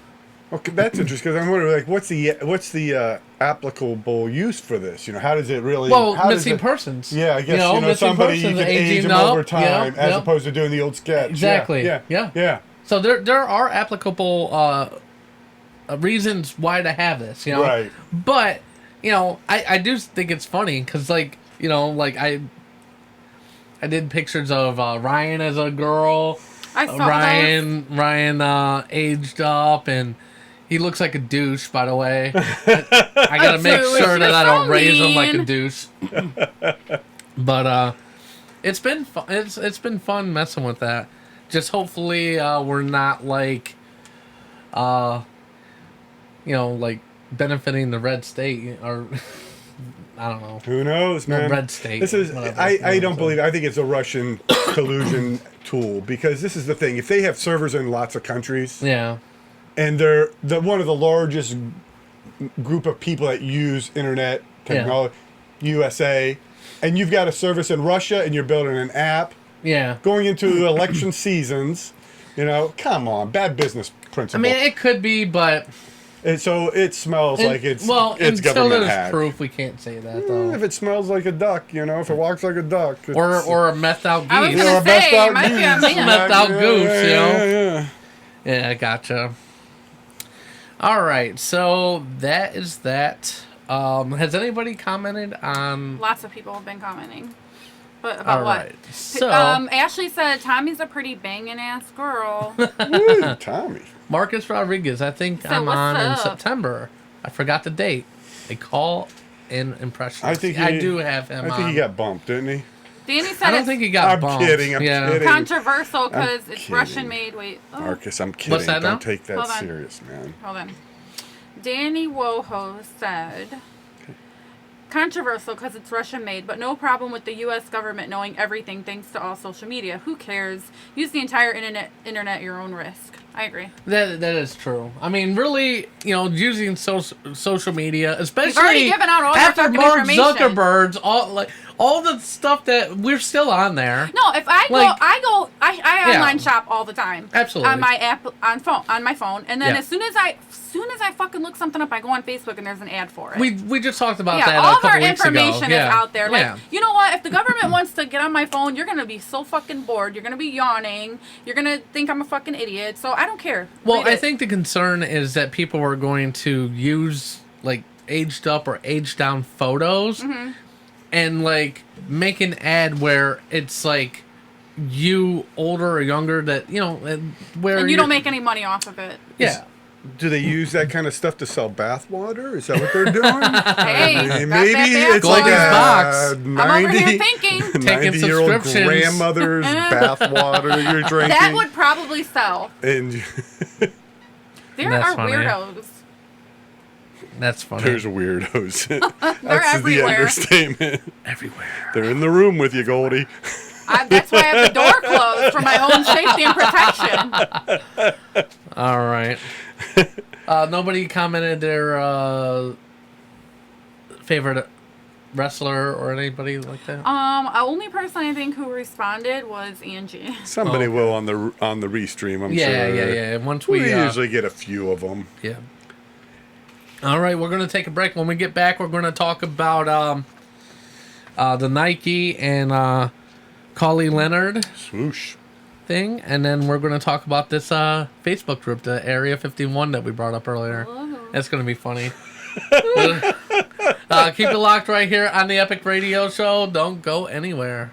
S3: Okay, that's interesting because I'm wondering, like, what's the applicable use for this? You know, how does it really?
S1: Well,
S3: how does
S1: missing
S3: it-
S1: persons.
S3: Yeah, I guess
S1: You know, missing
S3: somebody you
S1: persons,
S3: can age
S1: aging
S3: them over
S1: up,
S3: time
S1: yeah,
S3: as
S1: yeah.
S3: opposed to doing the old sketch.
S1: Exactly.
S3: Yeah.
S1: So there are applicable reasons why to have this, you know?
S3: Right.
S1: But, you know, I do think it's funny because, like, you know, like, I did pictures of Ryan as a girl.
S4: I saw
S1: Ryan aged up, and he looks like a douche, by the way. I gotta make sure that I don't raise him like a douche. But it's been fun. It's been fun messing with that. Just hopefully we're not like, you know, like benefiting the red state or I don't know.
S3: Who knows, man?
S1: Red state.
S3: This is.
S1: whatever.
S3: I don't believe. I think it's a Russian collusion tool because this is the thing. If they have servers in lots of countries,
S1: Yeah.
S3: and they're one of the largest group of people that use internet technology, USA, and you've got a service in Russia and you're building an app
S1: Yeah.
S3: going into election seasons, you know, come on, bad business
S1: I
S3: principle.
S1: mean, it could be, but
S3: And so it smells like it's
S1: well,
S3: it's
S1: until
S3: government
S1: there's
S3: hack.
S1: proof, we can't say that though.
S3: If it smells like a duck, you know, if it walks like a duck, it's,
S1: Or a methed out
S4: I was
S1: geese.
S4: gonna
S3: or a best
S4: say,
S3: out
S4: it might be
S3: goose.
S4: on me.
S1: Methed out goose, you know?
S3: Yeah.
S1: Yeah, gotcha. All right, so that is that. Has anybody commented on?
S4: Lots of people have been commenting. But
S1: All
S4: about
S1: right,
S4: what?
S1: so
S4: Ashley said Tommy's a pretty banging ass girl.
S3: Woo, Tommy.
S1: Marcus Rodriguez, I think
S4: So
S1: I'm
S4: what's
S1: on in
S4: up?
S1: September. I forgot the date. A call in impression.
S3: I think
S1: I
S3: he-
S1: do have him.
S3: I think he got bumped, didn't he?
S4: Danny said
S1: I don't
S4: it's
S1: think he got
S3: I'm
S1: bumped.
S3: kidding, I'm kidding.
S4: controversial because it's
S3: kidding.
S4: Russian made. Wait. Oh,
S3: Marcus, I'm kidding.
S1: What's that now?
S3: Don't take that
S4: Hold on.
S3: serious, man.
S4: hold on. Danny Woho said controversial because it's Russian made, but no problem with the U.S. government knowing everything thanks to all social media. Who cares? Use the entire internet at your own risk. I agree.
S1: That is true. I mean, really, using social media, especially
S4: already given out all your
S1: after
S4: fucking
S1: Mark
S4: information.
S1: Zuckerberg's all the stuff that we're still on there.
S4: No, if I
S1: Like-
S4: I
S1: Yeah.
S4: online shop all the time.
S1: Absolutely.
S4: On my app, on my phone, and then
S1: Yeah.
S4: as soon as I fucking look something up, I go on Facebook and there's an ad for it.
S1: We just talked about
S4: yeah,
S1: that
S4: all
S1: a
S4: of
S1: couple
S4: our
S1: weeks ago.
S4: information is out there. Like,
S1: yeah.
S4: you know what? If the government wants to get on my phone, you're gonna be so fucking bored. You're gonna be yawning. You're gonna think I'm a fucking idiot. So I don't care.
S1: Well,
S4: Read
S1: I
S4: it.
S1: think the concern is that people were going to use like aged up or aged down photos
S4: Mm-hmm.
S1: and like make an ad where it's like you older or younger that where
S4: and you
S1: you're-
S4: don't make any money off of it.
S1: yeah.
S3: Do they use that kind of stuff to sell bath water? Is that what they're doing?
S4: Hey, got
S3: Maybe
S4: that
S3: it's like
S1: Goldie's
S3: a
S1: box.
S3: 90,
S4: I'm over here thinking.
S1: Taking
S3: 90-year-old
S1: subscriptions.
S3: grandmother's bath water you're drinking.
S4: That would probably sell.
S3: And
S4: There
S1: That's
S4: are
S1: funny.
S4: weirdos.
S1: That's funny.
S3: there's weirdos.
S4: They're
S3: That's the
S4: everywhere.
S3: understatement.
S1: everywhere.
S3: They're in the room with you, Goldie.
S4: That's why I have the door closed for my own safety and protection.
S1: All right. Nobody commented their favorite wrestler or anybody like that.
S4: Only person I think who responded was Angie.
S3: Somebody will on the restream, I'm
S1: yeah,
S3: sure.
S1: yeah. Once
S3: We
S1: we
S3: usually get a few of them.
S1: yeah. All right, we're gonna take a break. When we get back, we're gonna talk about the Nike and Collie Leonard
S3: Swoosh.
S1: thing, and then we're gonna talk about this Facebook group, the Area 51 that we brought up earlier. That's gonna be funny. Keep it locked right here on the Epic Radio Show. Don't go anywhere.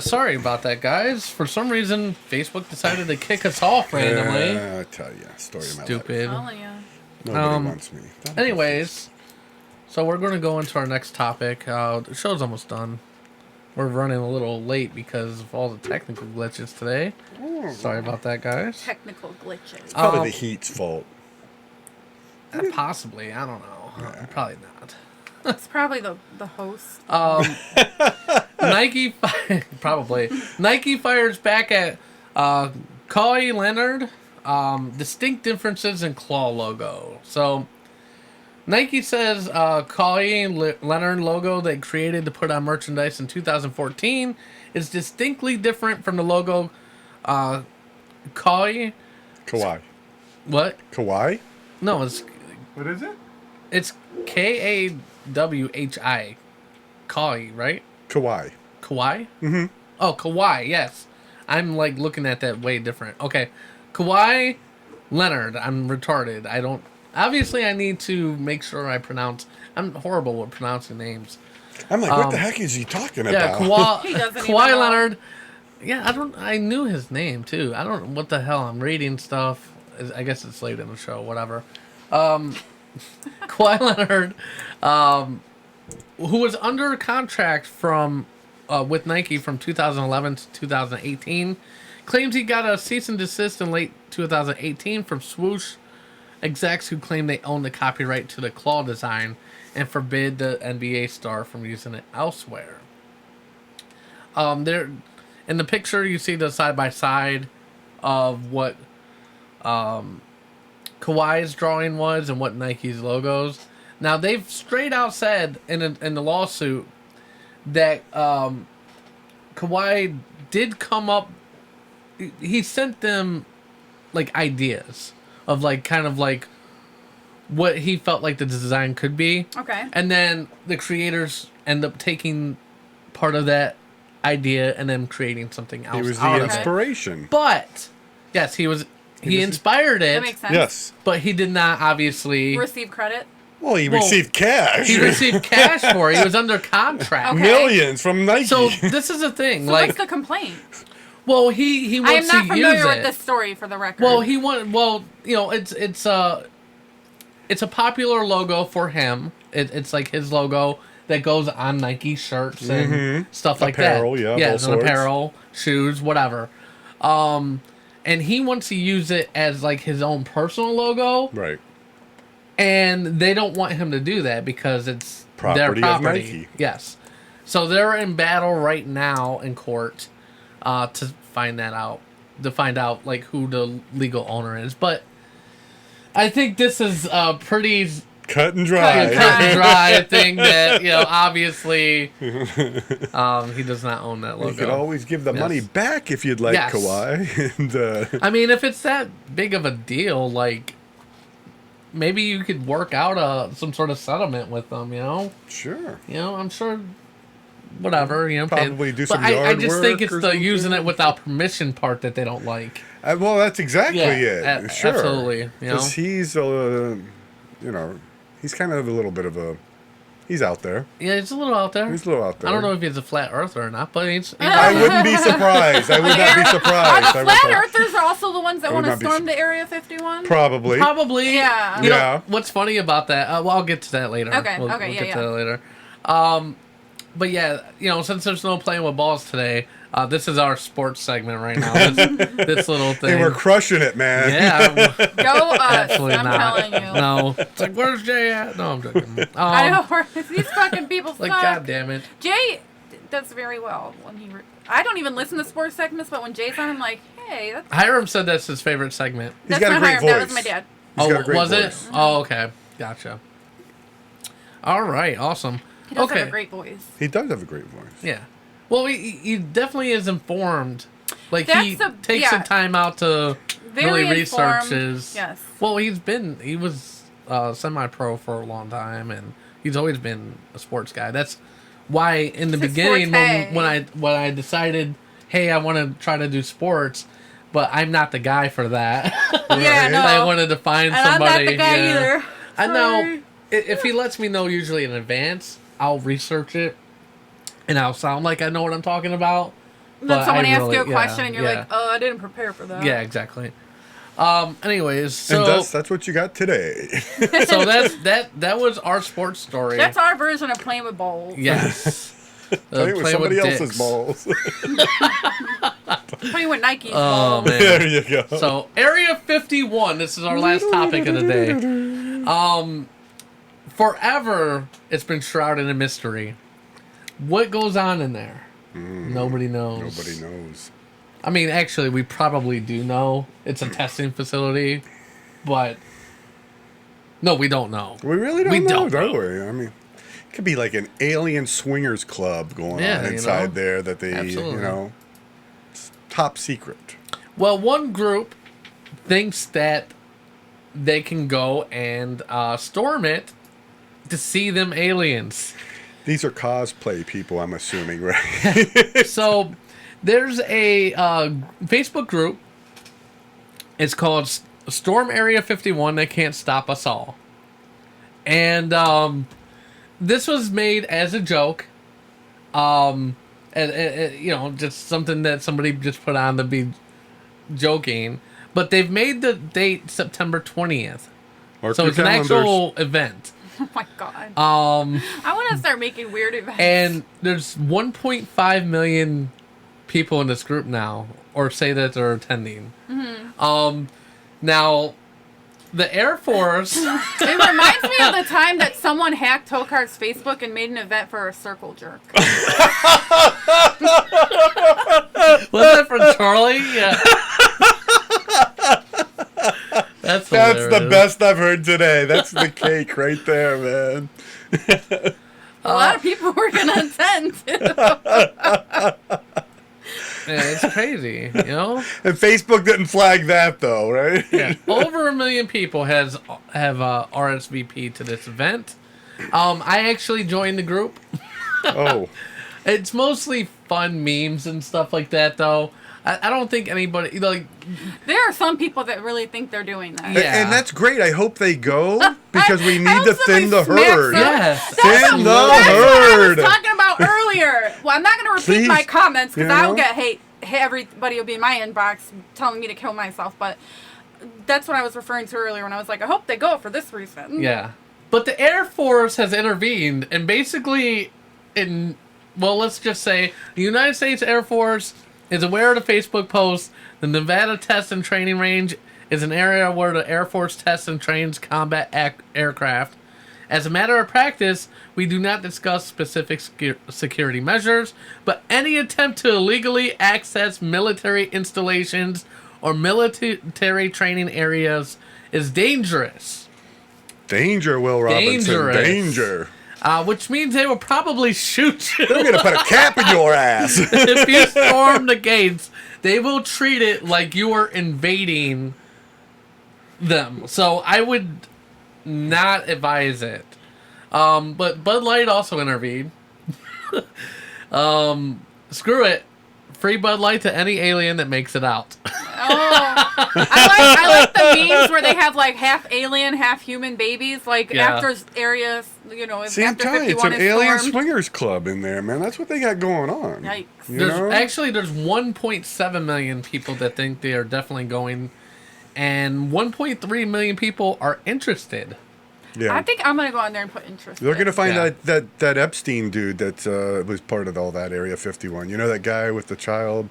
S1: Sorry about that, guys. For some reason, Facebook decided to kick us off randomly.
S3: Yeah, I tell you, story of my life.
S1: Stupid.
S4: Telling you.
S3: Nobody wants me.
S1: Anyways, so we're going to go into our next topic. The show's almost done. We're running a little late because of all the technical glitches today. Sorry about that, guys.
S4: Technical glitches.
S3: Probably the heat's fault.
S1: Possibly. I don't know. Probably not.
S4: It's probably the host.
S1: Nike, probably. Nike fires back at Kawhi Leonard. Distinct differences in claw logo. So, Nike says Kawhi Leonard logo they created to put on merchandise in 2014 is distinctly different from the logo Kawhi. What?
S3: Kawhi?
S1: No, it's
S3: What is it?
S1: it's Kawhi. Kawhi, right?
S3: Kawhi.
S1: Kawhi? Mm-hmm. Oh, Kawhi, yes. I'm like looking at that way different. Okay. Kawhi Leonard. I'm retarded. Obviously I need to make sure I pronounce. I'm horrible with pronouncing names.
S3: I'm like, what the heck is he talking
S1: Yeah,
S3: about?
S4: He doesn't even
S1: Kawhi
S4: know.
S1: Leonard. Yeah, I knew his name too. I don't know what the hell. I'm reading stuff. I guess it's late in the show, whatever. Kawhi Leonard, who was under contract with Nike from 2011 to 2018, claims he got a cease and desist in late 2018 from Swoosh execs who claim they own the copyright to the claw design and forbid the NBA star from using it elsewhere. There, in the picture, you see the side by side of what Kawhi's drawing was and what Nike's logos. Now they've straight out said in the lawsuit that Kawhi did come up. He sent them like ideas of like kind of like what he felt like the design could be.
S4: Okay.
S1: And then the creators end up taking part of that idea and then creating something else.
S3: He was
S1: out
S3: the
S1: of it.
S3: inspiration.
S1: But yes, he inspired
S4: That
S1: it.
S4: makes sense.
S3: Yes.
S1: But he did not obviously.
S4: Receive credit.
S3: Well, he received cash.
S1: He received cash for it. He was under contract.
S4: Okay.
S3: Millions from Nike.
S1: So this is the thing.
S4: So
S1: like,
S4: what's the complaint?
S1: well, he
S4: I am
S1: wants
S4: not
S1: to
S4: familiar
S1: use
S4: with
S1: it.
S4: this story, for the record.
S1: Well, it's a popular logo for him. It's like his logo that goes on Nike shirts and stuff like
S3: Apparel,
S1: that.
S3: yeah,
S1: Yeah,
S3: all
S1: it's an
S3: sorts.
S1: apparel, shoes, whatever. And he wants to use it as like his own personal logo.
S3: Right.
S1: And they don't want him to do that because it's their
S3: Property of
S1: property.
S3: Nike.
S1: Yes. So they're in battle right now in court to find that out. To find out like who the legal owner is. But I think this is a pretty
S3: Cut and dry.
S1: cut and dry thing that, obviously he does not own that logo.
S3: You could always give the
S1: Yes.
S3: money back if you'd like,
S1: Yes.
S3: Kawhi. And
S1: I mean, if it's that big of a deal, like maybe you could work out some sort of settlement with them,
S3: sure.
S1: I'm sure. Whatever,
S3: Probably do
S1: but
S3: some
S1: I
S3: yard
S1: just think
S3: work
S1: it's
S3: or
S1: the using
S3: something.
S1: it without permission part that they don't like.
S3: Well, that's exactly it. Sure.
S1: Absolutely.
S3: Because he's, he's kind of a little bit of a... He's out there.
S1: Yeah, it's a little out there.
S3: He's a little out there.
S1: I don't know if he's a flat earther or not, but he's
S3: I wouldn't be surprised. I would not be
S4: Are
S3: surprised.
S4: the
S3: I would
S4: flat
S3: not-
S4: earthers are also the ones that
S3: I would
S4: want to
S3: not be
S4: storm the Area 51?
S3: Probably.
S1: probably.
S4: Yeah.
S1: You know,
S3: Yeah.
S1: what's funny about that? Well, I'll get to that later.
S4: Okay,
S1: We'll
S4: okay,
S1: get
S4: yeah,
S1: to
S4: yeah.
S1: that later. But yeah, since there's no playing with balls today, this is our sports segment right now. This little thing.
S3: And we're crushing it, man.
S1: Yeah,
S4: Go us.
S1: absolutely
S4: I'm
S1: not.
S4: telling you.
S1: No, it's like where's Jay at? No, I'm joking.
S4: I know. These fucking people
S1: Like,
S4: suck.
S1: god damn it.
S4: Jay does very well when he... I don't even listen to sports segments, but when Jay's on, I'm like, hey, that's,
S1: Hiram said that's his favorite segment.
S3: He's
S4: that's
S3: got a
S4: not
S3: great
S4: Hiram. That
S3: voice.
S4: was my dad.
S3: He's got a great
S1: was
S3: voice.
S1: it? Oh, okay. Gotcha. All right, awesome.
S4: He does
S1: okay.
S4: have a great voice.
S3: He does have a great voice.
S1: Yeah. Well, he definitely is informed. Like, he
S4: That's
S1: takes some time out to
S4: Very
S1: really research
S4: informed,
S1: his...
S4: yes.
S1: Well, he was semi-pro for a long time, and he's always been a sports guy. That's why in the
S4: It's his
S1: beginning
S4: forte.
S1: when I decided, hey, I want to try to do sports, but I'm not the guy for that.
S4: Yeah, no.
S1: I wanted to find
S4: And
S1: somebody.
S4: I'm not the guy
S1: yeah.
S4: either.
S1: I know.
S4: Sorry.
S1: If he lets me know usually in advance, I'll research it, and I'll sound like I know what I'm talking about.
S4: Then someone
S1: I
S4: asks
S1: really-
S4: you a
S1: yeah,
S4: question and you're
S1: yeah.
S4: like, oh, I didn't prepare for that.
S1: Yeah, exactly. Anyways, so
S3: And thus, that's what you got today.
S1: so that was our sports story.
S4: That's our version of playing with balls.
S1: Yes.
S3: Playing with somebody else's
S1: dicks.
S3: balls.
S4: Playing with Nike's
S1: Oh
S4: balls.
S1: man.
S3: There you go.
S1: So Area 51. This is our last topic of the day. Forever, it's been shrouded in mystery. What goes on in there? Nobody knows.
S3: Nobody knows.
S1: I mean, actually, we probably do know. It's a testing facility, but no, we don't know.
S3: We really don't
S1: We
S3: know,
S1: don't
S3: do we? I mean, it could be like an alien swingers club going
S1: Yeah,
S3: on
S1: you
S3: inside
S1: know?
S3: there that they,
S1: Absolutely.
S3: it's top secret.
S1: Well, one group thinks that they can go and storm it to see them aliens.
S3: These are cosplay people, I'm assuming, right?
S1: So there's a Facebook group. It's called Storm Area 51. They can't stop us all. And this was made as a joke. And, just something that somebody just put on to be joking. But they've made the date September 20th.
S3: Mark
S1: So
S3: your
S1: it's an
S3: calendars.
S1: actual event.
S4: Oh my god. I want to start making weird events.
S1: And there's 1.5 million people in this group now, or say that they're attending. Now, the Air Force.
S4: it reminds me of the time that someone hacked Tokar's Facebook and made an event for a circle jerk.
S1: Was it for Charlie? Yeah. That's
S3: That's the
S1: hilarious.
S3: best I've heard today. That's the cake right there, man.
S4: A lot of people were going to attend.
S1: Yeah, it's crazy, you know?
S3: And Facebook didn't flag that, though, right?
S1: Yeah. Over 1 million people have RSVP to this event. I actually joined the group.
S3: Oh.
S1: It's mostly fun memes and stuff like that, though. I don't think anybody like.
S4: There are some people that really think they're doing that.
S1: Yeah.
S3: And that's great. I hope they go because we
S4: I
S3: need
S4: hope
S3: to thin the
S4: somebody smacks
S3: herd.
S4: them.
S1: Yes.
S3: Thin the
S4: That's what
S3: herd.
S4: I was talking about earlier. Well, I'm not going to repeat
S3: Please.
S4: my comments because
S3: You
S4: I will
S3: know?
S4: get hate. Everybody will be in my inbox telling me to kill myself. But that's what I was referring to earlier when I was like, I hope they go for this reason.
S1: Yeah. But the Air Force has intervened and basically, let's just say the United States Air Force is aware of the Facebook post. The Nevada Test and Training Range is an area where the Air Force tests and trains combat aircraft. As a matter of practice, we do not discuss specific security measures, but any attempt to illegally access military installations or military training areas is dangerous.
S3: Danger, Will Robinson.
S1: Dangerous.
S3: Danger.
S1: Which means they will probably shoot you.
S3: They're going to put a cap in your ass.
S1: If you storm the gates, they will treat it like you are invading them. So I would not advise it. But Bud Light also intervened. Screw it. Free Bud Light to any alien that makes it out.
S4: I like the memes where they have like half alien, half human babies. Like
S1: Yeah.
S4: after areas,
S3: See, I'm
S4: after
S3: telling you, it's
S4: 51
S3: an
S4: is
S3: alien
S4: stormed.
S3: swingers club in there, man. That's what they got going on.
S4: Yikes.
S3: You
S1: There's
S3: know?
S1: 1.7 million people that think they are definitely going, and 1.3 million people are interested.
S3: Yeah.
S4: I think I'm gonna go on there and put interest.
S3: They're
S4: in.
S3: going to find
S1: Yeah.
S3: that Epstein dude that was part of all that Area 51. You know that guy with the child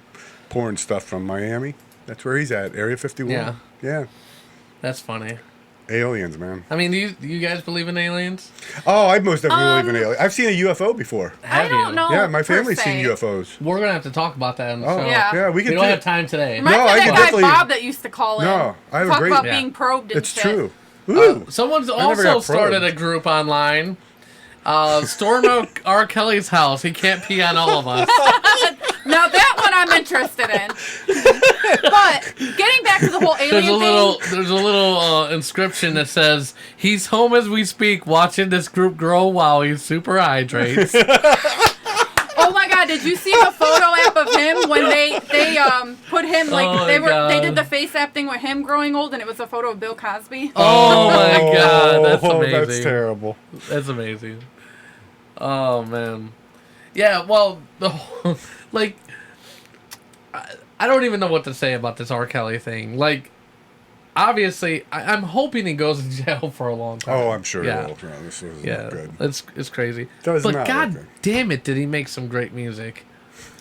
S3: porn stuff from Miami? That's where he's at, Area 51.
S1: Yeah.
S3: Yeah.
S1: That's funny.
S3: Aliens, man.
S1: I mean, do you guys believe in aliens?
S3: Oh, I most definitely believe in aliens. I've seen a UFO before.
S4: I
S1: Have
S4: don't
S1: you?
S4: know.
S3: Yeah, my
S4: per
S3: family's
S4: se.
S3: seen UFOs.
S1: We're gonna have to talk about that on the
S3: Oh,
S1: show.
S4: Yeah.
S3: yeah, we
S1: We
S3: can
S1: don't
S3: do
S1: have time today.
S4: Reminds
S3: No,
S4: me
S3: I
S4: of
S3: can
S4: that guy
S3: definitely-
S4: Bob that used to call in.
S3: No, I have a
S4: talk
S3: great-
S4: about
S1: Yeah.
S4: being probed and
S3: It's
S4: shit.
S3: true. Ooh.
S1: Someone's
S3: never
S1: also
S3: got
S1: started
S3: probed.
S1: a group online. Storm R. Kelly's house. He can't pee on all of us.
S4: Now that one I'm interested in. But getting back to the whole alien
S1: There's a little inscription that says, "He's home as we speak, watching this group grow while he super hydrates."
S4: Oh my god, did you see the photo app of him when they put him like
S1: Oh
S4: they
S1: my
S4: were they
S1: God.
S4: did the face app thing with him growing old and it was a photo of Bill Cosby?
S1: Oh my god, that's
S3: Oh,
S1: amazing.
S3: That's terrible.
S1: That's amazing. Oh man. Yeah, well, like I don't even know what to say about this R. Kelly thing. Like, obviously, I'm hoping he goes to jail for a long time.
S3: Oh, I'm sure
S1: Yeah.
S3: he will. No, this is
S1: Yeah,
S3: not good.
S1: it's crazy.
S3: Does
S1: but
S3: not
S1: God
S3: look good.
S1: damn it, did he make some great music?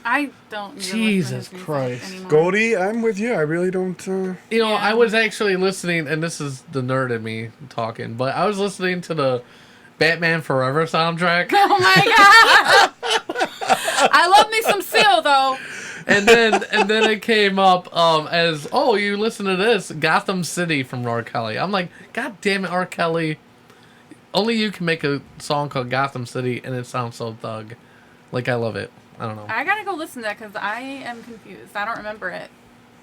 S4: I don't. Even
S1: Jesus
S4: listen to his music
S1: Christ.
S4: anymore.
S3: Goldie, I'm with you. I really don't.
S1: You know,
S4: Yeah.
S1: I was actually listening, and this is the nerd in me talking, but I was listening to the Batman Forever soundtrack,
S4: Oh my god! I love me some Seal though.
S1: and then it came up as, oh, you listen to this Gotham City from R. Kelly. I'm like, God damn it, R. Kelly! Only you can make a song called Gotham City, and it sounds so thug. Like, I love it. I don't know.
S4: I gotta go listen to that because I am confused. I don't remember it.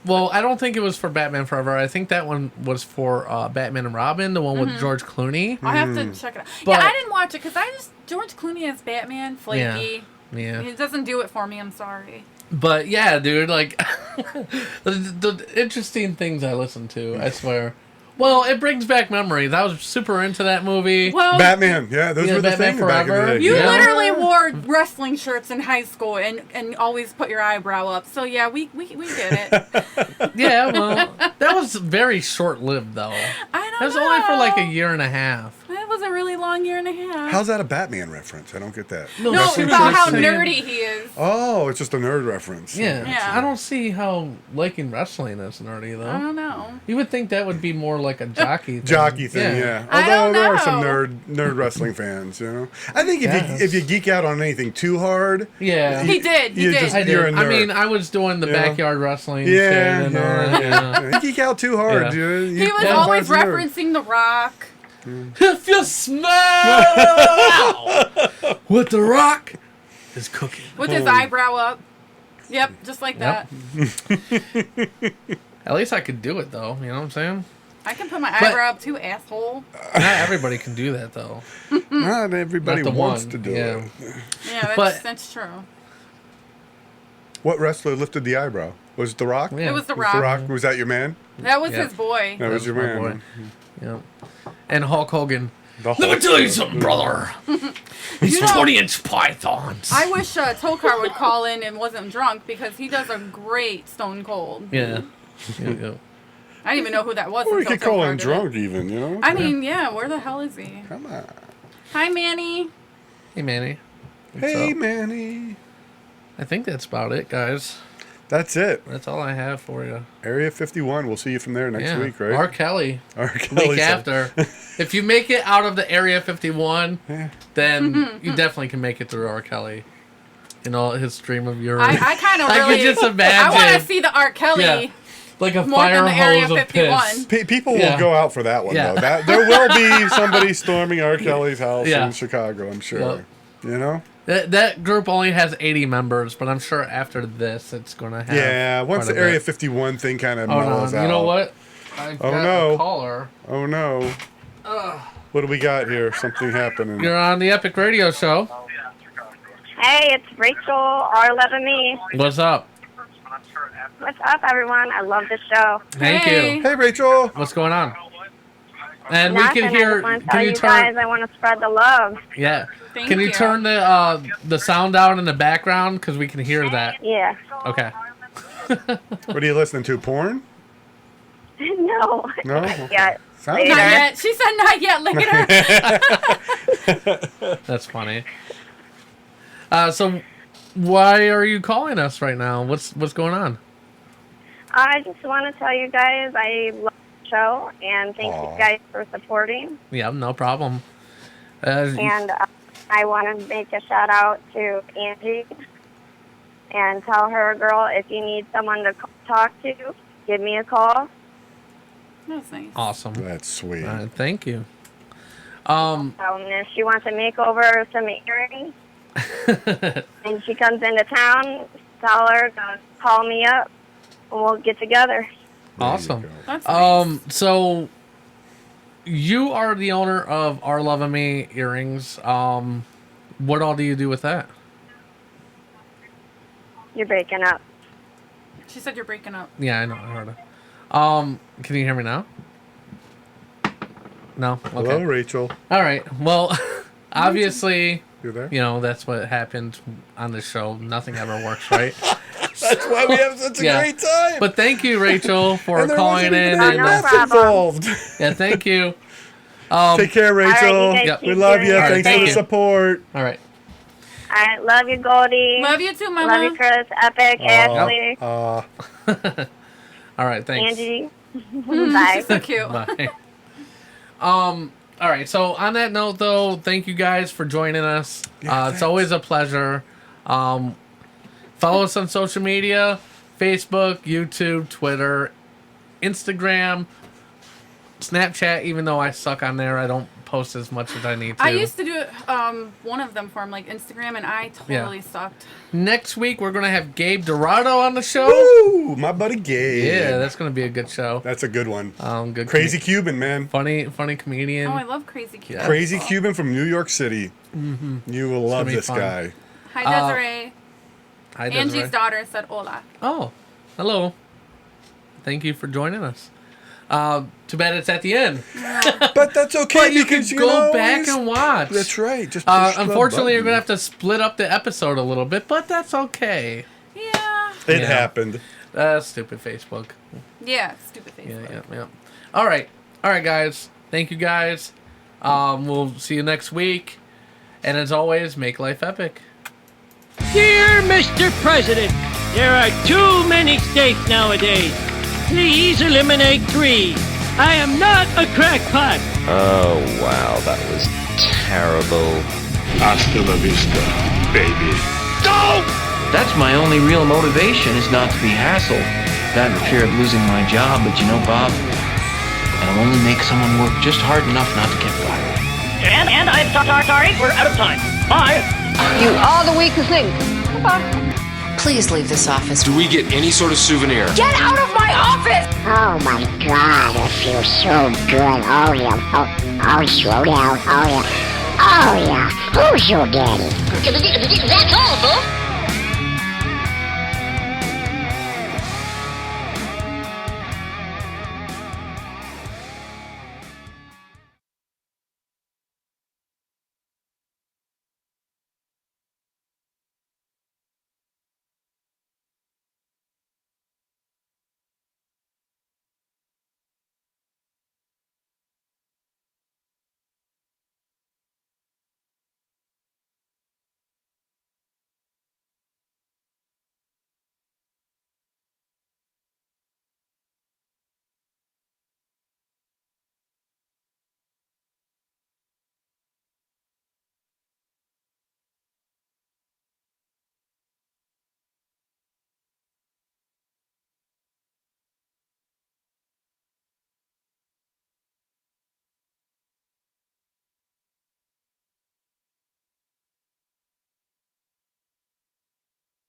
S1: Well, I don't think it was for Batman Forever. I think that one was for Batman and Robin, the one with George Clooney.
S4: I'll have to check it out.
S1: But-
S4: yeah, I didn't watch it because George Clooney as Batman, flaky.
S1: Yeah.
S4: It doesn't do it for me. I'm sorry.
S1: But yeah, dude, like the interesting things I listen to, I swear. Well, it brings back memories. I was super into that movie.
S4: Well,
S3: Batman. Yeah, those
S1: Yeah,
S3: were the
S1: Batman
S3: things back in the
S1: Forever.
S3: day.
S4: you
S1: Yeah.
S4: literally wore wrestling shirts in high school and always put your eyebrow up. So yeah, we get it.
S1: Yeah, well, that was very short lived though.
S4: I don't
S1: That was
S4: know.
S1: only for like a year and a half.
S4: That was a really long year and a half.
S3: How's that a Batman reference? I don't get that.
S4: no,
S1: she was
S4: about
S1: just
S4: how
S1: saying-
S4: nerdy he is.
S3: Oh, it's just a nerd reference.
S1: Yeah.
S4: Yeah.
S1: I don't see how liking wrestling is nerdy
S4: I
S1: though.
S4: don't know.
S1: You would think that would be more like a jockey thing.
S3: Jockey thing, yeah.
S4: I
S3: Although
S4: don't
S3: there are some
S4: know.
S3: nerd wrestling fans, you know. I think
S1: Yes.
S3: if you geek out on anything too hard,
S1: Yeah.
S4: He did. He
S3: you
S4: did.
S3: just-
S1: I
S3: You're
S1: did.
S3: a
S1: I
S3: nerd.
S1: mean, I was doing the
S3: Yeah.
S1: backyard wrestling
S3: yeah,
S1: shit and all that.
S3: yeah. You geek out too hard,
S1: Yeah.
S3: dude.
S4: He was
S1: Yeah.
S4: always
S3: Nerd.
S4: referencing The Rock.
S1: If you smell what the Rock is cooking.
S4: With his eyebrow up. Yep, just like
S1: Yep.
S4: that.
S1: At least I could do it though. You know what I'm saying?
S4: I can put my
S1: But-
S4: eyebrow up too, asshole.
S1: Not everybody can do that though.
S3: Not everybody
S1: Not the
S3: wants
S1: one,
S3: to do
S1: yeah.
S3: it.
S4: Yeah,
S1: But-
S4: that's true.
S3: What wrestler lifted the eyebrow? Was it The Rock?
S1: Yeah.
S4: It was The
S3: Was The
S4: Rock.
S3: Rock? Was that your man?
S4: That was
S1: Yeah.
S4: his boy.
S3: That was your
S1: my
S3: man.
S1: boy. Yep. And Hulk Hogan.
S3: The
S2: Let me
S3: Hulk.
S2: tell you something, brother. These
S4: know-
S2: 20-inch pythons.
S4: I wish Tokar would call in and wasn't drunk because he does a great Stone Cold.
S1: Yeah. Yeah.
S4: I didn't even know who that was.
S3: Or you
S4: until
S3: could call
S4: Tokar
S3: him
S4: did
S3: drunk even, you know?
S4: it. I mean, yeah, where the hell is he?
S3: Come on.
S4: Hi, Manny.
S1: Hey Manny. What's
S3: Hey,
S1: up?
S3: Manny.
S1: I think that's about it, guys.
S3: That's it.
S1: That's all I have for you.
S3: Area 51. We'll see you from there next
S1: yeah.
S3: week, right?
S1: R. Kelly.
S3: R.
S1: Week
S3: Kelly said-
S1: after. If you make it out of the Area 51,
S3: Yeah.
S1: then you definitely can make it through R. Kelly. You know, his stream of urine.
S4: I kind of
S1: I
S4: really.
S1: could just
S4: I want
S1: imagine.
S4: to see the R. Kelly.
S1: Yeah. Like a
S4: More
S1: fire
S4: than the Area
S1: hose of
S4: 51.
S1: piss.
S3: People
S1: Yeah.
S3: will go out for that one,
S1: Yeah.
S3: though. There will be somebody storming R. Kelly's house
S1: Yeah.
S3: in Chicago, I'm sure.
S1: Yep.
S3: You know?
S1: That group only has 80 members, but I'm sure after this it's going to have.
S3: Yeah, once
S1: quite
S3: the
S1: a
S3: Area
S1: bit.
S3: 51 thing kind of
S1: Hold
S3: mellows
S1: on.
S3: out.
S1: You know what? I've
S3: Oh,
S1: got
S3: no.
S1: a caller.
S3: Oh, no. What do we got here? Something happening.
S1: You're on the Epic Radio Show.
S6: Hey, it's Rachel, R11Me.
S1: What's up?
S6: What's up, everyone? I love this show.
S1: Thank
S4: Hey.
S1: you.
S3: Hey, Rachel.
S1: What's going on? And
S6: Nothing,
S1: we can
S6: I
S1: hear.
S6: just want to
S1: Can
S6: tell
S1: you
S6: you
S1: turn?
S6: guys I want to spread the love.
S1: Yeah.
S4: Thank
S1: Can you
S4: you.
S1: turn the sound down in the background because we can hear that?
S6: Yeah.
S1: Okay.
S3: What are you listening to? Porn?
S6: No.
S3: No?
S6: Yeah.
S3: Sounds
S6: Later.
S4: Not
S3: good.
S4: yet. She said not yet. Later.
S1: That's funny. So, why are you calling us right now? What's going on?
S6: I just want to tell you guys I love the show and thank
S3: Aw.
S6: you guys for supporting.
S1: Yeah, no problem.
S6: And I want to make a shout out to Angie and tell her, girl, if you need someone to talk to, give me a call.
S4: That's nice.
S1: Awesome.
S3: That's sweet.
S1: Thank you.
S6: If she wants to make over some earrings and she comes into town, tell her to call me up and we'll get together.
S1: Awesome.
S3: There you go.
S4: That's nice.
S1: So you are the owner of Our Love of Me earrings. What all do you do with that?
S6: You're breaking up.
S4: She said you're breaking up.
S1: Yeah, I know. I heard it. Can you hear me now? No. Okay.
S3: Hello, Rachel.
S1: All right. Well, obviously,
S3: You there?
S1: you know that's what happened on the show. Nothing ever works, right?
S3: That's why we have such a
S1: Yeah.
S3: great time.
S1: But thank you, Rachel, for
S3: and there
S1: calling
S3: wasn't
S1: in.
S3: even
S6: Oh,
S3: any
S6: no
S3: math
S6: problem.
S3: involved.
S1: Yeah, thank you.
S3: Take care, Rachel.
S6: All right, you guys
S1: Yep.
S6: keep
S3: We love you.
S6: doing your
S1: All right,
S3: Thanks for
S1: thank
S3: the
S1: you.
S3: support.
S1: All right.
S6: All right, love you, Goldie.
S4: Love you too, Mama.
S6: Love you, Chris, Epic, Ashley,
S1: All right, thanks.
S6: Angie. Bye.
S4: So cute.
S1: Bye. All right. So on that note, though, thank you guys for joining us.
S3: Yeah,
S1: it's always a pleasure. Follow us on social media: Facebook, YouTube, Twitter, Instagram, Snapchat. Even though I suck on there, I don't post as much as I need to.
S4: I used to do it, one of them from like Instagram, and I totally sucked.
S1: Next week we're gonna have Gabe Dorado on the show.
S3: Woo! My buddy Gabe.
S1: Yeah, that's gonna be a good show.
S3: That's a good one.
S1: Good.
S3: Crazy Cuban, man.
S1: funny comedian.
S4: Oh, I love Crazy Cute.
S1: Yeah.
S3: Crazy Cuban from New York City. Mm-hmm. You will love
S1: gonna be
S3: this
S1: fun.
S3: guy.
S4: Hi, Desiree.
S1: Hi, Desiree.
S4: Angie's daughter said hola.
S1: Oh, hello. Thank you for joining us. Too bad it's at the end.
S3: But that's okay
S1: But you can
S3: because
S1: go back and watch.
S3: That's right. Just push the
S1: unfortunately, you're
S3: button.
S1: gonna have to split up the episode a little bit, but that's okay.
S4: Yeah.
S3: It
S1: Yeah.
S3: happened.
S1: Stupid Facebook.
S4: Yeah, stupid
S1: Yeah,
S4: Facebook.
S1: yeah. All right, guys. Thank you, guys. We'll see you next week, and as always, make life epic.
S7: Dear Mr. President, there are too many states nowadays. Please eliminate 3. I am not a crackpot.
S8: Oh, wow, that was terrible.
S2: Hasta la vista, baby.
S9: That's my only real motivation, is not to be hassled. Not in fear of losing my job, but you know, Bob, that'll only make someone work just hard enough not to get fired.
S7: And I'm sorry, we're out of time. Bye.
S10: You are the weakest link. Goodbye.
S11: Please leave this office.
S2: Do we get any sort of souvenir?
S10: Get out of my office!
S6: Oh my God, it feels so good. Oh yeah. Oh, slow down. Oh yeah. Oh yeah. Who's your daddy?
S10: That's all, folks.